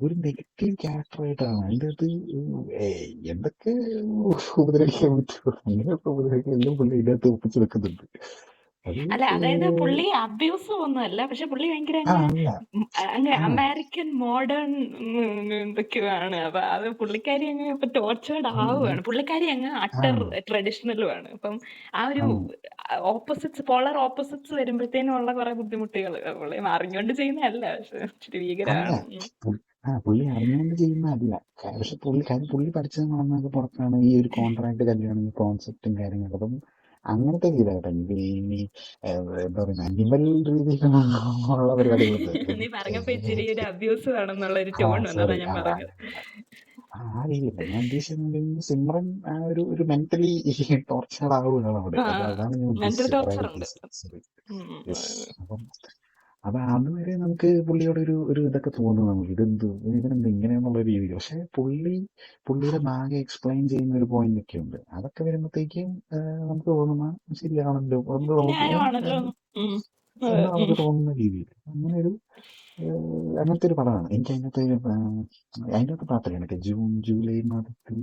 ഒരു നെഗറ്റീവ് ക്യാരക്ടറായിട്ടാണ് അതിൻ്റെ അകത്ത് എന്തൊക്കെ ഉപദ്രവിക്കാൻ പറ്റുമോ അങ്ങനെയൊക്കെ ഉപദ്രവിക്കാൻ എല്ലാം പുള്ളി ഇതിൻ്റെ അകത്ത് ഒപ്പിച്ച് വെക്കുന്നുണ്ട്. അല്ല, അതായത് പുള്ളി അബ്യൂസ് ഒന്നുമല്ല, പക്ഷെ പുള്ളി ഭയങ്കര അമേരിക്കൻ മോഡേൺ എന്തൊക്കെയാണ്. അപ്പൊ അത് പുള്ളിക്കാരി അങ്ങ് ഇപ്പൊ ടോർച്ചേർഡ് ആവുകയാണ്. പുള്ളിക്കാരി അങ്ങ് അട്ടർ ട്രഡീഷണലുമാണ്. അപ്പം ആ ഒരു പോളർ ഓപ്പോസിറ്റ്സ് വരുമ്പോഴത്തേനും ഉള്ള കുറെ ബുദ്ധിമുട്ടുകൾ പുള്ളി അറിഞ്ഞുകൊണ്ട് ചെയ്യുന്നതല്ല, പക്ഷെ ഇച്ചിരി ഭീകരമാണ്. പുള്ളി അറിഞ്ഞുകൊണ്ട് ചെയ്യുന്നതല്ല. പക്ഷെ പുള്ളി പഠിച്ചത് നടന്നൊക്കെ പുറത്താണ് ഈ ഒരു കോൺട്രാക്ട് കല്യാണം കോൺസെപ്റ്റും കാര്യങ്ങളൊക്കെ. അപ്പം അങ്ങനത്തെ ചെയ്താട്ടോ ഈ എന്താ പറയുക അനിമൽ രീതിയിലുള്ള പരിപാടികളുണ്ട്. ആ രീതിയില്ല ഞാൻ ഉദ്ദേശിക്കുന്നത്. സിമ്രൻ ആ ഒരു മെന്റലി ടോർച്ചർഡ് ആവുകയാണ് അവിടെ. അതാണ് ഞാൻ ഉദ്ദേശിച്ചത്. അപ്പൊ അതുവരെ നമുക്ക് പുള്ളിയോട് ഒരു ഇതൊക്കെ തോന്നും, നമുക്ക് ഇതെന്ത് ഇങ്ങനെയെന്നുള്ള രീതിയിൽ. പക്ഷെ പുള്ളിയുടെ ഭാഗം എക്സ്പ്ലെയിൻ ചെയ്യുന്ന ഒരു പോയിന്റ് ഒക്കെ ഉണ്ട്. അതൊക്കെ വരുമ്പോഴത്തേക്കും നമുക്ക് തോന്നുന്ന ശരിയാണല്ലോ നമുക്ക് തോന്നുന്ന രീതിയിൽ അങ്ങനത്തെ ഒരു പടമാണ്. എനിക്ക് അതിനകത്ത് പാട്ടല്ലേ മറ്റേ ജൂൺ ജൂലൈ മാസത്തിൽ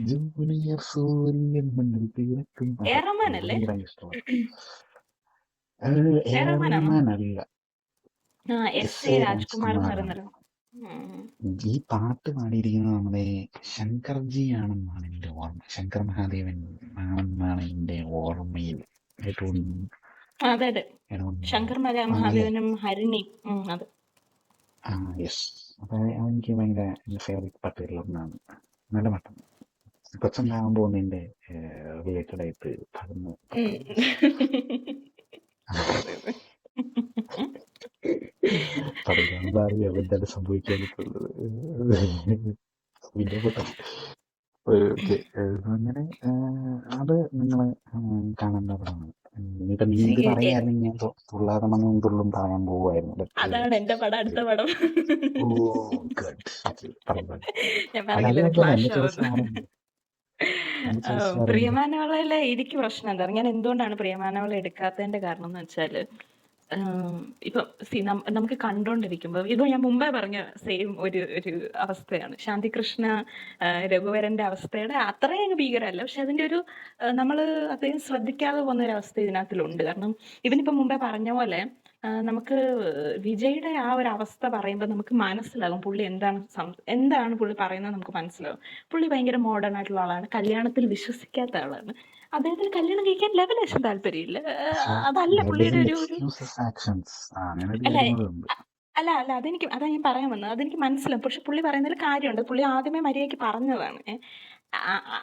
ജൂനിയർ സൂര്യൻ മണ്ണിൽ പിറക്കും ഭയങ്കര ഇഷ്ടമാണ്. അല്ല, ഈ പാട്ട് പാടിയിരിക്കുന്നത് നമ്മുടെ ശങ്കർജി ആണെന്നാണ് എന്റെ ഓർമ്മ. ശങ്കർ മഹാദേവൻ ആണെന്നാണ് എന്റെ ഓർമ്മയിൽ. ശങ്കർ മഹാദേവനും ഹരിണി. യെസ്, അപ്പൊ എനിക്ക് ഭയങ്കര എൻ്റെ ഫേവറേറ്റ് പാട്ടുകളിൽ ഒന്നാണ്. നല്ല പാട്ടാണ്. കൊച്ചുണ്ടാകുമ്പോൾ നിന്റെ റിലേറ്റഡ് ആയിട്ട് പാടുന്ന ഉം. പാട്ടാണ്. അതെ അതെ. പറയുന്നത് അറിയാം എന്താണ് സംഭവിക്കാൻ പറ്റുള്ളത്. പിന്നെ പോട്ടെ. ഓക്കെ. അങ്ങനെ അത് നിങ്ങൾ കാണേണ്ട പടമാണ്. ഇനിയിപ്പോ നീ ഇത് പറയായിരുന്നെങ്കിൽ ഞാൻ തുള്ളാതെ മണ്ണും തുള്ളും പറയാൻ പോവുമായിരുന്നു. അതാണ് എന്റെ പടം, അടുത്ത പടം. ഓ ഗുഡ്. പറഞ്ഞു. ഞാൻ അല്ല അത് പറഞ്ഞില്ലേ കുഴപ്പമില്ല. ക്ലാഷ് എന്റെ ചോയ്സ് ആവുന്നു. വേറെ ഉണ്ട്. എന്റെ ചോയ്സ് വേറെ ഉണ്ട്. പ്രിയമാനവളയിലെ എനിക്ക് പ്രശ്നം എന്താ പറയുക, ഞാൻ എന്തുകൊണ്ടാണ് പ്രിയമാനവള എടുക്കാത്തതിന്റെ കാരണം എന്ന് വെച്ചാല്, ഇപ്പം നമുക്ക് കണ്ടോണ്ടിരിക്കുമ്പോൾ ഇത് ഞാൻ മുമ്പേ പറഞ്ഞ സെയിം ഒരു അവസ്ഥയാണ്. ശാന്തികൃഷ്ണ രഘുവരന്റെ അവസ്ഥയുടെ അത്രയും അങ്ങ് ഭീകരമല്ല, പക്ഷെ അതിന്റെ ഒരു നമ്മള് അത്രയും ശ്രദ്ധിക്കാതെ പോകുന്ന ഒരു അവസ്ഥ ഇതിനകത്തിലുണ്ട്. കാരണം ഇവനിപ്പം മുമ്പേ പറഞ്ഞ പോലെ നമുക്ക് വിജയുടെ ആ ഒരു അവസ്ഥ പറയുമ്പോൾ നമുക്ക് മനസ്സിലാകും പുള്ളി എന്താണ് പുള്ളി പറയുന്നത്, നമുക്ക് മനസ്സിലാകും. പുള്ളി ഭയങ്കര മോഡേൺ ആയിട്ടുള്ള ആളാണ്, കല്യാണത്തിൽ വിശ്വസിക്കാത്ത ആളാണ്. അദ്ദേഹത്തിന് കല്യാണം കഴിക്കാൻ ലെവലേശം താല്പര്യമില്ല. അതല്ല പുള്ളിയുടെ ഒരു അല്ല അല്ല അതാ ഞാൻ പറയാൻ വന്നത്. അതെനിക്ക് മനസ്സിലാവും, പക്ഷെ പുള്ളി പറയുന്നതിൽ കാര്യമുണ്ട്. പുള്ളി ആദ്യമേ മര്യാദയ്ക്ക് പറഞ്ഞതാണ്.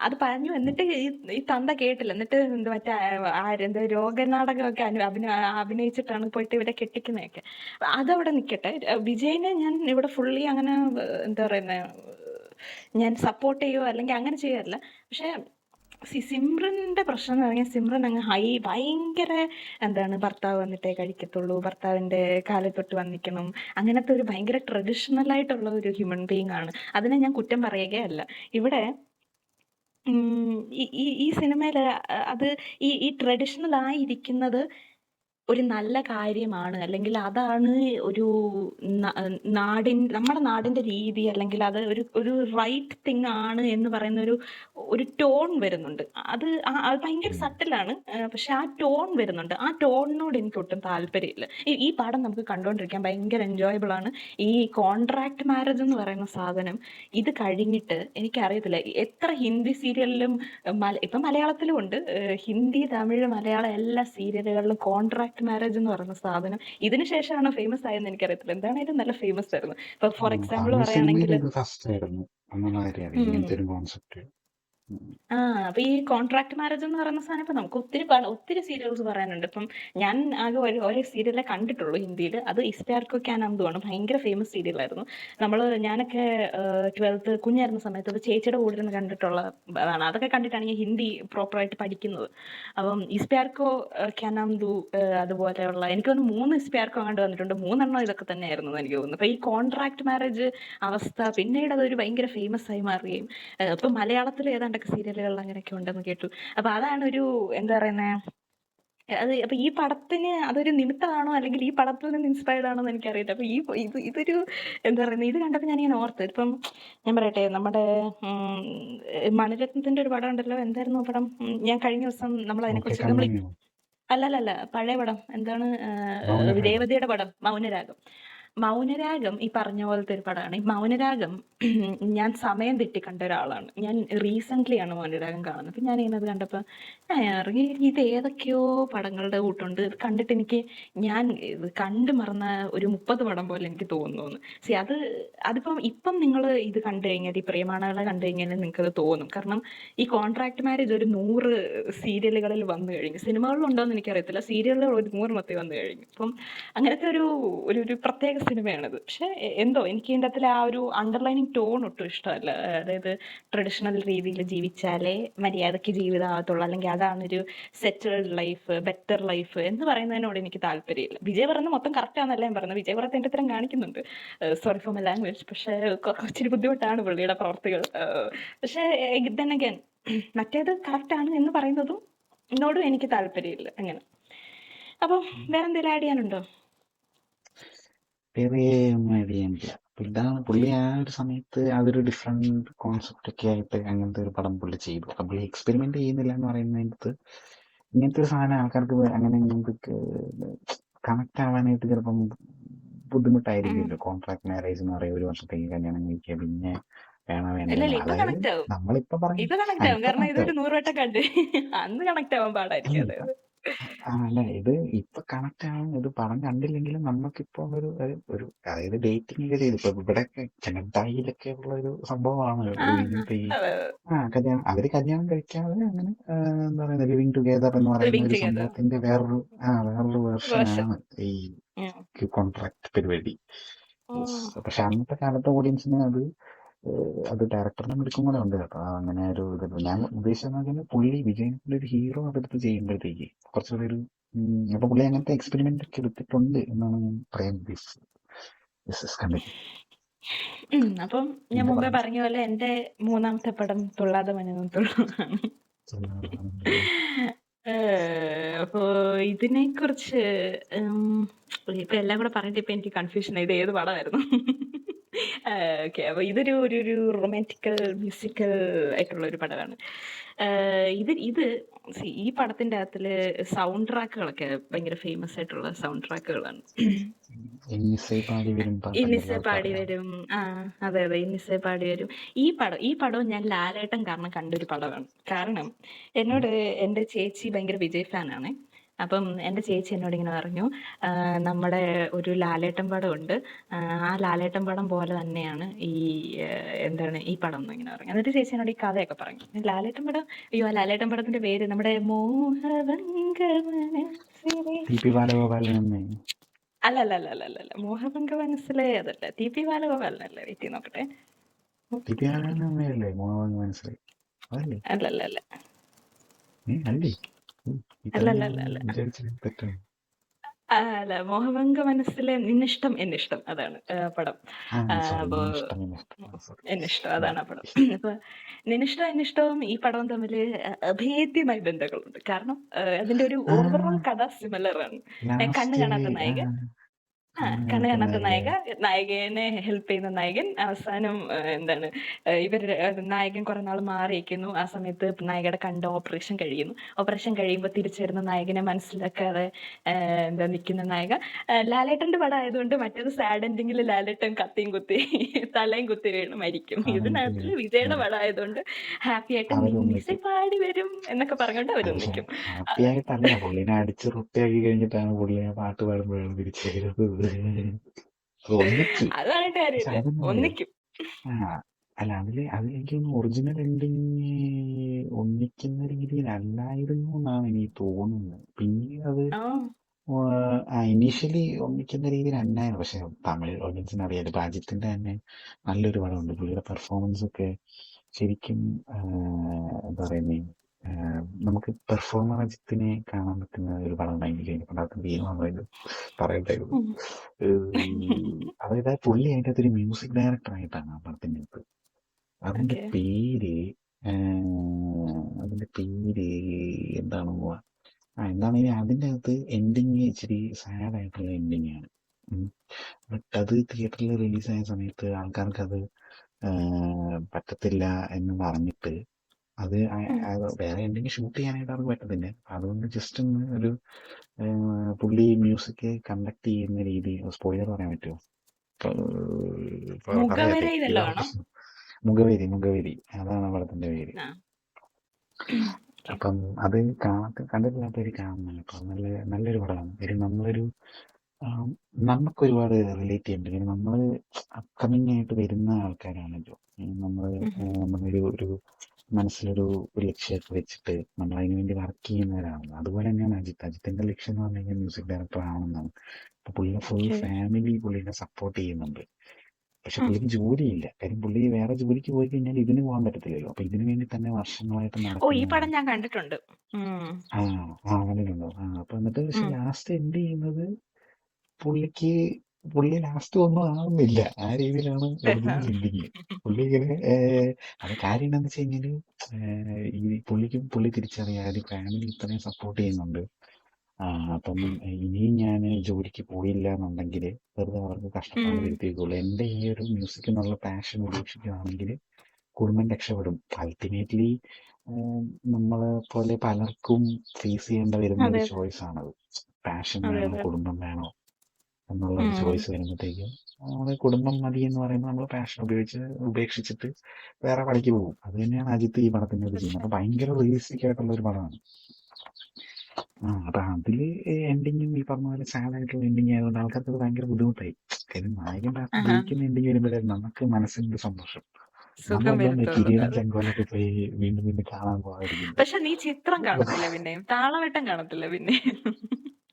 അത് പറഞ്ഞു, എന്നിട്ട് ഈ തന്ത കേട്ടില്ല. എന്നിട്ട് മറ്റേ എന്താ രോഗനാടകമൊക്കെ അഭിനയിച്ചിട്ടാണ് പോയിട്ട് ഇവിടെ കെട്ടിക്കുന്നതൊക്കെ. അതവിടെ നിൽക്കട്ടെ. വിജയനെ ഞാൻ ഇവിടെ ഫുള്ളി അങ്ങനെ എന്താ പറയുന്നത്, ഞാൻ സപ്പോർട്ട് ചെയ്യുമോ അല്ലെങ്കിൽ അങ്ങനെ ചെയ്യാറില്ല. പക്ഷെ സിമ്രന്റെ പ്രശ്നം എന്ന് പറഞ്ഞാൽ സിമ്രൻ അങ്ങ് ഭയങ്കര എന്താണ്, ഭർത്താവ് വന്നിട്ടേ കഴിക്കത്തുള്ളൂ, ഭർത്താവിന്റെ കാലിൽ തൊട്ട് വന്നിക്കണം, അങ്ങനത്തെ ഒരു ഭയങ്കര ട്രഡീഷണൽ ആയിട്ടുള്ള ഒരു ഹ്യൂമൻ ബീങ് ആണ്. അതിനെ ഞാൻ കുറ്റം പറയുകയല്ല. ഇവിടെ ഈ സിനിമയില് അത് ഈ ട്രഡീഷണൽ ആയിരിക്കുന്നത് ഒരു നല്ല കാര്യമാണ്, അല്ലെങ്കിൽ അതാണ് ഒരു നമ്മുടെ നാടിന്റെ രീതി, അല്ലെങ്കിൽ അത് ഒരു റൈറ്റ് തിങ് ആണ് എന്ന് പറയുന്ന ഒരു ടോൺ വരുന്നുണ്ട്. അത് ഭയങ്കര സട്ടിലാണ്, പക്ഷെ ആ ടോൺ വരുന്നുണ്ട്. ആ ടോണിനോട് എനിക്ക് ഒട്ടും താല്പര്യമില്ല. ഈ പടം നമുക്ക് കണ്ടുകൊണ്ടിരിക്കാൻ ഭയങ്കര എൻജോയബിൾ ആണ്. ഈ കോൺട്രാക്ട് മാരേജ് എന്ന് പറയുന്ന സാധനം ഇത് കഴിഞ്ഞിട്ട് എനിക്കറിയത്തില്ല എത്ര ഹിന്ദി സീരിയലിലും ഇപ്പൊ മലയാളത്തിലും ഉണ്ട്, ഹിന്ദി തമിഴ് മലയാളം എല്ലാ സീരിയലുകളിലും കോൺട്രാക്ട് മാരേജ് എന്ന് പറയുന്ന സാധനം ഇതിനു ശേഷമാണ് ഫേമസ് ആയെന്ന് എനിക്കറിയത്തില്ല. എന്താണേലും നല്ല ഫേമസ് ആയിരുന്നു. ഇപ്പൊ ഫോർ എക്സാമ്പിൾ പറയുകയാണെങ്കിൽ അപ്പൊ ഈ കോൺട്രാക്ട് മാരേജ് എന്ന് പറയുന്ന സാധനം ഇപ്പൊ നമുക്ക് ഒത്തിരി സീരിയൽസ് പറയാനുണ്ട്. ഇപ്പം ഞാൻ ആകെ ഒരേ സീരിയലേ കണ്ടിട്ടുള്ളൂ ഹിന്ദിയിൽ, അത് ഇസ്പ്യാർക്കോ ക്യാൻ അംദുവാണ്. ഭയങ്കര ഫേമസ് സീരിയലായിരുന്നു. ഞാനൊക്കെ 12th കുഞ്ഞായിരുന്ന സമയത്ത് അത് ചേച്ചിയുടെ കൂടെ ഇരുന്ന് കണ്ടിട്ടുള്ളതാണ്. അതൊക്കെ കണ്ടിട്ടാണ് ഞാൻ ഹിന്ദി പ്രോപ്പറായിട്ട് പഠിക്കുന്നത്. അപ്പം ഇസ്പ്യാർക്കോ ക്യാൻ അംദു അതുപോലെയുള്ള എനിക്ക് തോന്നുന്നു 3 ഇസ്പ്യാർക്കോ കണ്ടു വന്നിട്ടുണ്ട്. 3 ഇതൊക്കെ തന്നെയായിരുന്നു എനിക്ക് തോന്നുന്നു. അപ്പൊ ഈ കോൺട്രാക്ട് മാരേജ് അവസ്ഥ പിന്നീട് അതൊരു ഭയങ്കര ഫേമസ് ആയി മാറുകയും ഇപ്പൊ മലയാളത്തിൽ ഏതാണ്ടൊക്കെ സീരിയലുകൾ അങ്ങനെയൊക്കെ ഉണ്ടെന്ന് കേട്ടു. അപ്പൊ അതാണ് ഒരു എന്താ പറയുന്നത്, അപ്പൊ ഈ പടത്തിന് അതൊരു നിമിത്തമാണോ അല്ലെങ്കിൽ ഈ പടത്തിൽ നിന്ന് ഇൻസ്പയർഡ് ആണോ എന്ന് എനിക്കറിയില്ല. അപ്പൊ ഇതൊരു എന്താ പറയുന്നത്, ഇത് കണ്ടപ്പോൾ ഞാൻ ഓർത്ത്. ഇപ്പം ഞാൻ പറയട്ടെ, നമ്മുടെ മണിരത്നത്തിന്റെ ഒരു പടം ഉണ്ടല്ലോ, എന്തായിരുന്നു പടം, ഞാൻ കഴിഞ്ഞ ദിവസം നമ്മൾ അതിനെക്കുറിച്ച് അല്ലല്ല പഴയ പടം എന്താണ്, രേവതിയുടെ പടം മൗനരാഗം ഈ പറഞ്ഞ പോലത്തെ ഒരു പടമാണ്. ഈ മൗനരാഗം ഞാൻ സമയം തെറ്റി കണ്ട ഒരാളാണ്. ഞാൻ റീസെന്റ് ആണ് മൗനരാഗം കാണുന്നത്. അപ്പൊ ഞാൻ ഇങ്ങനെ കണ്ടപ്പോൾ ഇത് ഏതൊക്കെയോ പടങ്ങളുടെ കൂട്ടുണ്ട്. ഇത് കണ്ടിട്ട് ഞാൻ കണ്ടു മറന്ന ഒരു 30 പടം പോലെ എനിക്ക് തോന്നുന്നു. ഇപ്പം നിങ്ങൾ ഇത് കണ്ടു കഴിഞ്ഞാൽ, ഈ പ്രിയമാണകളെ കണ്ടു കഴിഞ്ഞാൽ നിങ്ങൾക്ക് അത് തോന്നും. കാരണം ഈ കോൺട്രാക്ട് മാരേജ് ഒരു 100 സീരിയലുകളിൽ വന്നു കഴിഞ്ഞു. സിനിമകളിലുണ്ടോയെന്ന് എനിക്കറിയത്തില്ല, സീരിയലുകൾ ഒരു 100 വന്നു കഴിഞ്ഞു. അപ്പം അങ്ങനത്തെ ഒരു പ്രത്യേക സിനിമയാണിത്. പക്ഷെ എന്തോ എനിക്ക് ഇതിൻ്റെ അകത്തിൽ ആ ഒരു അണ്ടർലൈനിങ് ടോൺ ഒട്ടും ഇഷ്ടമല്ല. അതായത് ട്രഡീഷണൽ രീതിയിൽ ജീവിച്ചാലേ മര്യാദയ്ക്ക് ജീവിതമാകത്തുള്ളൂ, അല്ലെങ്കിൽ അതാണൊരു സെറ്റിൽഡ് ലൈഫ്, ബെറ്റർ ലൈഫ് എന്ന് പറയുന്നതിനോട് എനിക്ക് താല്പര്യമില്ല. വിജയ് പറയുന്നത് മൊത്തം കറക്റ്റാന്നല്ല ഞാൻ പറയുന്നത്. വിജയ് പറയുന്നത് എൻ്റെ ഇത്തരം കാണിക്കുന്നുണ്ട്, സോറി ഫോർ മൈ ലാംഗ്വേജ്, പക്ഷെ ഇച്ചിരി ബുദ്ധിമുട്ടാണ് പുള്ളിയുടെ പ്രവർത്തികൾ. പക്ഷെ then again മറ്റേത് കറക്റ്റാണ് എന്ന് പറയുന്നതും എന്നോടും എനിക്ക് താല്പര്യമില്ല അങ്ങനെ. അപ്പം വേറെന്തെങ്കിലും ആഡ് ചെയ്യാനുണ്ടോ? ഇതാണ് പുള്ളി ആ ഒരു സമയത്ത് അതൊരു ഡിഫറെന്റ് കോൺസെപ്റ്റ് ഒക്കെ ആയിട്ട് അങ്ങനത്തെ ഒരു പടം പുള്ളി ചെയ്തു. അപ്പൊ പുള്ളി എക്സ്പെരിമെന്റ് ചെയ്യുന്നില്ല എന്ന് പറയുന്നതിനകത്ത് ഇങ്ങനത്തെ ഒരു സാധനം ആൾക്കാർക്ക് അങ്ങനെ കണക്ട് ആവാനായിട്ട് ചിലപ്പം ബുദ്ധിമുട്ടായിരിക്കുമല്ലോ. കോൺട്രാക്ട് മാരേജ് എന്ന് പറയുക 1 വർഷത്തേക്ക് കല്യാണം കഴിക്കുക, പിന്നെ നമ്മളിപ്പോ കാരണം ഇതൊരു 100 വട്ടം കണ്ട് അന്ന് കണക്ട് ആവാൻ പാടായിരിക്കും. അല്ല ഇത് ഇപ്പൊ കണക്ട് ആണ്. ഇത് പടം കണ്ടില്ലെങ്കിലും നമുക്കിപ്പോ ഒരു അതായത് ഡേറ്റിംഗ് ഒക്കെ ചെയ്ത് ഇപ്പൊ ഇവിടെ ചെന്നൈയിലൊക്കെ ഉള്ള ഒരു സംഭവമാണ് ആ ഇങ്ങനത്തെ ഈ അതെ കല്യാണം. അവര് കല്യാണം കഴിക്കാതെ അങ്ങനെ എന്താ പറയുക ലിവിങ് ടുഗെദർ എന്ന് പറയുന്ന ലിവിങ് ഒരു ടുഗദർ സംഭവത്തിന്റെ വേറൊരു വേർഷൻ. വേർഷനാണ് ഈ കോൺട്രാക്ട് പരിപാടി. Yes. പക്ഷെ അന്നത്തെ കാലത്തെ ഓഡിയൻസിന് അത് ഡയറക്ടറിന്റെ മിടുക്കും കൂടെ ഉണ്ട് കേട്ടോ. അങ്ങനെ ഒരു ഇത് ഞാൻ ഉദ്ദേശിച്ചത് പുള്ളി വിജയന്റെ ഒരു ഹീറോ അതെടുത്ത് ചെയ്യുമ്പോഴത്തേക്ക് കുറച്ചുകൂടി അപ്പൊ പുള്ളി അങ്ങനത്തെ എക്സ്പെരിമെന്റ് ഒക്കെ എടുത്തിട്ടുണ്ട് എന്നാണ് ഞാൻ പറയാൻ ഉദ്ദേശിച്ചത്. കണ്ടിട്ട് അപ്പം ഞാൻ മുമ്പേ പറഞ്ഞ പോലെ എന്റെ മൂന്നാമത്തെ പടം തുള്ളാതെ മഞ്ഞും തുള്ളാണ്. അപ്പോ ഇതിനെ കുറിച്ച് ഇപ്പൊ എല്ലാം കൂടെ പറഞ്ഞിട്ട് ഇപ്പൊ എനിക്ക് കൺഫ്യൂഷൻ ഇത് ഏത് പടമായിരുന്നു. ഓക്കെ, അപ്പൊ ഇതൊരു ഒരു റൊമാൻറ്റിക്കൽ മ്യൂസിക്കൽ ആയിട്ടുള്ള ഒരു പടമാണ്. ഇത് ഈ പടത്തിന്റെ അകത്തില് സൗണ്ട് ട്രാക്കുകളൊക്കെ ഭയങ്കര ഫേമസ് ആയിട്ടുള്ള സൗണ്ട് ട്രാക്കുകളാണ്. ഇന്നിസൈ പാടി വരും. അതെ ഇന്നിസൈ പാടി വരും. ഈ പടവും ഞാൻ ലാലേട്ടൻ കാരണം കണ്ടൊരു പടമാണ്. കാരണം എന്നോട് എന്റെ ചേച്ചി ഭയങ്കര വിജയ് ഫാനാണ്. അപ്പം എന്റെ ചേച്ചി എന്നോട് ഇങ്ങനെ പറഞ്ഞു, നമ്മുടെ ഒരു ലാലേട്ടൻ പടം ഉണ്ട്, ആ ലാലേട്ടൻ പടം പോലെ തന്നെയാണ് എന്താണ് ഈ പടം എന്ന് ഇങ്ങനെ പറഞ്ഞു. എന്നിട്ട് ചേച്ചി എന്നോട് ഈ കഥയൊക്കെ പറഞ്ഞു. ലാലേട്ടൻ പടം, അയ്യോ ആ ലാലേട്ടൻ പടത്തിന്റെ പേര് നമ്മുടെ അല്ല മോഹഭംഗ മനസ്സിലെ അതല്ല, ടി പി ബാലഗോപാലനല്ലേ? വെയിറ്റ് നോക്കട്ടെ. അല്ല, മോഹഭംഗ മനസ്സിലെ നിന്നിഷ്ടം എന്നിഷ്ടം, അതാണ് പടം. എന്നിഷ്ടം, അതാണ് ആ പടം. അപ്പൊ നിന്നിഷ്ടം എന്നിഷ്ടവും ഈ പടവും തമ്മിൽ അഭേദ്യമായ ബന്ധങ്ങളുണ്ട്. കാരണം അതിന്റെ ഒരു ഓവറോൾ കഥ സിമിലർ ആണ്. കണ്ണു കാണാത്ത നായികനെ ഹെൽപ്പ് ചെയ്യുന്ന നായകൻ അവസാനം എന്താണ് നായകൻ കുറെ നാൾ മാറിയിരിക്കുന്നു. ആ സമയത്ത് നായികയുടെ കണ്ട് ഓപ്പറേഷൻ കഴിയുമ്പോൾ തിരിച്ചു വരുന്ന നായകനെ മനസ്സിലാക്കാതെ നിൽക്കുന്ന നായിക. ലാലേട്ടന്റെ പടം ആയതുകൊണ്ട് മറ്റേത് സാഡ് എൻഡിങ്ങിൽ ലാലേട്ടൻ കത്തിയും കുത്തി തലയും കുത്തി വീണ് മരിക്കും. ഇതിനകത്ത് വിജയുടെ പടം ആയതുകൊണ്ട് ഹാപ്പി ആയിട്ട് മ്യൂസിക് പാടി വരും എന്നൊക്കെ പറഞ്ഞോണ്ട് അവർ ഒന്നിക്കും. ഹാപ്പിയായിട്ടല്ല, പുള്ളിനെ അടിച്ച് റൊട്ടിയാക്കി കഴിഞ്ഞിട്ടാണ് പുള്ളിനെ പാട്ട് പാടുമ്പോഴാണ് തിരിച്ചു വരുന്നത്. അല്ല അതിലേക്ക് ഒറിജിനൽ എൻഡിങ് ഒന്നിക്കുന്ന രീതിയിലല്ലായിരുന്നു എന്നാണ് എനിക്ക് തോന്നുന്നത്. പിന്നീട് അത് ഇനീഷ്യലി ഒന്നിക്കുന്ന രീതിയിലല്ലായിരുന്നു. പക്ഷെ തമിഴ് ഓഡിയൻസിന് അറിയാലോ, അജിത്തിന്റെ തന്നെ നല്ലൊരു പടമുണ്ട്. പുള്ളിയുടെ പെർഫോമൻസ് ഒക്കെ ശരിക്കും എന്താ പറയുന്നത്, നമുക്ക് പെർഫോമർ അജിത്തിനെ കാണാൻ പറ്റുന്ന ഒരു പടം ഉണ്ടായിരുന്നില്ല. പടത്തിന് തീരുമാനമായത് പറയണ്ടായിരുന്നു. അതായത് പുള്ളി അതിൻ്റെ അകത്തൊരു മ്യൂസിക് ഡയറക്ടർ ആയിട്ടാണ് ആ പടത്തിന്റെ അകത്ത്. അതിന്റെ പേര് എന്താണെങ്കിലും അതിന്റെ അകത്ത് എൻഡിങ് ഇച്ചിരി സാഡ് ആയിട്ടുള്ള എൻഡിങ് ആണ്. ബട്ട് അത് തിയേറ്ററിൽ റിലീസായ സമയത്ത് ആൾക്കാർക്ക് അത് പറ്റത്തില്ല എന്ന് പറഞ്ഞിട്ട് അത് വേറെ എൻഡിങ് ഷൂട്ട് ചെയ്യാനായിട്ട് അവർക്ക് പറ്റത്തില്ല. അതുകൊണ്ട് ജസ്റ്റ് ഒന്ന് ഒരു പുള്ളി മ്യൂസിക് കണ്ടക്ട് ചെയ്യുന്ന രീതി, സ്പോയിലർ പറയാൻ പറ്റുമോ? മുഖവേരി അതാണ് പടത്തിന്റെ പേര്. അപ്പം അത് കണ്ടിട്ടില്ലാത്തവര് കാണുന്നത്. അപ്പം നല്ലൊരു പടമാണ്. നമുക്ക് ഒരുപാട് റിലേറ്റ് ചെയ്യുന്നുണ്ട്. നമ്മള് അപ്കമിങ് ആയിട്ട് വരുന്ന ആൾക്കാരാണല്ലോ. നമ്മളൊരു മനസ്സിലൊരു ലക്ഷ്യമൊക്കെ വെച്ചിട്ട് നമ്മൾ അതിനു വേണ്ടി വർക്ക് ചെയ്യുന്നവരാണല്ലോ. അതുപോലെ തന്നെയാണ് അജിത്തിന്റെ ലക്ഷ്യം എന്ന് പറഞ്ഞു കഴിഞ്ഞാൽ മ്യൂസിക് ഡയറക്ടർ ആണെന്നാണ്. അപ്പൊ പുള്ളിയെ ഫുൾ ഫാമിലി പുള്ളിനെ സപ്പോർട്ട് ചെയ്യുന്നുണ്ട്. പക്ഷെ പുള്ളിക്ക് ജോലിയില്ല. കാര്യം പുള്ളി വേറെ ജോലിക്ക് പോയി കഴിഞ്ഞാൽ ഇതിന് പോകാൻ പറ്റത്തില്ലല്ലോ. അപ്പൊ ഇതിനു വേണ്ടി തന്നെ വർഷങ്ങളായിട്ട് കണ്ടിട്ടുണ്ട്. കണ്ടിട്ടുണ്ടോ? അപ്പൊ എന്നിട്ട് പക്ഷെ ലാസ്റ്റ് എന്ത് ചെയ്യുന്നത്, പുള്ളി ലാസ്റ്റ് ഒന്നും ആവുന്നില്ല. ആ രീതിയിലാണ് ചിന്തിക്കുക. പുള്ളി ഇങ്ങനെ അത് കാര്യം എന്താന്ന് വെച്ച് കഴിഞ്ഞാല് പുള്ളി തിരിച്ചറിയാതെ ഫാമിലി ഇത്രയും സപ്പോർട്ട് ചെയ്യുന്നുണ്ട്. അപ്പം ഇനിയും ഞാൻ ജോലിക്ക് പോയില്ല എന്നുണ്ടെങ്കിൽ വെറുതെ അവർക്ക് കഷ്ടപ്പാട് വരുത്തിയേക്കുള്ളൂ. എന്റെ ഈ ഒരു മ്യൂസിക് എന്നുള്ള പാഷൻ ഉപേക്ഷിക്കുകയാണെങ്കിൽ കുടുംബം രക്ഷപ്പെടും. അൾട്ടിമേറ്റ്ലി നമ്മളെ പോലെ പലർക്കും ഫേസ് ചെയ്യേണ്ട വരുന്ന ഒരു ചോയ്സ് ആണത്. പാഷൻ വേണോ കുടുംബം വേണോ എന്നുള്ള ഒരു ചോയ്സ് വരുമ്പോഴത്തേക്കും നമ്മള് കുടുംബം മതി എന്ന് പറയുമ്പോൾ നമ്മൾ പാഷൻ ഉപേക്ഷിച്ചിട്ട് വേറെ പണിക്ക് പോകും. അത് തന്നെയാണ് അജിത്ത് ഈ പടത്തിന്റെ ചെയ്യുന്നത്. അപ്പൊ ഭയങ്കര റിയലിസ്റ്റിക് ആയിട്ടുള്ള ഒരു പടമാണ്. അപ്പൊ അതില് എൻഡിങ്ങും ഈ പറഞ്ഞ പോലെ സാഡായിട്ടുള്ള എൻഡിങ് ആയതുകൊണ്ട് ആൾക്കാർക്ക് അത് ഭയങ്കര ബുദ്ധിമുട്ടായി. കാര്യം നായകൻ ലാസ്റ്റ് ആഹാ. ജയിക്കുന്ന എൻഡിങ് വരുമ്പോഴേ നമുക്ക് മനസ്സിന്റെ സന്തോഷം. സുഖം നമ്മളെല്ലാം വരുത്തുള്ളൂ. കിരീടം അതെ. ചെങ്കോലൊക്കെ പോയി വീണ്ടും വീണ്ടും കാണാൻ പോകാതിരിക്കുന്നത്. പക്ഷെ നീ ചിത്രം കാണത്തില്ല പിന്നെയും. താളവട്ടം കാണത്തില്ല പിന്നെ.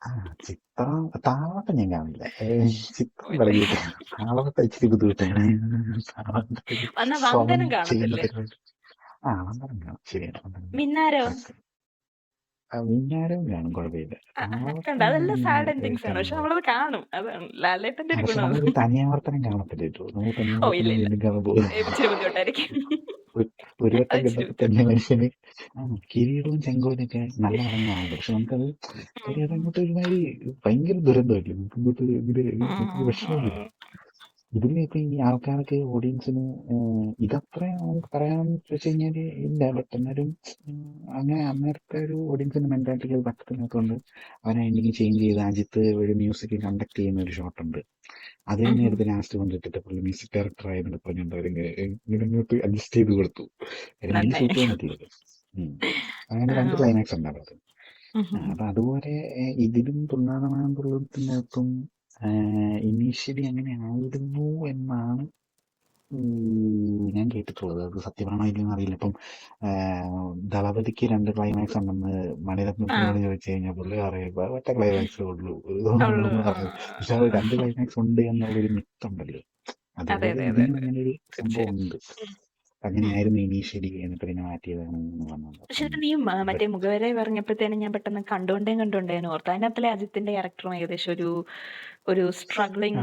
ആ ചിത്രം താളവട്ടം ഞാൻ കാണില്ല. ചിത്രം പിന്നെ. വിളകിയിട്ട് താളവട്ടം ഇച്ചിരി ബുദ്ധിമുട്ടാണ്. താളവട്ടത്തിൽ എന്നാ സ്വയം വന്ദനം ചെയ്യുന്ന കാണത്തില്ലേ? പരിപാടി വന്ദനം കാണും. ശരിയാണ്, വന്ദനം കാണും. മിന്നാരോ? കറക്റ്റ്. വിഞ്ഞാരം കാണും, കുഴപ്പമില്ല. കണ്ടോ? താളവട്ടം അതെല്ലാം സാഡ് എൻഡിങ്സ് ആണ്. പക്ഷെ കാണുമ്പോൾ നമ്മളത് കാണും. അതാണ് ലാലേട്ടന്റെ ഒരു പക്ഷെ ഗുണം അത്. നമ്മളൊരു തനിയാവർത്തനം കാണത്തില്ലല്ലോ. നമ്മൾ ഓ ഇല്ല തനിയാവർത്തനം ഇല്ല. വീണ്ടും കാണാൻ പോകും. ഇച്ചിരി ബുദ്ധിമുട്ടായിരിക്കും. ഒരു വട്ടം അത് ഇച്ചിരി കണ്ടപ്പോ തന്നെ ബുദ്ധിമുട്ടായിരിക്കും. മനുഷ്യന് കിരീടവും ചെങ്കോലൊക്കെ നല്ല പടങ്ങളാണ്. പക്ഷെ നമുക്കത് കാര്യം അതങ്ങോട്ട് ഒരുമാതിരി ഭയങ്കര ദുരന്തമല്ലേ. നമുക്കിങ്ങോട്ട് നമുക്ക് വിഷമം വരും. ഇതില് ഇപ്പൊ ഈ ആൾക്കാർക്ക് ഓഡിയൻസിന് ഇതത്ര നമുക്ക് പറയാന്ന് വെച്ച് കഴിഞ്ഞാല് ഇല്ല. ബട്ട് എന്നാലും അങ്ങനെ അന്നേരത്തെ ഒരു ഓഡിയൻസിന്റെ മെന്റാലിറ്റിക്ക് പറ്റത്തില്ലാത്തതുകൊണ്ട് അവനെ എൻഡിങ് ചേഞ്ച് ചെയ്ത് അജിത്ത് ഒരു മ്യൂസിക് കണ്ടക്ട് ചെയ്യുന്ന ഒരു ഷോട്ട് ഉണ്ട്. അത് തന്നെ എടുത്ത് ലാസ്റ്റ് കൊണ്ടിട്ടിട്ട് പുള്ളി മ്യൂസിക് ഡയറക്ടർ ആയതുകൊണ്ട് പറഞ്ഞുകൊണ്ട് അവരിങ്ങോട്ട് അഡ്ജസ്റ്റ് ചെയ്ത് കൊടുത്തു. കാര്യം എനിക്ക് ഷൂട്ട് നന്നായി. ചെയ്യാൻ പറ്റില്ലല്ലോ. അങ്ങനെ 2 ക്ലൈമാക്സ് ഉണ്ടാവും അത്. അപ്പൊ അതുപോലെ ഇതിലും തുള്ളാതമാനം തുള്ളത്തിനകത്തും ഇനീഷ്യലി അങ്ങനെ ആയിരുന്നു എന്നാണ് ഞാൻ കേട്ടിട്ടുള്ളത്. അത് സത്യമാണോ ഇല്ലെന്ന് അറിയില്ല. ഇപ്പം ദളപതിക്ക് 2 ക്ലൈമാക്സ് ഉണ്ടെന്ന് മണിരത്നത്തിനോട് ചോദിച്ചു കഴിഞ്ഞാൽ പുള്ളി പറയും ഒറ്റ ക്ലൈമാക്സേ ഉള്ളൂ ഉള്ളു. എന്ന് പറഞ്ഞു. പക്ഷെ അത് 2 ക്ലൈമാക്സ് ഉണ്ട് എന്നുള്ളൊരു മിത്തുണ്ടല്ലോ. അതെ അതുപോലെ അതെ അതെ ഇതിനും അതെ. അങ്ങനെ ഒരു സംഭവം തീർച്ചയായും. ഉണ്ട്. ഉം. ഉം. അങ്ങനെയായിരുന്നു ഇനീഷ്യലി എന്നിട്ട് പിന്നെ മാറ്റിയതാണ് എന്ന് പറഞ്ഞത്. പക്ഷെ അപ്പം ഇത് നീ മറ്റേ മുഖവരെ പറഞ്ഞപ്പോഴത്തേനും ഞാൻ പെട്ടെന്ന് കണ്ടോണ്ടേന്ന് ഓർത്തു. അതിനകത്തിലെ അജിത്തിന്റെ ക്യാരക്ടറും ഏകദേശം ഒരു സ്ട്രഗ്ലിംഗ്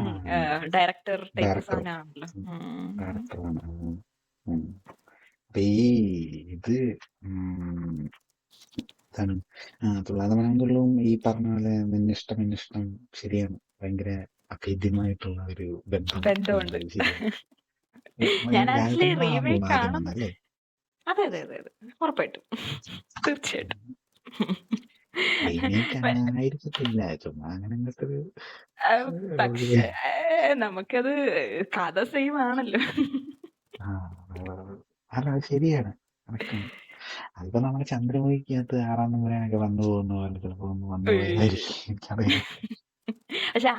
ഡയറക്ടർ ടൈപ്പ് ഡയറക്ടർ സാധനമാണല്ലോ. ഡയറക്ടറാണ്. അപ്പൊ ഇത് ഇതാണ് തുള്ളാതെ മനം ഈ പറഞ്ഞ പോലെ നിന്നിഷ്ടം ശരിയാണ്. ഭയങ്കര അഭേദ്യമായിട്ടുള്ള ഒരു ബന്ധമുണ്ട്. ബന്ധമുണ്ട്. ശരിയാണ്. ഞാൻ ആക്ച്വലി ലാലേട്ടനാണല്ലോ റീമേക്ക് ആദ്യം കാണും. വന്നല്ലേ? അതെ അതെ അതെ അതെ. ഉറപ്പായിട്ടും. തീർച്ചയായിട്ടും. റീമേക്ക് പ- ആയിരിക്കത്തില്ല, ചുമ്മാ അങ്ങനെ അങ്ങനത്തെ പക്ഷേ നമുക്കത് കഥ സെയിം ആണല്ലോ. ആ അല്ല അത് ശരിയാണ്, കറക്റ്റാണ്. അതിപ്പോ നമ്മുടെ ചന്ദ്രമുഖിക്കകത്ത് 6-ാം നമ്പൂരാനൊക്കെ വന്നു പോകുന്ന പോലെ ചിലപ്പോ ഒന്ന് വന്നു പോയതായിരിക്കും, എനിക്കറിയില്ല. പക്ഷെ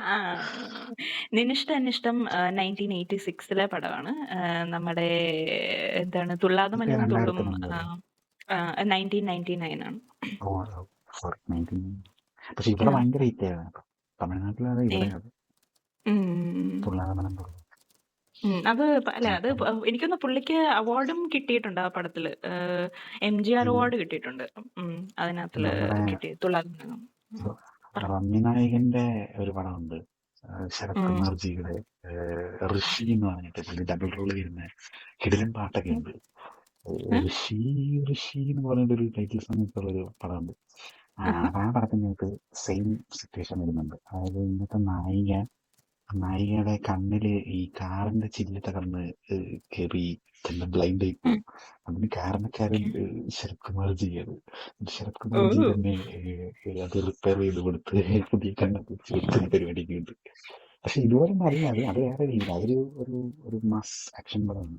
നിന്നിഷ്ടം അനിഷ്ടം 1986 പടമാണ്. നമ്മുടെ എന്താണ് തുള്ളാതെ ഇതൊക്കെ മനവും തുള്ളും 2009 1999 ആണ്. ഓ സോറി 19. പക്ഷെ ഇവിടെ ആ. ഭയങ്കര ഹിറ്റ് ആയിരുന്നു. തമിഴ്നാട്ടിലത് ഏ. ഇവിടെ അത് ഉം. തുള്ളാതെ മനം തുള്ളും. അത് അല്ല അത് എനിക്കൊന്ന് പുള്ളിക്ക് അവാർഡും കിട്ടിയിട്ടുണ്ട് ആ പടത്തില്. MGR അവാർഡ് കിട്ടിയിട്ടുണ്ട്. അതിനകത്തില് നമ്മുടെ കിട്ടി തുള്ളാതെ മനവും. പറ. റമ്യനായകന്റെ ഒരു പടമുണ്ട്, ശരത് ഉം. കുമാർജിയുടെ ഋഷി എന്ന് പറഞ്ഞിട്ട് പുള്ളി ഡബിൾ റോള് വരുന്ന കിടിലൻ പാട്ടൊക്കെ ഉണ്ട്. ഋഷി ഋഷി എന്ന് പറഞ്ഞിട്ടൊരു ടൈറ്റിൽ സമയത്തുള്ള ഒരു പടമുണ്ട്. അപ്പൊ ആ പടത്തിനകത്ത് സെയിം സിറ്റുവേഷൻ വരുന്നുണ്ട്. അതായത് ഇന്നത്തെ നായികയുടെ കണ്ണില് ഈ കാറിന്റെ ചില്ല് തകർന്ന് കയറി തന്നെ ബ്ലൈൻഡ് ആയി പോകും. അതിന് കാരണക്കാരൻ ശരത് കുമാർജിയാണ്. ശരത് കുമാർജി തന്നെ അത് റിപ്പയർ ചെയ്ത് കൊടുത്ത് പുതിയ കണ്ണൊക്കെ വെച്ച് കൊടുത്തൊരു പരിപാടിയൊക്കെ ഉണ്ട്. പക്ഷെ ഇതുപോലൊന്നും അല്ല, അത് വേറെ രീതിയിൽ അതൊരു ഒരു മാസ് ആക്ഷൻ പടമാണ്.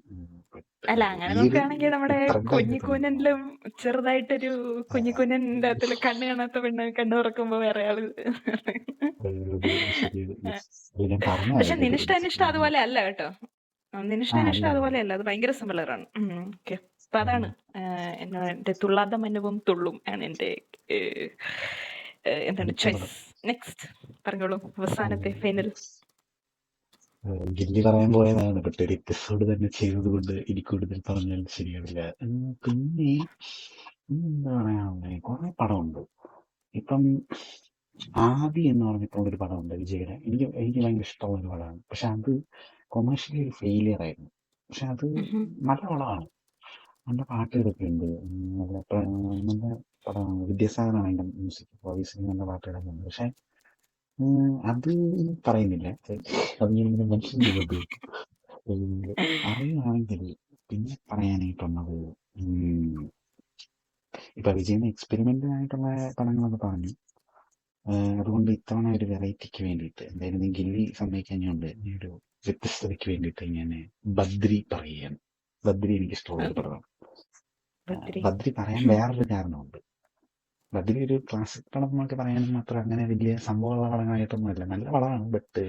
അല്ല അങ്ങനെ ഈ ഒരു നോക്കുകയാണെങ്കിൽ നമ്മുടെ ത്രെഡ് അതിനകത്തുണ്ട്. കുഞ്ഞിക്കൂനനിലും ചെറുതായിട്ടൊരു കുഞ്ഞിക്കൂനന്റെ അകത്തില് കണ്ണ് കാണാത്ത പെണ്ണ് കണ്ണു തുറക്കുമ്പോ വേറെ ആള്. ഞാൻ പറഞ്ഞ പക്ഷെ നിനിഷ്ട അനിഷ്ടം അതുപോലെ അല്ല കേട്ടോ. നിനിഷ്ട അല്ല അനിഷ്ടം അതുപോലെ അല്ല. അത് ഭയങ്കര സിമിലർ ആണ്. ഓക്കെ. അപ്പൊ അതാണ് എന്റെ തുള്ളാത്ത മനുവും തുള്ളും ആണ് എന്റെ എന്താണ് ചോയ്സ്. നെക്സ്റ്റ് പറഞ്ഞോളൂ, അവസാനത്തെ ഫൈനൽ. ഗില്ലി പറയാൻ പോയതാണ്, പക്ഷെ ഒരു എപ്പിസോഡ് തന്നെ ചെയ്തത് കൊണ്ട് ഇനി കൂടുതൽ പറഞ്ഞാൽ ശരിയാവില്ല. പിന്നെ എന്താ പറയാനുള്ളത്, കുറെ പടമുണ്ട്. ഇപ്പം ആദി എന്ന് പറഞ്ഞിട്ടുള്ള ഒരു പടമുണ്ട് വിജയുടെ. എനിക്ക് ഭയങ്കര ഇഷ്ടമുള്ള ഒരു പടമാണ്. പക്ഷെ അത് കൊമേഴ്ഷ്യലി ഒരു ഫെയിലിയർ ആയിരുന്നു. പക്ഷെ അത് നല്ല പടമാണ്, നല്ല പാട്ടുകളൊക്കെ ഉണ്ട്, നല്ല പടമാണ്. വിദ്യാസാഗറാണ് അതിന്റെ മ്യൂസിക്, വോയിസിൽ നല്ല പാട്ടുകളൊക്കെ ഉണ്ട്. പക്ഷെ അത് പറയുന്നില്ല, അത് ഞാനിങ്ങനെ മെൻഷൻ ചെയ്തത്. അറിയുവാണെങ്കിൽ പിന്നെ പറയാനായിട്ടുള്ളത് ഇപ്പൊ വിജയന്റെ എക്സ്പെരിമെന്റ് ആയിട്ടുള്ള പടങ്ങളൊക്കെ പറഞ്ഞു. അതുകൊണ്ട് ഇത്തവണ ഒരു വെറൈറ്റിക്ക് വേണ്ടിയിട്ട് എന്തായാലും നീ ഗില്ലി സമ്മതിക്കഞ്ഞുകൊണ്ട് നീ ഒരു വ്യത്യസ്തതയ്ക്ക് വേണ്ടിയിട്ട് ഞാൻ ബദ്രി പറയുകയാണ്. ബദ്രി എനിക്ക് ഇഷ്ടമുള്ള ഒരു പടമാണ്. ബദ്രി പറയാൻ വേറൊരു കാരണമുണ്ട്. ബദ്രി ഒരു ക്ലാസിക് പടം എന്നൊക്കെ പറയാനും മാത്രം അങ്ങനെ വലിയ സംഭവമുള്ള പടങ്ങളായിട്ടൊന്നുമല്ല. നല്ല പടമാണ്. ബട്ട്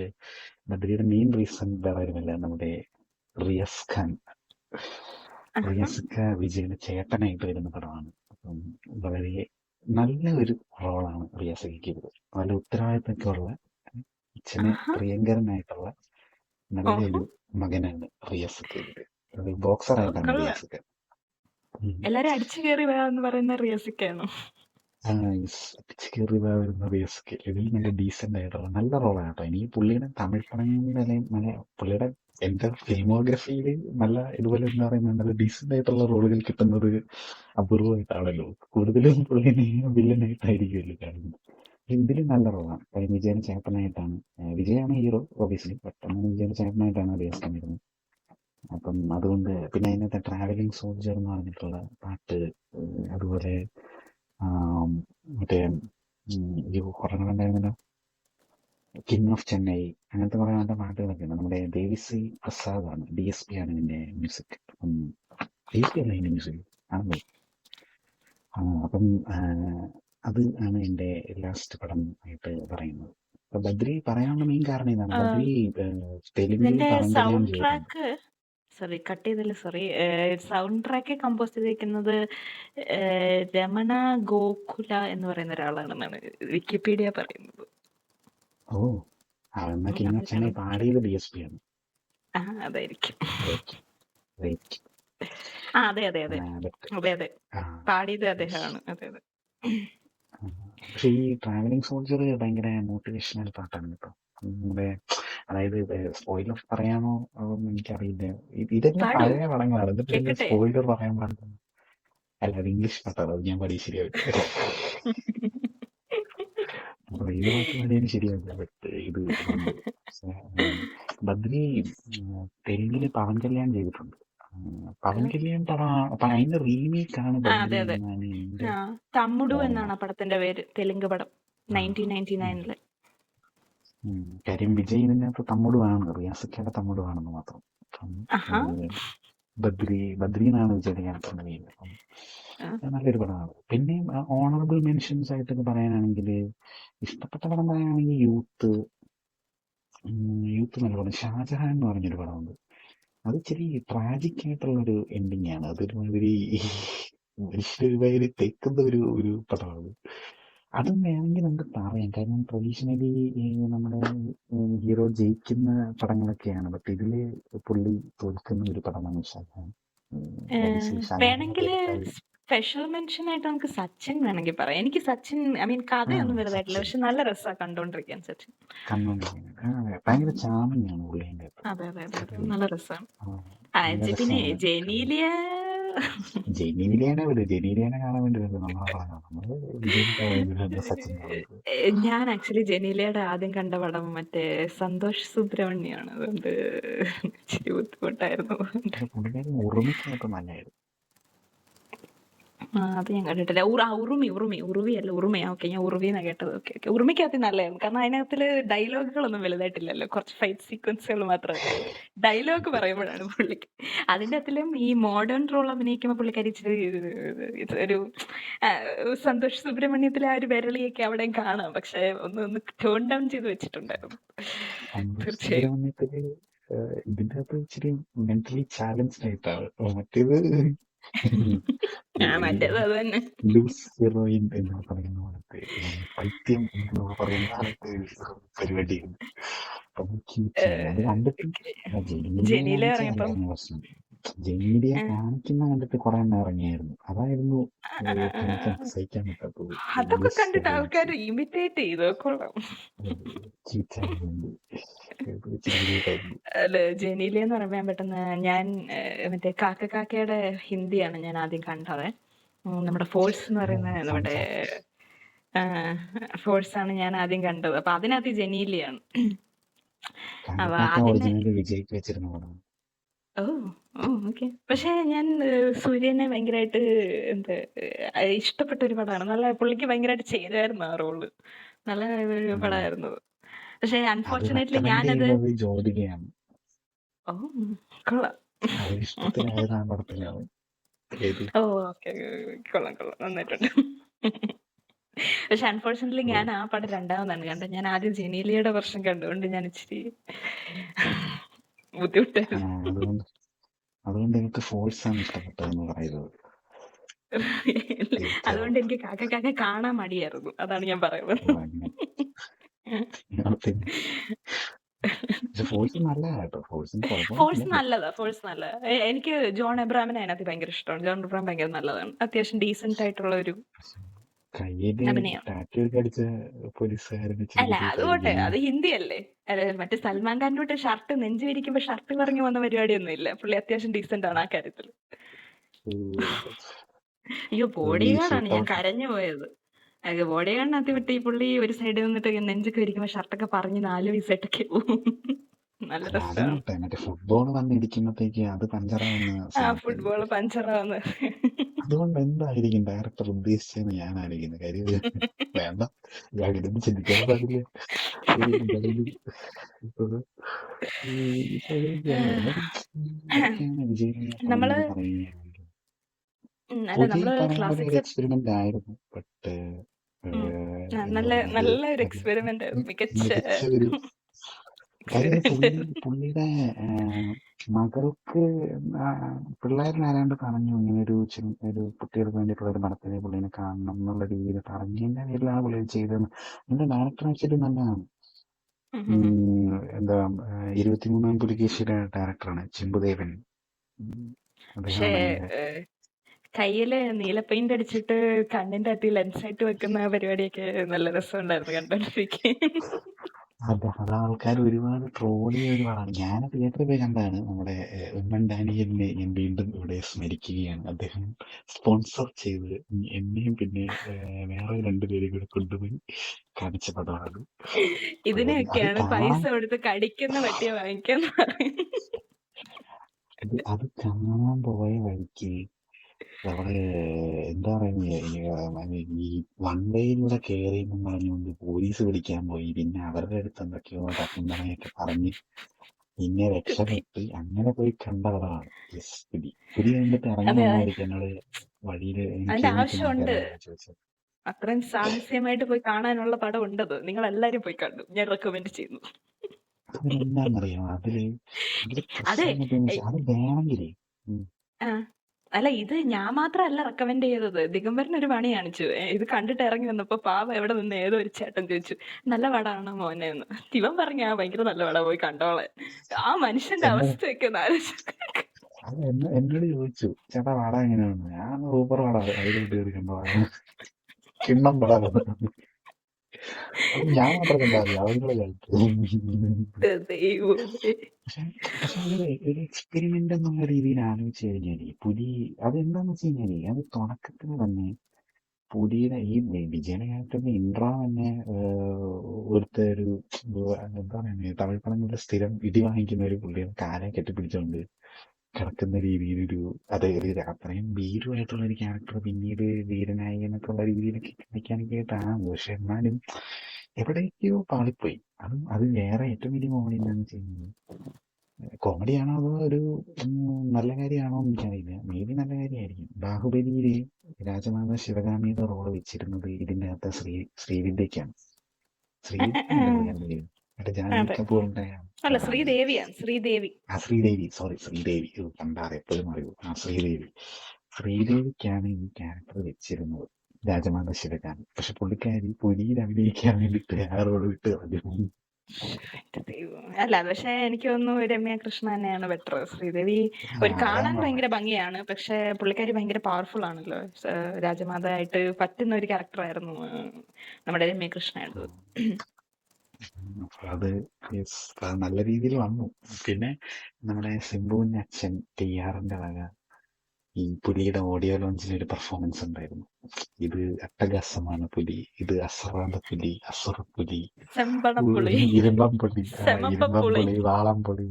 ബദ്രിയുടെ മെയിൻ റീസൺ വേറെ ആരുമല്ല, നമ്മുടെ റിയസ് ഖാൻ. റിയസ് ഖാൻ വിജയുടെ ചേട്ടനായിട്ട് വരുന്ന പടമാണ്. അപ്പം വളരെ നല്ല ഒരു റോളാണ് റിയാസയ്ക്ക് ചെയ്തത്. നല്ല ഉത്തരവാദിത്തമൊക്കെ ഉള്ള, അച്ഛന് പ്രിയങ്കരനായിട്ടുള്ള നല്ലൊരു മകനാണ് റിയാസൊക്കെ ചെയ്തത്. ഒരു ബോക്സറായിട്ടാണ് റിയാസൊക്കെ. എല്ലാരും അടിച്ചു കയറി എന്ന് പറയുന്ന റിയസിക്കാണോ? അടിച്ചു കയറി വരുന്ന റിയസൊക്കെ ഇതിൽ നല്ല ഡീസെന്റ് ആയിട്ടുള്ള നല്ല റോളാണ് കേട്ടോ. എനിക്ക് പുള്ളിയുടെ തമിഴ് പടങ്ങളുടെ നല്ല പുള്ളിയുടെ എന്റെ ഫിലിമോഗ്രഫിയിൽ നല്ല ഇതുപോലെ എന്താ പറയുന്നത്, നല്ല ഡീസെന്റ് ആയിട്ടുള്ള റോളുകൾ കിട്ടുന്നത് അപൂർവമായിട്ടാണല്ലോ. കൂടുതലും പുള്ളിനെ വില്ലനായിട്ടായിരിക്കുമല്ലോ കാണുന്നത്. ഇതിൽ നല്ല റോളാണ്. കാര്യം വിജയന്റെ ചേട്ടനായിട്ടാണ്. വിജയാണ് ഹീറോ ഓബിയസ്ലി, ബട്ട് അങ്ങനെ വിജയന്റെ ചേട്ടനായിട്ടാണ് റിയസ് കണ്ടിരുന്നത്. അപ്പം അതുകൊണ്ട് പിന്നെ അതിനകത്ത് ട്രാവലിംഗ് സോൾജർ എന്ന് പറഞ്ഞിട്ടുള്ള പാട്ട്, അതുപോലെ മറ്റേ കുറേ ഉണ്ടായിരുന്നല്ലോ, കിങ് ഓഫ് ചെന്നൈ, അങ്ങനത്തെ കുറെ നല്ല പാട്ടുകളൊക്കെ ഉണ്ട്. നമ്മുടെ ദേവിശ്രീ പ്രസാദാണ്, DSP ആണ് ഇതിന്റെ മ്യൂസിക്. DSP അല്ല ഇതിന്റെ മ്യൂസിക് ആണല്ലോ. അപ്പം അത് ആണ് എന്റെ ലാസ്റ്റ് പടം ആയിട്ട് പറയുന്നത്. അപ്പൊ ബദ്രി പറയാനുള്ള മെയിൻ കാരണം ഇതാണ്. ബദ്രി തെലുങ്കിൽ സൗണ്ട് ട്രാക്ക് കട്ട് ചെയ്തല്ലേ, സൗണ്ട് ട്രാക്ക് കമ്പോസ് ചെയ്തിരിക്കുന്നത് രമണ ഗോകുല എന്ന് പറയുന്ന ഒരാളാണെന്നാണ് വിക്കിപീഡിയ പറയുന്നത്. ഓ, എന്നാ കിങ് ഓഫ് ചെന്നൈ പാടിയത് DSP ആണ്. അതായിരിക്കും. അതെ അതെ അതെ അതെ അതെ, പാടിയത് അദ്ദേഹമാണ്. അതെ അതെ. പക്ഷെ ഈ ട്രാവലിംഗ് സോൾജർ ഭയങ്കര മോട്ടിവേഷണൽ പാട്ടാണ് കേട്ടോ. നമ്മുടെ അതായത് സ്പോയിലർ പറയാമോ എനിക്കറിയില്ല. ഇതെല്ലാം പഴയ പടങ്ങളാണ്, എന്നിട്ട് സ്പോയിലർ പറയാൻ പാടില്ല. അല്ല, അത് ഇംഗ്ലീഷ് പാട്ടാണ്, അത് ഞാൻ പാടി ശരിയാവില്ല. അപ്പൊ ഇത് പാട്ട് പാടിയാലും ശരിയാവില്ല. ബട്ട് ഇത് ബദ്രി തെലുങ്കില് പവൻ കല്യാൺ ചെയ്തിട്ടുണ്ട്. പവൻ കല്യാൺ പടം അതിന്റെ റീമേക്ക് ആണ് തമ്മുടു എന്നാണ് ആ പടത്തിന്റെ പേര്, തെലുങ്ക് പടം, 1999. കാര്യം വിജയ് ഇതിനകത്ത് തമ്മുടുവാണ്, റിയാസക്കയുടെ തമ്മുടുവാണെന്ന് മാത്രം. ബദ്രി എന്നാണ് വിജയുടെ ക്യാരക്ടറിന്റെ പേര്. അപ്പം നല്ലൊരു പടമാണ്. പിന്നെ ഓണറബിൾ മെൻഷൻസ് ആയിട്ടൊക്കെ പറയാനാണെങ്കിൽ, ഇഷ്ടപ്പെട്ട പടം പറയാനാണെങ്കിൽ യൂത്ത് നല്ല പടം. ഷാജഹാൻ എന്ന് പറഞ്ഞൊരു പടമുണ്ട്. അത് ഇച്ചിരി ട്രാജിക് ആയിട്ടുള്ളൊരു എൻഡിങ് ആണ്. അതൊരുമാതിരി മനുഷ്യരുമായി തേക്കുന്ന ഒരു പടമാണ്. അതും വേണമെങ്കിൽ നമുക്ക് പറയാം. കാരണം ട്രഡീഷണലി നമ്മുടെ ഹീറോ ജയിക്കുന്ന പടങ്ങളൊക്കെയാണ്. ബട്ട് ഇതില് പുള്ളി തോൽക്കുന്ന ഒരു പടമാണ് ഷാജഹാൻ. വേണമെങ്കിൽ സ്പെഷ്യൽ മെൻഷൻ ആയിട്ട് നമുക്ക് സച്ചിൻ വേണമെങ്കിൽ പറയാം. എനിക്ക് സച്ചിൻ കഥയൊന്നും വലുതായിട്ടില്ല, പക്ഷെ നല്ല രസമാണ് കണ്ടോണ്ടിരിക്കാൻ. സച്ചിൻ ഭയങ്കര ചാമിങ് ആണ് പുള്ളിന്റെ. അതെ അതെ അതെ, നല്ല രസമാണ്. പിന്നെ ജനീലിയനെ കാണാൻ വേണ്ടി ഞാൻ ആക്ച്വലി ജനീലയുടെ ആദ്യം കണ്ട പടം മറ്റേ സന്തോഷ് സുബ്രഹ്മണ്യാണ്. അതുകൊണ്ട് ഇച്ചിരി ബുദ്ധിമുട്ടായിരുന്നു. അത് ഞാൻ കണ്ടിട്ടില്ല. ഉറുവിയല്ല, ഉറുമയാ. ഓക്കെ, ഞാൻ ഉറുവിന്നാ കേട്ടത്. ഓക്കെ ഓക്കെ, ഉറുമിക്കകത്ത് നല്ലതായിരുന്നു. കാരണം അതിനകത്തില് ഡയലോഗുകളൊന്നും വലുതായിട്ടില്ലല്ലോ, കുറച്ച് ഫൈറ്റ് സീക്വൻസുകൾ മാത്രമേ. ഡയലോഗ് പറയുമ്പോഴാണ് പുള്ളിക്ക്. അതിൻ്റെ അകത്തിലും ഈ മോഡേൺ റോൾ അഭിനയിക്കുമ്പോൾ പുള്ളിക്കാരി ഒരു സന്തോഷ് സുബ്രഹ്മണ്യത്തിലെ ആ ഒരു വിരളിയൊക്കെ അവിടെയും കാണാം. പക്ഷെ ഒന്ന് ടേൺ ഡൗൺ ചെയ്ത് വെച്ചിട്ടുണ്ടായിരുന്നു. തീർച്ചയായും ഇതിന്റെ അകത്ത് ഇച്ചിരി മെന്റലി ചാലഞ്ച്ഡ് ആയിട്ടാണ്. മറ്റേത് ലൂസ് ഹീറോയിൻ എന്ന് പറയുന്ന പോലത്തെ പൈത്യം എന്ന് പറയുന്ന പരിപാടിയാണ്. അത് കണ്ടിട്ട് ജനീലിയെ കാണിക്കുന്ന കണ്ടിട്ട് കുറെ എണ്ണം ഇറങ്ങിയായിരുന്നു. അതായിരുന്നു സഹിക്കാൻ പറ്റാത്തത്. അതൊക്കെ കണ്ടിട്ട് ആൾക്കാർ ഇമിറ്റേറ്റ് ചെയ്തു. കൊള്ളാം. ജനീല എന്ന് പറയുമ്പോൾ പെട്ടെന്ന് ഞാൻ മറ്റേ കാക്കയുടെ ഹിന്ദിയാണ് ഞാൻ ആദ്യം കണ്ടത്. നമ്മുടെ ഫോഴ്സ് എന്ന് പറയുന്ന നമ്മുടെ ഫോഴ്സ് ആണ് ഞാൻ ആദ്യം കണ്ടത്. അപ്പൊ അതിനകത്ത് ജനീലയാണ്. ഓക്കെ. പക്ഷെ ഞാൻ സൂര്യനെ ഭയങ്കരമായിട്ട് ഇഷ്ടപ്പെട്ട ഒരു പടമാണ്. നല്ല പുള്ളിക്ക് ഭയങ്കരമായിട്ട് ചെയ്തായിരുന്നു ആ റോള്. നല്ല ഒരു പടമായിരുന്നു. പക്ഷെ അൺഫോർച്ചുനേറ്റ്ലി ഞാനത് കൊള്ളാം. ഓക്കെ, കൊള്ളാം നന്നായിട്ടുണ്ട്. പക്ഷെ അൺഫോർച്ചുനേറ്റ്ലി ഞാൻ ആ പടം രണ്ടാമതാണ് കണ്ടത്. ഞാൻ ആദ്യം ജെനീലിയയുടെ വർഷം കണ്ടുകൊണ്ട് ഞാൻ ഇച്ചിരി ബുദ്ധിമുട്ടായിരുന്നു. അതുകൊണ്ട് അതുകൊണ്ട് എനിക്ക് ഫോഴ്സ് ആണ് ഇഷ്ടപ്പെട്ടതെന്ന് പറയുന്നത്. അതുകൊണ്ട് എനിക്ക് കാക്ക കാണാൻ മടിയായിരുന്നു. അതാണ് ഞാൻ പറയുന്നത്. ഫോഴ്സ് നല്ലതാ കേട്ടോ. ഫോഴ്സ് നല്ലതാ. എനിക്ക് ജോൺ എബ്രാമിനെ അതിനകത്ത് ഭയങ്കര ഇഷ്ടമാണ്. ജോൺ എബ്രാം ഭയങ്കര നല്ലതാണ്. അത്യാവശ്യം ഡീസെന്റ് ആയിട്ടുള്ള ഒരു അഭിനയം. അല്ല അതുകൊട്ടെ, അത് ഹിന്ദി അല്ലേ. മറ്റേ സൽമാൻ ഖാൻ്റെ തൊട്ട് ഷർട്ട് നെഞ്ചു വിരിക്കുമ്പോ ഷർട്ട് പറഞ്ഞു വന്ന പരിപാടിയൊന്നും ഇല്ല. പുള്ളി അത്യാവശ്യം ഡീസെന്റ് ആണ് ആ കാര്യത്തിൽ. അയ്യോ ബോഡിഗാർഡാണ് ഞാൻ കരഞ്ഞു പോയത്. ബോഡി ഗാർഡിനകത്ത് വിട്ട് ഈ പുള്ളി ഒരു സൈഡിൽ നിന്നിട്ട് നെഞ്ചൊക്കെ ഇരിക്കുമ്പോ ഷർട്ടൊക്കെ പറഞ്ഞ് 4 പീസായിട്ടൊക്കെ പോകും. നല്ല രസമാണ്. ഫുട്ബോൾ വന്നിരിക്കുമ്പോഴത്തേക്ക് അത് ഫുട്ബോൾ പഞ്ചറാവുന്ന. അതുകൊണ്ട് എന്തായിരിക്കും ഡയറക്ടർ ഉദ്ദേശിച്ചെന്ന് ഞാൻ ആലോചിക്കുന്നത്. കാര്യം വേണ്ട, ഞാൻ ചിന്തിക്കാൻ പാടില്ല. നമ്മള് എക്സ്പെരിമെന്റ് ആയിരുന്നു. ബട്ട് നല്ല ഒരു എക്സ്പെരിമെന്റ്, മികച്ച പുള്ളിയുടെ മകൾക്ക് പിള്ളേരിലാരാണ്ട് പറഞ്ഞു ഇങ്ങനെ ഒരു കുട്ടികൾക്ക് വേണ്ടിയിട്ടുള്ള ഒരു പടത്തിനെ പുള്ളിനെ കാണണം എന്നുള്ള രീതിയിൽ പറഞ്ഞതിന്റെ പേരിലാണ് പുള്ളി ചെയ്തതെന്ന്. എന്റെ ഡയറക്ടർ ആക്ച്വലി നല്ലതാണ്. എന്താ 23-ാം പുലികേശിയുടെ ഡയറക്ടറാണ് ചിമ്പുദേവൻ. കയ്യില് നീല പെയിന്റ് അടിച്ചിട്ട് കണ്ണിന്റെ അകത്ത് ലെൻസായിട്ട് വെക്കുന്ന പരിപാടിയൊക്കെ നല്ല രസമുണ്ടായിരുന്നു കണ്ടോണ്ടിരിക്കാൻ. അത് ആൾക്കാർ ഒരുപാട് ട്രോളിയ ഒരു പടമാണ്. ഞാൻ തിയേറ്ററിൽ പോയി കണ്ടാണ്. നമ്മുടെ ഉമ്മൻ ഡാനിയലിനെ ഞാൻ വീണ്ടും ഇവിടെ സ്മരിക്കുകയാണ്. അദ്ദേഹം സ്പോൺസർ ചെയ്ത് എന്നെയും പിന്നെ വേറെ 2 പേരും കൂടെ കൊണ്ടുപോയി കാണിച്ച പടമാണ്. ഇതിനൊക്കെയാണ് പൈസ കൊടുത്ത് കടിക്കുന്ന പറ്റിയ വാങ്ങിക്കാന്ന് പറയുന്നത്. അത് കാണാൻ പോയ വഴിക്ക് അവിടെ എന്താ പറയുന്നത്, ഈ വൺ വേയിലൂടെ കയറിയെന്നും പറഞ്ഞുകൊണ്ട് പോലീസ് പിടിക്കാൻ പോയി. പിന്നെ അവരുടെ അടുത്ത് എന്തൊക്കെയോ തട്ടുന്നതൊക്കെ പറഞ്ഞ് പിന്നെ രക്ഷപ്പെട്ട് അങ്ങനെ പോയി കണ്ട പടമാണ് പുലി കണ്ടിട്ട് ഇറങ്ങുന്നതായിരിക്കും എന്നോട് വഴിയില് ചോദിച്ചത്. അത്രയും സാഹസ്യമായിട്ട് പോയി കാണാനുള്ള പടം ഉണ്ടത്. നിങ്ങൾ എല്ലാരും പോയി കണ്ടു, ഞാൻ റെക്കമെൻഡ് ചെയ്യുന്നു. അതിനെന്താന്നറിയാം, അത് വേണമെങ്കിലേ അല്ല, ഇത് ഞാൻ മാത്രമല്ല റെക്കമെൻഡ് ചെയ്തത്. ദിഗംബരൻ ഒരു പണി കാണിച്ചു. ഇത് കണ്ടിട്ട് ഇറങ്ങി വന്നപ്പോ പാവം എവിടെ നിന്ന് ഏതോ ഒരു ചേട്ടൻ ചോദിച്ചു നല്ല പടമാണോ മോനെ എന്ന്. ശിവൻ പറഞ്ഞ ഭയങ്കര നല്ല പടം, പോയി കണ്ടോളെ. ആ മനുഷ്യന്റെ അവസ്ഥയൊക്കെ എന്നോട് ചോദിച്ചു ചേട്ടാ പടം എങ്ങനെയാണ്. ഞാൻ സൂപ്പർ പടം കിണ്ണം പടം. ഞാൻ മാത്രം കണ്ടാ ഒരു എക്സ്പെരിമെന്റ് എന്നുള്ള രീതിയിൽ ആലോചിച്ച് കഴിഞ്ഞാല് പുലി അതെന്താന്ന് വെച്ച് കഴിഞ്ഞാല് അത് തുടക്കത്തിൽ തന്നെ പുലിയുടെ ഈ വിജയന്റെ കാര്യത്തിന്റെ ഇൻട്രോ തന്നെ ഒരു എന്താ പറയുക, തമിഴ് പടങ്ങളുടെ സ്ഥിരം ഇടി വാങ്ങിക്കുന്ന ഒരു പുള്ളിയുടെ കാലെ കെട്ടിപ്പിടിച്ചുകൊണ്ട് കിടക്കുന്ന രീതിയിലൊരു അത്രയും ഭീരുവായിട്ടുള്ള ഒരു ക്യാരക്ടർ പിന്നീട് വീരനായി എന്നൊക്കെ ഉള്ള രീതിയിലൊക്കെ കാണിക്കാനൊക്കെയായിട്ടാണ്. പക്ഷെ എന്നാലും എവിടേക്കോ പാളിപ്പോയി. അത് വേറെ ഏറ്റവും വലിയ കോമഡി എന്താണെന്ന് വെച്ച് കഴിഞ്ഞാൽ, കോമഡിയാണോ അതോ ഒരു നല്ല കാര്യമാണോ എന്ന് എനിക്കറിയില്ല. മേബി നല്ല കാര്യമായിരിക്കും. ബാഹുബലിയില് രാജമാത ശിവഗാമിയുടെ റോള് വെച്ചിരുന്നത് ഇതിന്റെ അകത്ത് ശ്രീവിദ്യക്കാണ്. ജാൻവി കപൂറിന്റെ ശ്രീദേവി കണ്ടാറ് എപ്പോഴും അറിയൂ. ശ്രീദേവിക്കാണ് ഈ ക്യാരക്ടർ വെച്ചിരുന്നത്, രാജമാത ശിവഗാമി. പക്ഷെ പുള്ളിക്കാരി പുലിയിൽ അഭിനയിക്കാൻ വേണ്ടിട്ട് ആ റോള് വിട്ട് കളഞ്ഞു. അല്ല, പക്ഷെ എനിക്ക് തോന്നുന്നു രമ്യ കൃഷ്ണ തന്നെയാണ് ബെറ്റർ. ശ്രീദേവി ഒരു കാണാൻ ഭയങ്കര ഭംഗിയാണ്, പക്ഷെ പുള്ളിക്കാരി ഭയങ്കര പവർഫുൾ ആണല്ലോ. രാജമാത ആയിട്ട് പറ്റുന്ന ഒരു ക്യാരക്ടർ ആയിരുന്നു നമ്മുടെ രമ്യ കൃഷ്ണ ആയിരുന്നു. അത് നല്ല രീതിയിൽ വന്നു. പിന്നെ നമ്മുടെ സിംബുവിന്റെ അച്ഛൻ ടിആറിന്റെ വക ഈ പുലിയുടെ ഓഡിയോ ലോഞ്ചിൽ ഒരു പെർഫോമൻസ് ഉണ്ടായിരുന്നു. ഇത് അട്ടഹാസമാണ് പുലി, ഇത് അസറാന്ത പുലി, അസുറപ്പുലി, ഇരുമ്പംപുലി, വാളംപുലി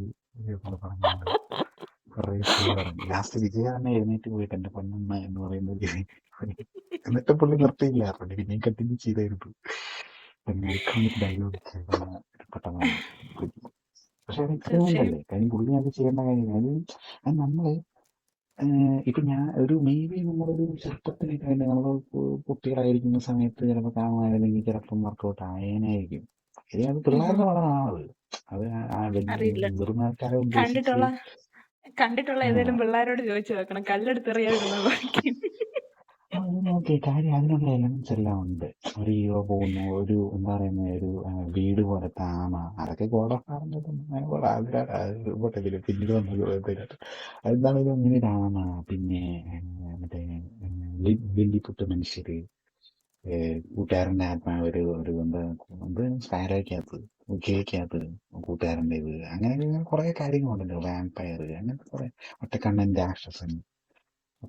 ലാസ്റ്റ് വിജയ തന്നെ എഴുന്നേറ്റ് പോയിട്ട് എന്റെ പൊന്നമ്മ എന്ന് പറയുന്നത്. എന്നിട്ട് പുള്ളി നിർത്തിയില്ല, പുള്ളി പിന്നെയും കണ്ടിന്യൂ ചെയ്തായിരുന്നു. ഡയലോഗ് പെട്ടെന്ന്. പക്ഷെ അത് എക്സ്പെരിമെന്റ് അല്ലേ, കാര്യം പുള്ളി അത് ചെയ്യേണ്ട കാര്യം. അത് നമ്മള് ഇപ്പൊ ഞാൻ ഒരു മേ ബി നമ്മളൊരു ചെറുപ്പത്തിലൊക്കെ ആയിട്ട് നമ്മള് കുട്ടികളായിരിക്കുന്ന സമയത്ത് ചിലപ്പോൾ കാണുമായിരുന്നെങ്കിൽ ചിലപ്പം വർക്കൗട്ട് ആയേനായിരിക്കും. ഇത് അത് പിള്ളേരുടെ പടമാണത്. അത് ആ അറിയില്ല. വലിയ വെറും ആൾക്കാരെ ഉദ്ദേശിച്ച് കണ്ടിട്ടുള്ള കണ്ടിട്ടുള്ള ആ ഏതെങ്കിലും പിള്ളേരോട് ചോദിച്ചു നോക്കണം, കല്ലെടുത്തെറിയാതിരുന്ന ബാക്കി. അത് നോക്കി കാര്യം അതിനുള്ള എലമെന്റ്സ് എല്ലാം ഉണ്ട്. ഒരു ഹീറോ പോകുന്നു, ഒരു എന്താ പറയുന്ന ഒരു വീട് പോലത്തെ ആമ, അതൊക്കെ ഗോഡ് ഓഫ് വാറിന്റെ പിന്നീട് വന്നത് അതെന്താണെങ്കിലും അങ്ങനെ ഒരു ആമ, പിന്നെ മറ്റേ വെള്ളിപ്പുട്ട് മനുഷ്യര്, കൂട്ടുകാരന്റെ ആത്മാവ് ഒരു എന്താ എന്ത് സ്പാരോയ്ക്കകത്ത് കേക്കകത്ത് കൂട്ടുകാരന്റെ ഇത് അങ്ങനെ കുറെ കാര്യങ്ങളുണ്ടല്ലോ, വാമ്പയർ അങ്ങനത്തെ കുറെ, ഒറ്റക്കണ്ണൻ രാക്ഷസൻ,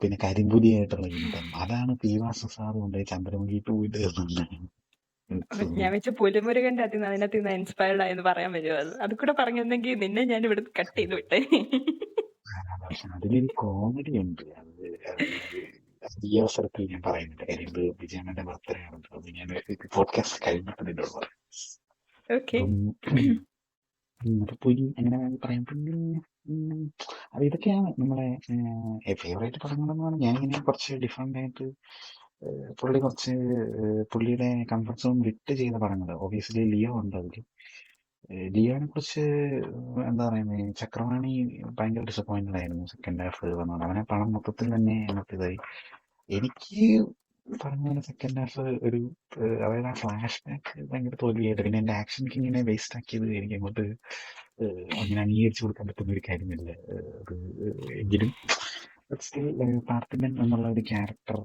പിന്നെ കരിമ്പുലിയായിട്ടുള്ള ഇന്ധം, അതാണ് പീവാസ സാറ് കൊണ്ടുപോയി ചന്ദ്രമുഖിയിട്ട് പോയിട്ട് ഞാൻ വെച്ച പുലിമുരുകന്റെ അതിനകത്ത് ഇൻസ്പയർഡ് ആയെന്ന് പറയാൻ പറ്റുമോ? അത് കൂടെ പറഞ്ഞിരുന്നെങ്കിൽ നിന്നെ ഞാൻ ഇവിടെ കട്ട് ചെയ്ത് വിട്ടേ. പക്ഷെ അതിലൊരു കോമഡി ഉണ്ട്. അത് ഈ അവസരത്തിൽ ഞാൻ പറയുന്നില്ല, കാര്യം ഇത് വിജയണ്ണന്റെ ബർത്ത്ഡേ ആണല്ലോ. അത് ഞാൻ പോഡ്കാസ്റ്റ് കഴിഞ്ഞിട്ട് നിന്നോട് പറയാം. ഓക്കെ. മറ്റേ പുലി അങ്ങനെ പറയാം. പിന്നെ അത് ഇതൊക്കെയാണ് നമ്മുടെ ഫേവറേറ്റ് പടങ്ങളെന്ന് പറഞ്ഞാൽ, ഞാനിങ്ങനെ കുറച്ച് ഡിഫറെന്റ് ആയിട്ട് പുള്ളിയുടെ കംഫർട്ട് സോൺ വിട്ട് ചെയ്ത പടങ്ങൾ. ഒബിയസ്ലി ലിയോ ഉണ്ട് അതിൽ. ലിയോനെ കുറിച്ച് എന്താ പറയുന്നത്, ചക്രവാണി ഭയങ്കര ഡിസപ്പോയിന്റഡ് ആയിരുന്നു സെക്കൻഡ് ഹാഫ് വന്നത്. അവനെ പടം മൊത്തത്തിൽ തന്നെ അങ്ങോട്ട് ഇതായി. എനിക്ക് പറഞ്ഞ പോലെ സെക്കൻഡ് ഹാഫ് ഒരു അതായത് ആ ഫ്ലാഷ് ബാക്ക് ഭയങ്കര തോൽവിയായിട്ട്, പിന്നെ എന്റെ ആക്ഷൻ കിങ്ങിനെ വേസ്റ്റ് ആക്കിയത് എനിക്ക് അങ്ങോട്ട് അങ്ങനെ അംഗീകരിച്ചു കൊടുക്കാൻ പറ്റുന്ന ഒരു കാര്യമില്ല. അത് എങ്കിലും സ്റ്റിൽ പാർത്ഥിപൻ എന്നുള്ള ഒരു ക്യാരക്ടർ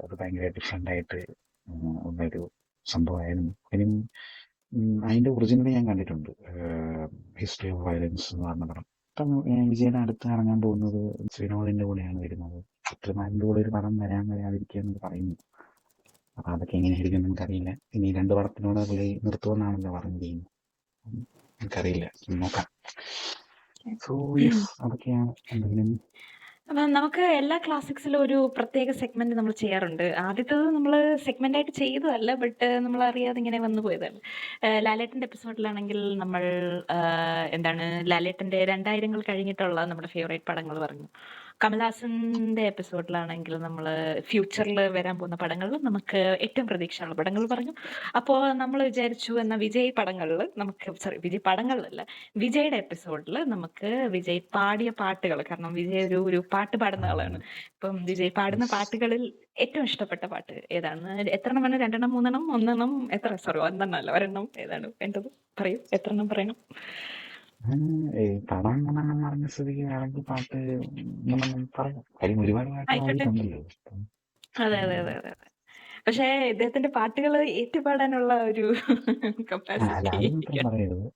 അത് ഭയങ്കര ഡിഫറെന്റ് ആയിട്ട് ഉള്ളൊരു സംഭവമായിരുന്നു. ഇനിയും അതിന്റെ ഒറിജിനൽ ഞാൻ കണ്ടിട്ടുണ്ട്, ഹിസ്റ്ററി ഓഫ് വയലൻസ് എന്ന് പറഞ്ഞ പടം. ഇപ്പം വിജയന്റെ അടുത്ത് ഇറങ്ങാൻ പോകുന്നത് ശ്രീനോദിന്റെ കൂടെയാണ് വരുന്നത്. ചിത്രനാഥിന്റെ കൂടെ ഒരു പടം വരാതിരിക്കുക എന്ന് പറയുന്നു. അപ്പൊ അതൊക്കെ എങ്ങനെയായിരിക്കും നമുക്കറിയില്ല. ഇനി 2 പടത്തിനോട് പുള്ളി നിർത്തുമെന്നാണല്ലോ പറഞ്ഞിരിക്കുന്നത്. നമുക്കറിയില്ല, നോക്കാം. സോ യെസ്, അതൊക്കെയാണ് എന്തെങ്കിലും. അപ്പം നമുക്ക് എല്ലാ ക്ലാസിക്സിലും ഒരു പ്രത്യേക സെഗ്മെന്റ് നമ്മൾ ചെയ്യാറുണ്ട്. ആദ്യത്തേത് നമ്മൾ സെഗ്മെന്റ് ആയിട്ട് ചെയ്തതല്ല, ബട്ട് നമ്മൾ അറിയാതെ ഇങ്ങനെ വന്നു പോയതാണ്. ലാലേട്ടന്റെ എപ്പിസോഡിലാണെങ്കിൽ നമ്മൾ എന്താണ് ലാലേട്ടന്റെ 2000 കഴിഞ്ഞിട്ടുള്ള നമ്മുടെ ഫേവറേറ്റ് പടങ്ങൾ പറഞ്ഞു. കമൽഹാസന്റെ എപ്പിസോഡിലാണെങ്കിൽ നമ്മൾ ഫ്യൂച്ചറിൽ വരാൻ പോകുന്ന പടങ്ങളിൽ നമുക്ക് ഏറ്റവും പ്രതീക്ഷയുള്ള പടങ്ങൾ പറഞ്ഞു. അപ്പോൾ നമ്മൾ വിചാരിച്ചു എന്ന വിജയ് പടങ്ങളിൽ നമുക്ക്, വിജയ് പടങ്ങളിലല്ല, വിജയുടെ എപ്പിസോഡിൽ നമുക്ക് വിജയ് പാടിയ പാട്ടുകൾ, കാരണം വിജയ് ഒരു പാട്ട് പാടുന്ന ആളാണ്. ഇപ്പം വിജയ് പാടുന്ന പാട്ടുകളിൽ ഏറ്റവും ഇഷ്ടപ്പെട്ട പാട്ട് ഏതാണ്? എത്രണ്ണം വേണം? 2 എണ്ണം, 3 എണ്ണം, 1 എണ്ണം, എത്ര? സോറി, 1 എണ്ണം അല്ല, 1 എണ്ണം ഏതാണ് വേണ്ടത്? പറയൂ, എത്ര എണ്ണം പറയണം? പടം എന്ന് പറഞ്ഞ സ്ഥിതിക്ക് വേണമെങ്കിൽ പാട്ട് പറയാം. കാര്യം ഒരുപാട് പാട്ട് ആയിക്കോട്ടെ. പാടിയിട്ടുണ്ടല്ലോ. അതെ അതെ അതെ അതെ അതെ. പക്ഷേ ഇദ്ദേഹത്തിന്റെ പാട്ടുകൾ ഏറ്റുപാടാനുള്ള ഒരു അല്ല, കപ്പാസിറ്റി അത് മാത്രം പറയരുത്.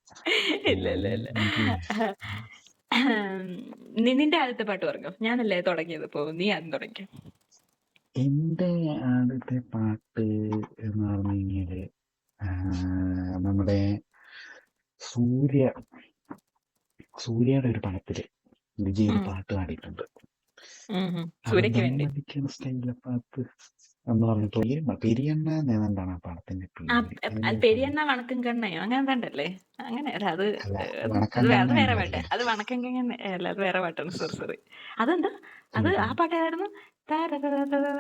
ഇല്ല ഇല്ല ഇല്ല. നിന്റെ ആദ്യത്തെ പാട്ട് പറഞ്ഞോ. ഞാനല്ലേ തുടങ്ങിയത്, ഇപ്പോ നീ ആദ്യം തുടങ്ങിയോ. എന്റെ ആദ്യത്തെ പാട്ട് എന്ന് പറഞ്ഞു കഴിഞ്ഞാല് നമ്മുടെ സൂര്യയുടെ ഒരു പടത്തില് വിജയ് ഒരു പാട്ട് പാടിയിട്ടുണ്ട്. സൂര്യക്ക് വേണ്ടി സ്റ്റൈലിലെ പാട്ട് എന്ന് പറഞ്ഞിട്ട് പെരിയണ്ണ എന്താണ് ആ പടത്തിന്റെ പേര്? പെരിയണ്ണ വണക്കം കണ്ണയോ അങ്ങനെ എന്താണ്ടല്ലേ? അങ്ങനെ അല്ല, അത് വേറെ പാട്ട്. അത് വണക്കം കണ്ണ അല്ല, അത് വേറെ പാട്ടാണ്. സോറി. അതെന്താ? അത് ആ പാട്ടായിരുന്നു.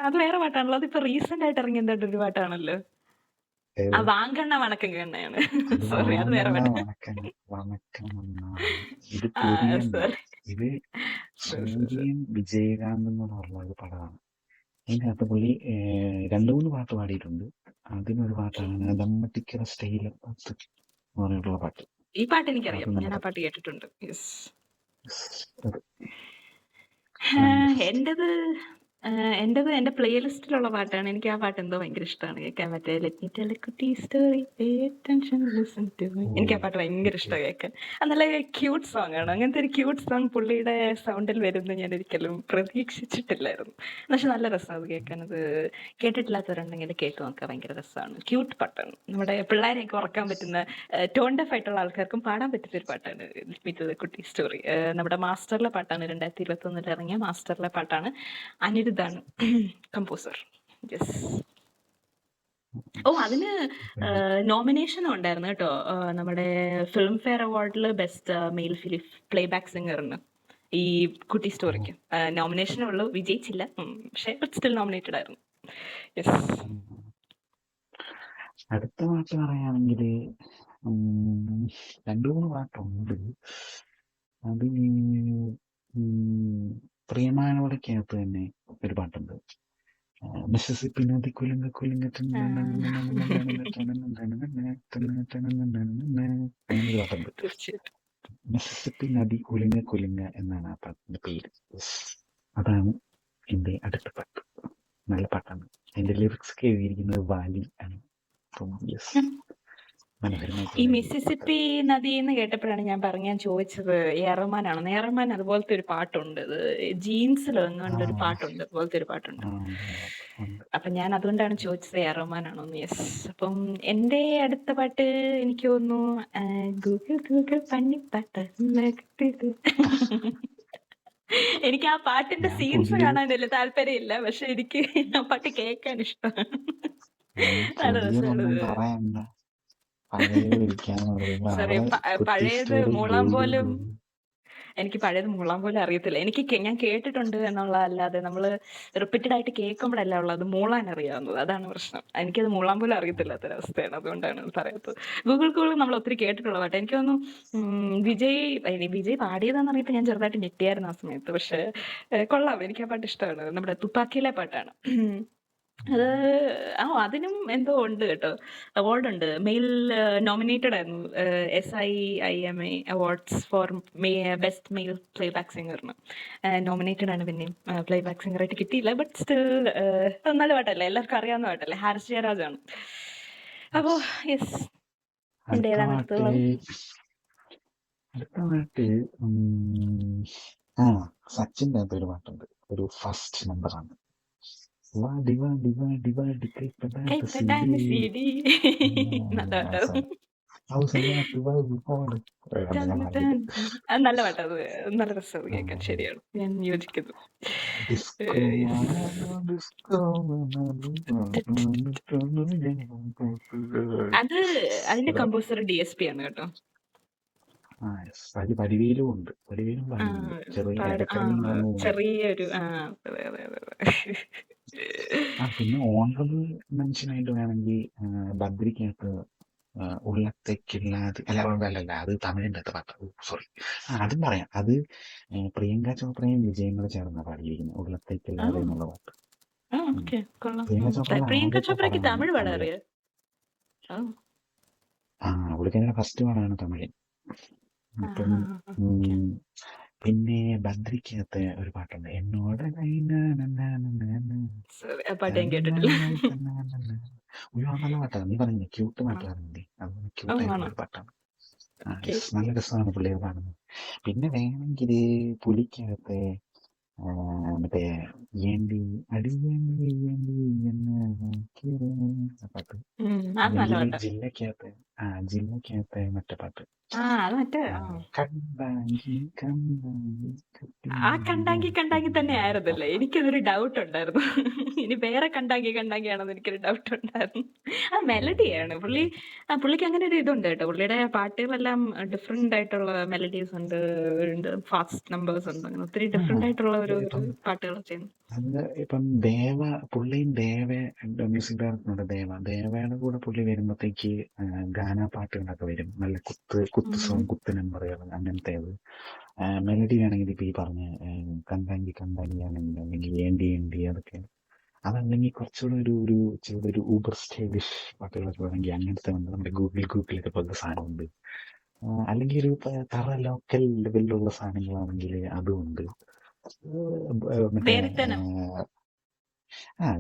അത് വേറെ പാട്ടാണല്ലോ. അതിപ്പോ റീസെന്റ് ആയിട്ട് ഇറങ്ങി എന്തായിട്ട് ഒരു പാട്ടാണല്ലോ. ആ വാങ്കണ്ണ വണക്കം കണ്ണയാണ്. സോറി, അത് വേറെ പാട്ട്. ഇത് സൂര്യൻ വിജയകാന്ത് എന്ന് പറഞ്ഞ ഒരു പടമാണ്. അതിനകത്ത് പുള്ളി 2-3 പാട്ട് പാടിയിട്ടുണ്ട്. അതിനൊരു പാട്ടാണ് ദമ്മട്ടിക്കര സ്റ്റൈൽ പാട്ട് എന്ന് പറഞ്ഞിട്ടുള്ള പാട്ട്. ഈ പാട്ട് എനിക്കറിയാം, ഞാൻ ആ പാട്ട് കേട്ടിട്ടുണ്ട്. എന്റേത് എന്റെ പ്ലേലിസ്റ്റിലുള്ള പാട്ടാണ്. എനിക്ക് ആ പാട്ട് എന്തോ ഭയങ്കര ഇഷ്ടമാണ് കേൾക്കാൻ. മറ്റേ ലെറ്റ് മീ ടെൽ എ കുട്ടി story, pay attention, listen to me. എനിക്ക് ആ പാട്ട് ഭയങ്കര ഇഷ്ടമാണ് കേൾക്കാൻ. അത് നല്ല ക്യൂട്ട് സോങ് ആണ്. അങ്ങനത്തെ ഒരു ക്യൂട്ട് സോങ് പുള്ളിയുടെ സൗണ്ടിൽ വരുന്നത് ഞാൻ ഒരിക്കലും പ്രതീക്ഷിച്ചിട്ടില്ലായിരുന്നു. പക്ഷെ നല്ല രസമാണ് അത് കേൾക്കാൻ. അത് കേട്ടിട്ടില്ലാത്തവരുണ്ടെങ്കിൽ കേട്ട് നോക്കുക, ഭയങ്കര രസമാണ്. ക്യൂട്ട് പാട്ടാണ്. നമ്മുടെ പിള്ളേരെയൊക്കെ ഉറക്കാൻ പറ്റുന്ന, ടോൺ ഡെഫ് ആയിട്ടുള്ള ആൾക്കാർക്കും പാടാൻ പറ്റുന്ന ഒരു പാട്ടാണ് ലെറ്റ് മീ ടെൽ എ കുട്ടി സ്റ്റോറി. നമ്മുടെ മാസ്റ്ററിലെ പാട്ടാണ്, 2021 ഇറങ്ങിയ മാസ്റ്ററിലെ പാട്ടാണ്. അനിരുദ്ധാണ് കമ്പോസർ. യെസ്. ഓ, അതിന് നോമിനേഷനും ഉണ്ടായിരുന്നു കേട്ടോ, നമ്മുടെ ഫിലിം ഫെയർ അവാർഡിൽ ബെസ്റ്റ് മെയിൽ പ്ലേബാക്ക് സിംഗറിന്. ഈ കുട്ടി സ്റ്റോറിക്ക്. നോമിനേഷനേ ഉള്ളൂ, വിജയിച്ചില്ല. പക്ഷെ സ്റ്റിൽ നോമിനേറ്റഡ് ആയിരുന്നു. യെസ്. അടുത്ത പാട്ട് പറയുകയാണെങ്കിൽ 2-3 പാട്ടുണ്ട്. അത് പ്രിയമാനോടൊക്കെയകത്ത് തന്നെ ഒരു പാട്ടുണ്ട്. മിസിസിപ്പി നദി കുലുങ്ങ കുലുങ്ങ അങ്ങനൊരു പാട്ടുണ്ട്. തീർച്ചയായിട്ടും. മിസിസിപ്പി നദി കുലുങ്ങ കുലുങ്ങ എന്നാണ് ആ പാട്ടിന്റെ പേര്. അതാണ് എന്റെ അടുത്ത പാട്ട്. നല്ല പാട്ടാണ്. അതിന്റെ ലിറിക്സ് ഒക്കെ എഴുതിയിരിക്കുന്നത് വാലി ആണ്. ഈ മിസിസിപ്പി നദി എന്ന് കേട്ടപ്പോഴാണ് ഞാൻ ചോദിച്ചത് ഏറമാനാണ്. ഏറമാൻ അതുപോലത്തെ ഒരു പാട്ടുണ്ട്, ജീൻസിൽ ഒരു പാട്ടുണ്ട്, അതുപോലത്തെ ഒരു പാട്ടുണ്ട്. അപ്പൊ ഞാൻ അതുകൊണ്ടാണ് ചോദിച്ചത് ഏറമാനാണോന്ന്. യെസ്. അപ്പം എന്റെ അടുത്ത പാട്ട് എനിക്ക് തോന്നുന്നു ഗൂഗിൾ ഗൂഗിൾ പന്നിപ്പാട്ട്. എനിക്ക് ആ പാട്ടിന്റെ സീൻസ് കാണാൻ വലിയ താല്പര്യമില്ല, പക്ഷെ എനിക്ക് ആ പാട്ട് കേൾക്കാൻ ഇഷ്ടമാണ്. നല്ല രസമാണ്. സോറി, പഴയത് മൂളാൻ പോലും എനിക്ക് അറിയത്തില്ല. ഞാൻ കേട്ടിട്ടുണ്ട് എന്നുള്ള അല്ലാതെ നമ്മള് റിപ്പീറ്റഡ് ആയിട്ട് കേൾക്കുമ്പോഴല്ല ഉള്ളത് മൂളാൻ അറിയാവുന്നത്. അതാണ് പ്രശ്നം. എനിക്കത് മൂളാൻ പോലും അറിയത്തില്ലാത്തൊരവസ്ഥയാണ്. അതുകൊണ്ടാണ് പറയാത്തത്. ഗൂഗിൾ നമ്മൾ ഒത്തിരി കേട്ടിട്ടുള്ള പാട്ട്. എനിക്ക് തോന്നുന്നു വിജയ് പാടിയതാന്ന് അറിയപ്പോൾ ഞാൻ ചെറുതായിട്ട് ഞെട്ടിയായിരുന്നു ആ സമയത്ത്. പക്ഷെ കൊള്ളാം, എനിക്ക് ആ പാട്ട് ഇഷ്ടമാണ്. നമ്മുടെ തുപ്പാക്കിയിലെ പാട്ടാണ് അത്. അതിനും എന്തോ ഉണ്ട് കേട്ടോ, അവാർഡ് ഉണ്ട്. മെയിൽ നോമിനേറ്റഡ് ആയിരുന്നു SIIMA awards for best male playback സിംഗറിന് നോമിനേറ്റഡ് ആണ്. പിന്നെയും പ്ലേ ബാക്ക് സിംഗർ ആയിട്ട് കിട്ടിയില്ല, ബട്ട് സ്റ്റിൽ നല്ല പാട്ടല്ലേ, എല്ലാവർക്കും അറിയാവുന്ന പാട്ടല്ലേ. ഹാരിസ് ജയരാജാണ്. അപ്പോ യെസ്. എന്റെ ഏതാണ് അടുത്തുള്ളത്? സച്ചിന്റെ ഒരു പാട്ടുണ്ട്, ഒരു ഫസ്റ്റ് നമ്പറാണ്. നല്ല പാട്ടത്, നല്ല രസം കേൾക്കാൻ. ശരിയാണ്, ഞാൻ യോജിക്കുന്നു. അതിന്റെ കമ്പോസർ DSP ആണ് കേട്ടോ. വടിവേലും ഉണ്ട്. വടിവേലും ചെറിയൊരു പിന്നെ ഓണറബിൾ മെൻഷനായിട്ട് വേണമെങ്കിൽ ബദ്രിക്കകത്ത് ഉള്ളത്തേക്കില്ലാതെ അല്ല അത് തമിഴിൻ്റെ പാട്ട്. സോറി, അതും പറയാം. അത് പ്രിയങ്ക ചോപ്രയും വിജയും കൂടെ ചേർന്ന പാടിയിരിക്കുന്നത് ഉള്ളത്തേക്കില്ലാതെ എന്നുള്ള പാട്ട്. പ്രിയങ്ക ചോപ്രയ്ക്ക് തമിഴ് പാടാൻ അറിയാം. പുള്ളിക്കാരുടെ ഫസ്റ്റ് പാടാണ് തമിഴ്. അപ്പം പിന്നെ ബദ്രിക്കകത്ത് ഒരു പാട്ടുണ്ട്, എന്നോട് നല്ല പാട്ടാണ്. നീ പറഞ്ഞു ക്യൂട്ട് പാട്ടാണ്, അത് ക്യൂട്ടായിട്ടുള്ള ഒരു പാട്ടാണ്. നല്ല രസമാണ് പുള്ളിയെ പാടുന്നത്. പിന്നെ വേണമെങ്കിൽ പുലിക്കകത്ത് മറ്റേ ഏണ്ടി അടിയേണ്ടി എന്ന പാട്ട്, ജില്ലക്കകത്ത് മറ്റേ പാട്ട്, കണ്ടാങ്കി തന്നെ ആയിരുന്നല്ലേ. എനിക്കതൊരു ഡൗട്ട് ഉണ്ടായിരുന്നു, ഇനി വേറെ കണ്ടാങ്കി ആണെന്ന് എനിക്കൊരു ഡൗട്ട് ഉണ്ടായിരുന്നു. ആ മെലഡിയാണ് പുള്ളിക്ക് അങ്ങനെ ഒരു ഇതുണ്ട് കേട്ടോ. പുള്ളിയുടെ പാട്ടുകളെല്ലാം ഡിഫറെന്റ് ആയിട്ടുള്ള മെലഡീസ് ഉണ്ട്, ഫാസ്റ്റ് നമ്പേഴ്സ് ഉണ്ട്, അങ്ങനെ ഒത്തിരി ഡിഫറെന്റ് ആയിട്ടുള്ള ഒരു പാട്ടുകൾ ചെയ്യുന്നു. ഇപ്പം പുള്ളിയും മ്യൂസിക് ഡയറക്ടറുണ്ട് ദേവയുടെ കൂടെ പുള്ളി വരുമ്പോഴത്തേക്ക് ഗാന പാട്ടുകളൊക്കെ വരും, നല്ല കുത്ത് സോങ്, കുത്ത് നമ്പറുകൾ അങ്ങനത്തേത്. മെലഡി വേണമെങ്കിൽ ഇപ്പൊ ഈ പറഞ്ഞ കണ്ടാങ്കി ആണെങ്കിൽ, അല്ലെങ്കിൽ ഏണ്ടി അതൊക്കെ. അതല്ലെങ്കിൽ കുറച്ചുകൂടെ ഒരു ഊബർ സ്റ്റൈലിഷ് പാട്ടുകളൊക്കെ വേണമെങ്കിൽ അങ്ങനത്തെ ഉണ്ട്. നമ്മുടെ ഗൂഗിളൊക്കെ പോലത്തെ സാധനമുണ്ട്. അല്ലെങ്കിൽ ഒരു തറ ലോക്കൽ ലെവലിലുള്ള സാധനങ്ങളാണെങ്കിൽ അതും ഉണ്ട്.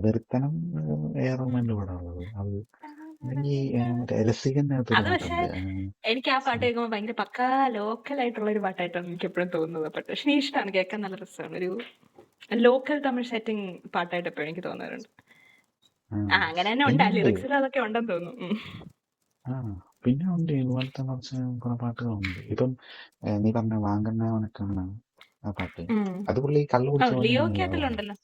വെറുത്തനം ഏറോമന്റെ കൂടെ ഉള്ളത്. അത് എനിക്ക് ആ പാട്ട് കേൾക്കുമ്പോൾ ഭയങ്കര പക്കാ ലോക്കൽ ആയിട്ടുള്ള ഒരു പാട്ടായിട്ടാണ് എനിക്ക് എപ്പോഴും തോന്നുന്നത്. പാട്ട് പക്ഷെ നീ ഇഷ്ടമാണ്, കേൾക്കാൻ നല്ല രസമാണ്. ഒരു ലോക്കൽ തമിഴ് സെറ്റിംഗ് പാട്ടായിട്ട് എപ്പോഴും എനിക്ക് തോന്നാറുണ്ട്. അങ്ങനെ തന്നെ ഉണ്ട്, ലിറിക്സിൽ അതൊക്കെ ഉണ്ടെന്ന് തോന്നുന്നു. പിന്നെ ഉണ്ട് ഇതുപോലത്തെ കുറച്ച് കുറെ പാട്ടുകളുണ്ട്. ഇപ്പം നീ പറഞ്ഞ വാങ്കണ്ണാവനക്കാണ് ആ പാട്ട്. അത് പുള്ളി കള്ളു കുടിച്ച ലിയോ ക്യാത്തിലുണ്ടല്ലോ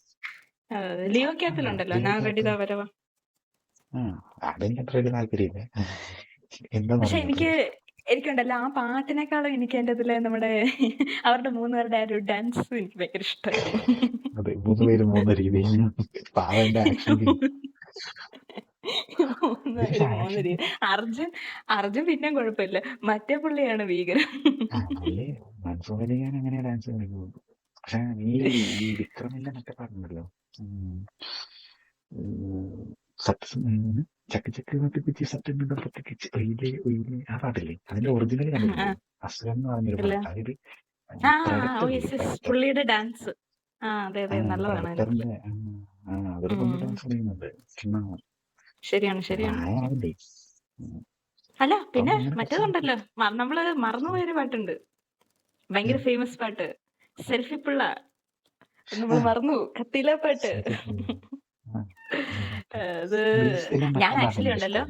അതെനിക്ക് അത്ര വലിയ താല്പര്യമില്ല. പക്ഷെ എനിക്ക് എനിക്കുണ്ടല്ലോ ആ പാട്ടിനേക്കാളും എനിക്ക് എൻ്റെ ഇതില് നമ്മുടെ അവരുടെ 3 പേരുടെ ആ ഒരു ഡാൻസ് എനിക്ക് ഭയങ്കര ഇഷ്ടമായിരുന്നു. അതെ, 3 പേരും 3 രീതിയിൽ. പാവന്റെ ആക്ഷൻ 3 പേര് 3 ആക്ഷൻ രീതി. അർജുൻ പിന്നെയും കുഴപ്പമില്ല. മറ്റേ പുള്ളിയാണ് ഭീകരം. പുള്ളി മൻസൂർ അലിഖാൻ അങ്ങനെ ഡാൻസ് കളിക്കുന്നത്. പക്ഷെ ഈ വിക്രമില്ലനൊക്കെ പാടുണ്ടല്ലോ, ചക്ക് ചക്ക് നട്ടിപ്പിച്ച് സത്യം പൊട്ടിക്കിച്ച് ഒയിലേ ഒയിലേ, ആ പാട്ടില്ലേ, അതിന്റെ ഒറിജിനൽ കണ്ടിട്ടില്ലേ? അസുഖം എന്ന് പറഞ്ഞൊരു ഇല്ല. പാട്ട്. അതായത് ആ പ്രൊഡക്റ്റ് പുള്ളിയുടെ ഡാൻസ്. അതെ നല്ലതാണ് അതിനകത്ത്. പ്രൊഡക്ടറിന്റെ അവര് കൊണ്ട് ഡാൻസ് കളിക്കുന്നുണ്ട്. ചുമ്മാ ശരിയാണ്. പ്രായമാവില്ലേ? അല്ല പിന്നെ അങ്ങനെ മറ്റേതുണ്ടല്ലോ, നമ്മള് മറന്നുപോയൊരു പാട്ടുണ്ട്, ഭയങ്കര ഫേമസ് പാട്ട്, സെൽഫി പിള്ള. നമ്മൾ മറന്നു, കത്തില പാട്ട്. അത് ഞാൻ ആക്ച്വലി ഉണ്ടല്ലോ,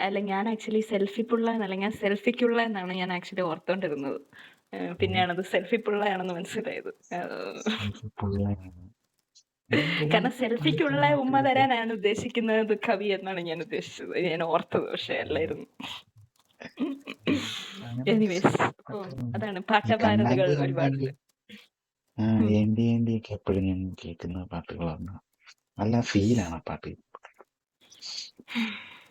അല്ല ഞാൻ ആക്ച്വലി സെൽഫി പിള്ള എന്നല്ല, ഞാൻ സെൽഫിക്കുള്ള എന്നാണ് ഞാൻ ആക്ച്വലി ഓർത്തോണ്ടിരുന്നത്. പിന്നെയാണത് സെൽഫി പിള്ളയാണെന്ന് മനസ്സിലായത്. കാരണം സെൽഫിക്കുള്ള ഉമ്മ തരാനാണ് ഉദ്ദേശിക്കുന്നത് കവി എന്നാണ് ഞാൻ ഉദ്ദേശിച്ചത്, ഞാൻ ഓർത്തത്, പക്ഷെ അല്ലായിരുന്നു. എനിവേസ്, അതാണ് പാട്ടഭാരതികൾ ഒരുപാടുണ്ട്. ഒക്കെ എപ്പോഴും ഞാൻ കേൾക്കുന്ന പാട്ടുകളാണ്. നല്ല ഫീലാണ് ആ പാട്ട്.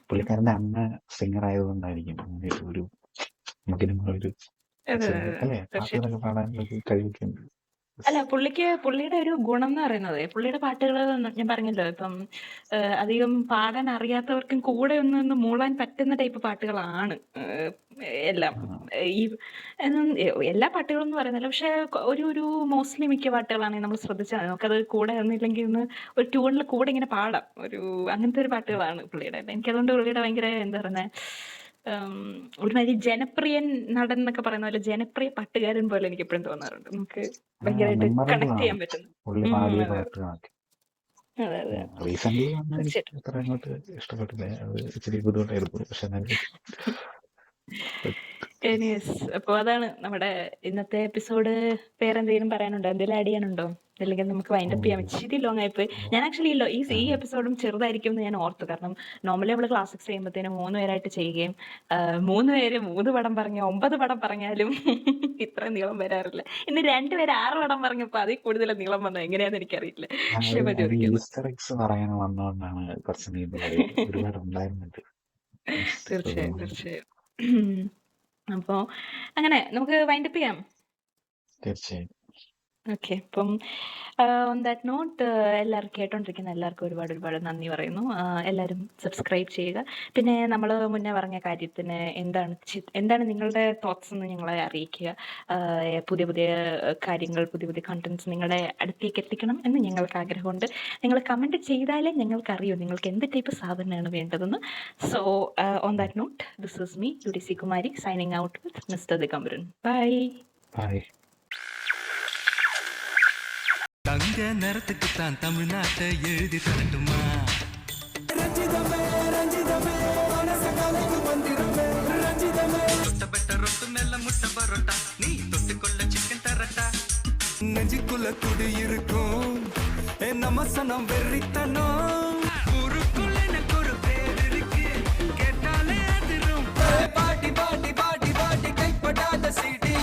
പുള്ളിക്കാരന്റെ അമ്മ സിംഗർ ആയതുകൊണ്ടായിരിക്കും ഒരു മകനുള്ളൊരു അല്ലേ പാട്ടുകളൊക്കെ പാടാനുള്ള കഴിവൊക്കെ ഉണ്ട്. അല്ല പുള്ളിയുടെ ഒരു ഗുണം എന്ന് പറയുന്നത്, പുള്ളിയുടെ പാട്ടുകൾ ഞാൻ പറഞ്ഞല്ലോ, ഇപ്പം അധികം പാടാൻ അറിയാത്തവർക്കും കൂടെ ഒന്ന് മൂളാൻ പറ്റുന്ന ടൈപ്പ് പാട്ടുകളാണ് എല്ലാം. ഈ എല്ലാ പാട്ടുകളും എന്ന് പറയുന്നില്ല, പക്ഷെ ഒരു മോസ്റ്റ്ലി മിക്ക പാട്ടുകളാണെങ്കിൽ നമ്മൾ ശ്രദ്ധിച്ചാൽ നമുക്കത് കൂടെ ഒന്നില്ലെങ്കിൽ ഒന്ന് ഒരു ട്യൂണിൽ കൂടെ ഇങ്ങനെ പാടാം, അങ്ങനത്തെ ഒരു പാട്ടുകളാണ് പുള്ളിയുടെ. എനിക്കതുകൊണ്ട് പുള്ളിയുടെ ഭയങ്കര എന്താ പറയുന്നത്, ഒരുമാതിരി ജനപ്രിയൻ നടൻ എന്നൊക്കെ പറയുന്ന പോലെ ജനപ്രിയ പാട്ടുകാരൻ പോലെ എനിക്ക് എപ്പോഴും തോന്നാറുണ്ട്. നമുക്ക് ഭയങ്കരമായിട്ട് കണക്ട് ചെയ്യാൻ പറ്റുന്നു. ഇഷ്ടപ്പെട്ടില്ല, അത് ഇച്ചിരി ബുദ്ധിമുട്ടായിരുന്നു. പക്ഷെ അപ്പൊ അതാണ് നമ്മുടെ ഇന്നത്തെ എപ്പിസോഡ്. വേറെന്തെങ്കിലും പറയാനുണ്ടോ, എന്തെങ്കിലും ആഡ് ചെയ്യാനുണ്ടോ? അല്ലെങ്കിൽ നമുക്ക് വൈൻഡപ്പ് ചെയ്യാം. ഇച്ചിരി ലോങ് ആയിപ്പോയി. ഞാൻ ആക്ച്വലി ഈ എപ്പിസോഡും ചെറുതായിരിക്കും എന്ന് ഞാൻ ഓർത്തു. കാരണം നോർമലി നമ്മള് ക്ലാസ്സിക്സ് ചെയ്യുമ്പോഴത്തേനും 3 പേരായിട്ട് ചെയ്യുകയും 3 പേര് 3 പടം പറഞ്ഞ 9 പടം പറഞ്ഞാലും ഇത്ര നീളം വരാറില്ല. ഇന്ന് 2 പേര് 6 പടം പറഞ്ഞപ്പോ അതിൽ കൂടുതൽ നീളം വന്നത് എങ്ങനെയാന്ന് എനിക്കറിയില്ല. തീർച്ചയായും. അപ്പോ അങ്ങനെ നമുക്ക് വൈൻഡപ്പ് ചെയ്യാം. തീർച്ചയായും. ഓക്കെ, അപ്പം ഓൺ ദാറ്റ് നോട്ട് എല്ലാവരും കേട്ടോണ്ടിരിക്കുന്ന എല്ലാവർക്കും ഒരുപാട് നന്ദി പറയുന്നു. എല്ലാവരും സബ്സ്ക്രൈബ് ചെയ്യുക. പിന്നെ നമ്മൾ മുന്നേ പറഞ്ഞ കാര്യത്തിന് എന്താണ് നിങ്ങളുടെ തോട്ട്സ് എന്ന് ഞങ്ങളെ അറിയിക്കുക. പുതിയ കാര്യങ്ങൾ, പുതിയ കണ്ടന്റ്സ് നിങ്ങളുടെ അടുത്തേക്ക് എത്തിക്കണം എന്ന് ഞങ്ങൾക്ക് ആഗ്രഹമുണ്ട്. നിങ്ങൾ കമന്റ് ചെയ്താലേ ഞങ്ങൾക്ക് അറിയൂ നിങ്ങൾക്ക് എന്ത് ടൈപ്പ് സാധനമാണ് വേണ്ടതെന്ന്. So on that note, this is me UDC Kumari signing out with mister Digambaran. Bye. தங்க நிறத்துக்குத்தான் தமிழ்நாட்டை எழுதி தரட்டுமா? ரொட்டு மேல முட்டை பரோட்டா, நீ தொட்டுக்கொள்ள சிக்கன் தரட்டா. நெஞ்சுக்குள்ள குடி இருக்கும் நம்ம சனம் வெறித்தனம். ஊருக்குள்ள எனக்கு ஒரு பேர் இருக்கு, கேட்டாலே அதிரும். பாட்டி பாட்டி பாட்டி பாட்டி கைப்படாத CD.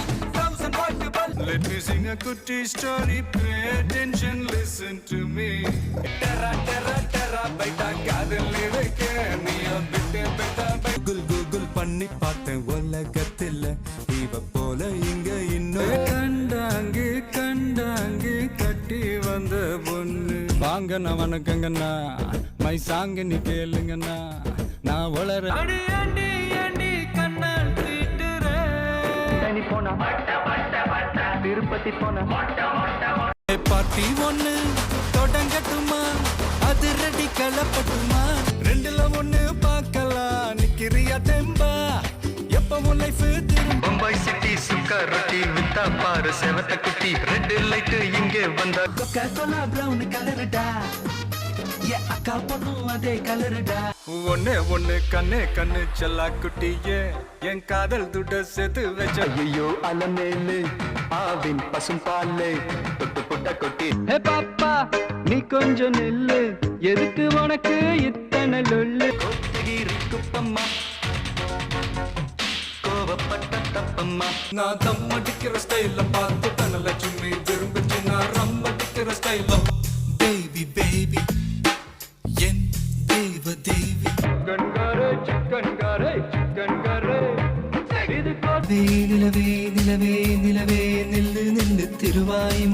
Let me sing a good story, pay attention, listen to me. Terra terra terra baita kadal irukku, neeya bitte beta Google பண்ணி பார்த்தேன் உலகத்துல இவ போல இங்க இன்னும் கண்டாங்க கட்டி வந்த பொண்ணு. வாங்கண்ணா வணக்கங்கண்ணா, மை சாங்க நீ கேளுங்கண்ணா, நான் வளர அடி அடி அடி கண்ணால் தீட்டுறேன். போனா திருப்பதி போன பார்ட்டி ஒண்ணு தொடங்கட்டுமா, அது ரெடி கலப்பட்டுமா? 2ல 1 பார்க்கலாம், நிக்கிறியா டெம்பா? எப்பவும் லைஃப் திரும்ப பம்பாய் சிட்டி சுக்கா ரொட்டி வித்தா பாரு செவத்த குட்டி. ரெட் லைட் இங்கே வந்தா கொக்கா கோலா பிரவுன் கலருடா, அக்கா பொண்ணும் அதே கலருடா. ஒண்ணு கண்ணு செல்லா குட்டியே, என் காதல் துட செது வச்ச. ஐயோ அலமேலு ஆவின் பசும் பாலே தொட்டு புட்ட கொட்டி. ஹே பாப்பா நீ கொஞ்சம் நில்லு, எதுக்கு உனக்கு இத்தனை லொல்லு? கொத்தகிரி குப்பம்மா நான் தம் அடிக்கிற ஸ்டைல பார்த்து தனலட்சுமி விரும்பிச்சு நான் ரம் அடிக்கிற ஸ்டைல பேபி பேபி என் தேவ தேவி கண்காரே சிக்கன்காரே சிக்கன்காரே நிலவே நிலவே நிலவே நிலவே நில்லு நில்லு திருவாய்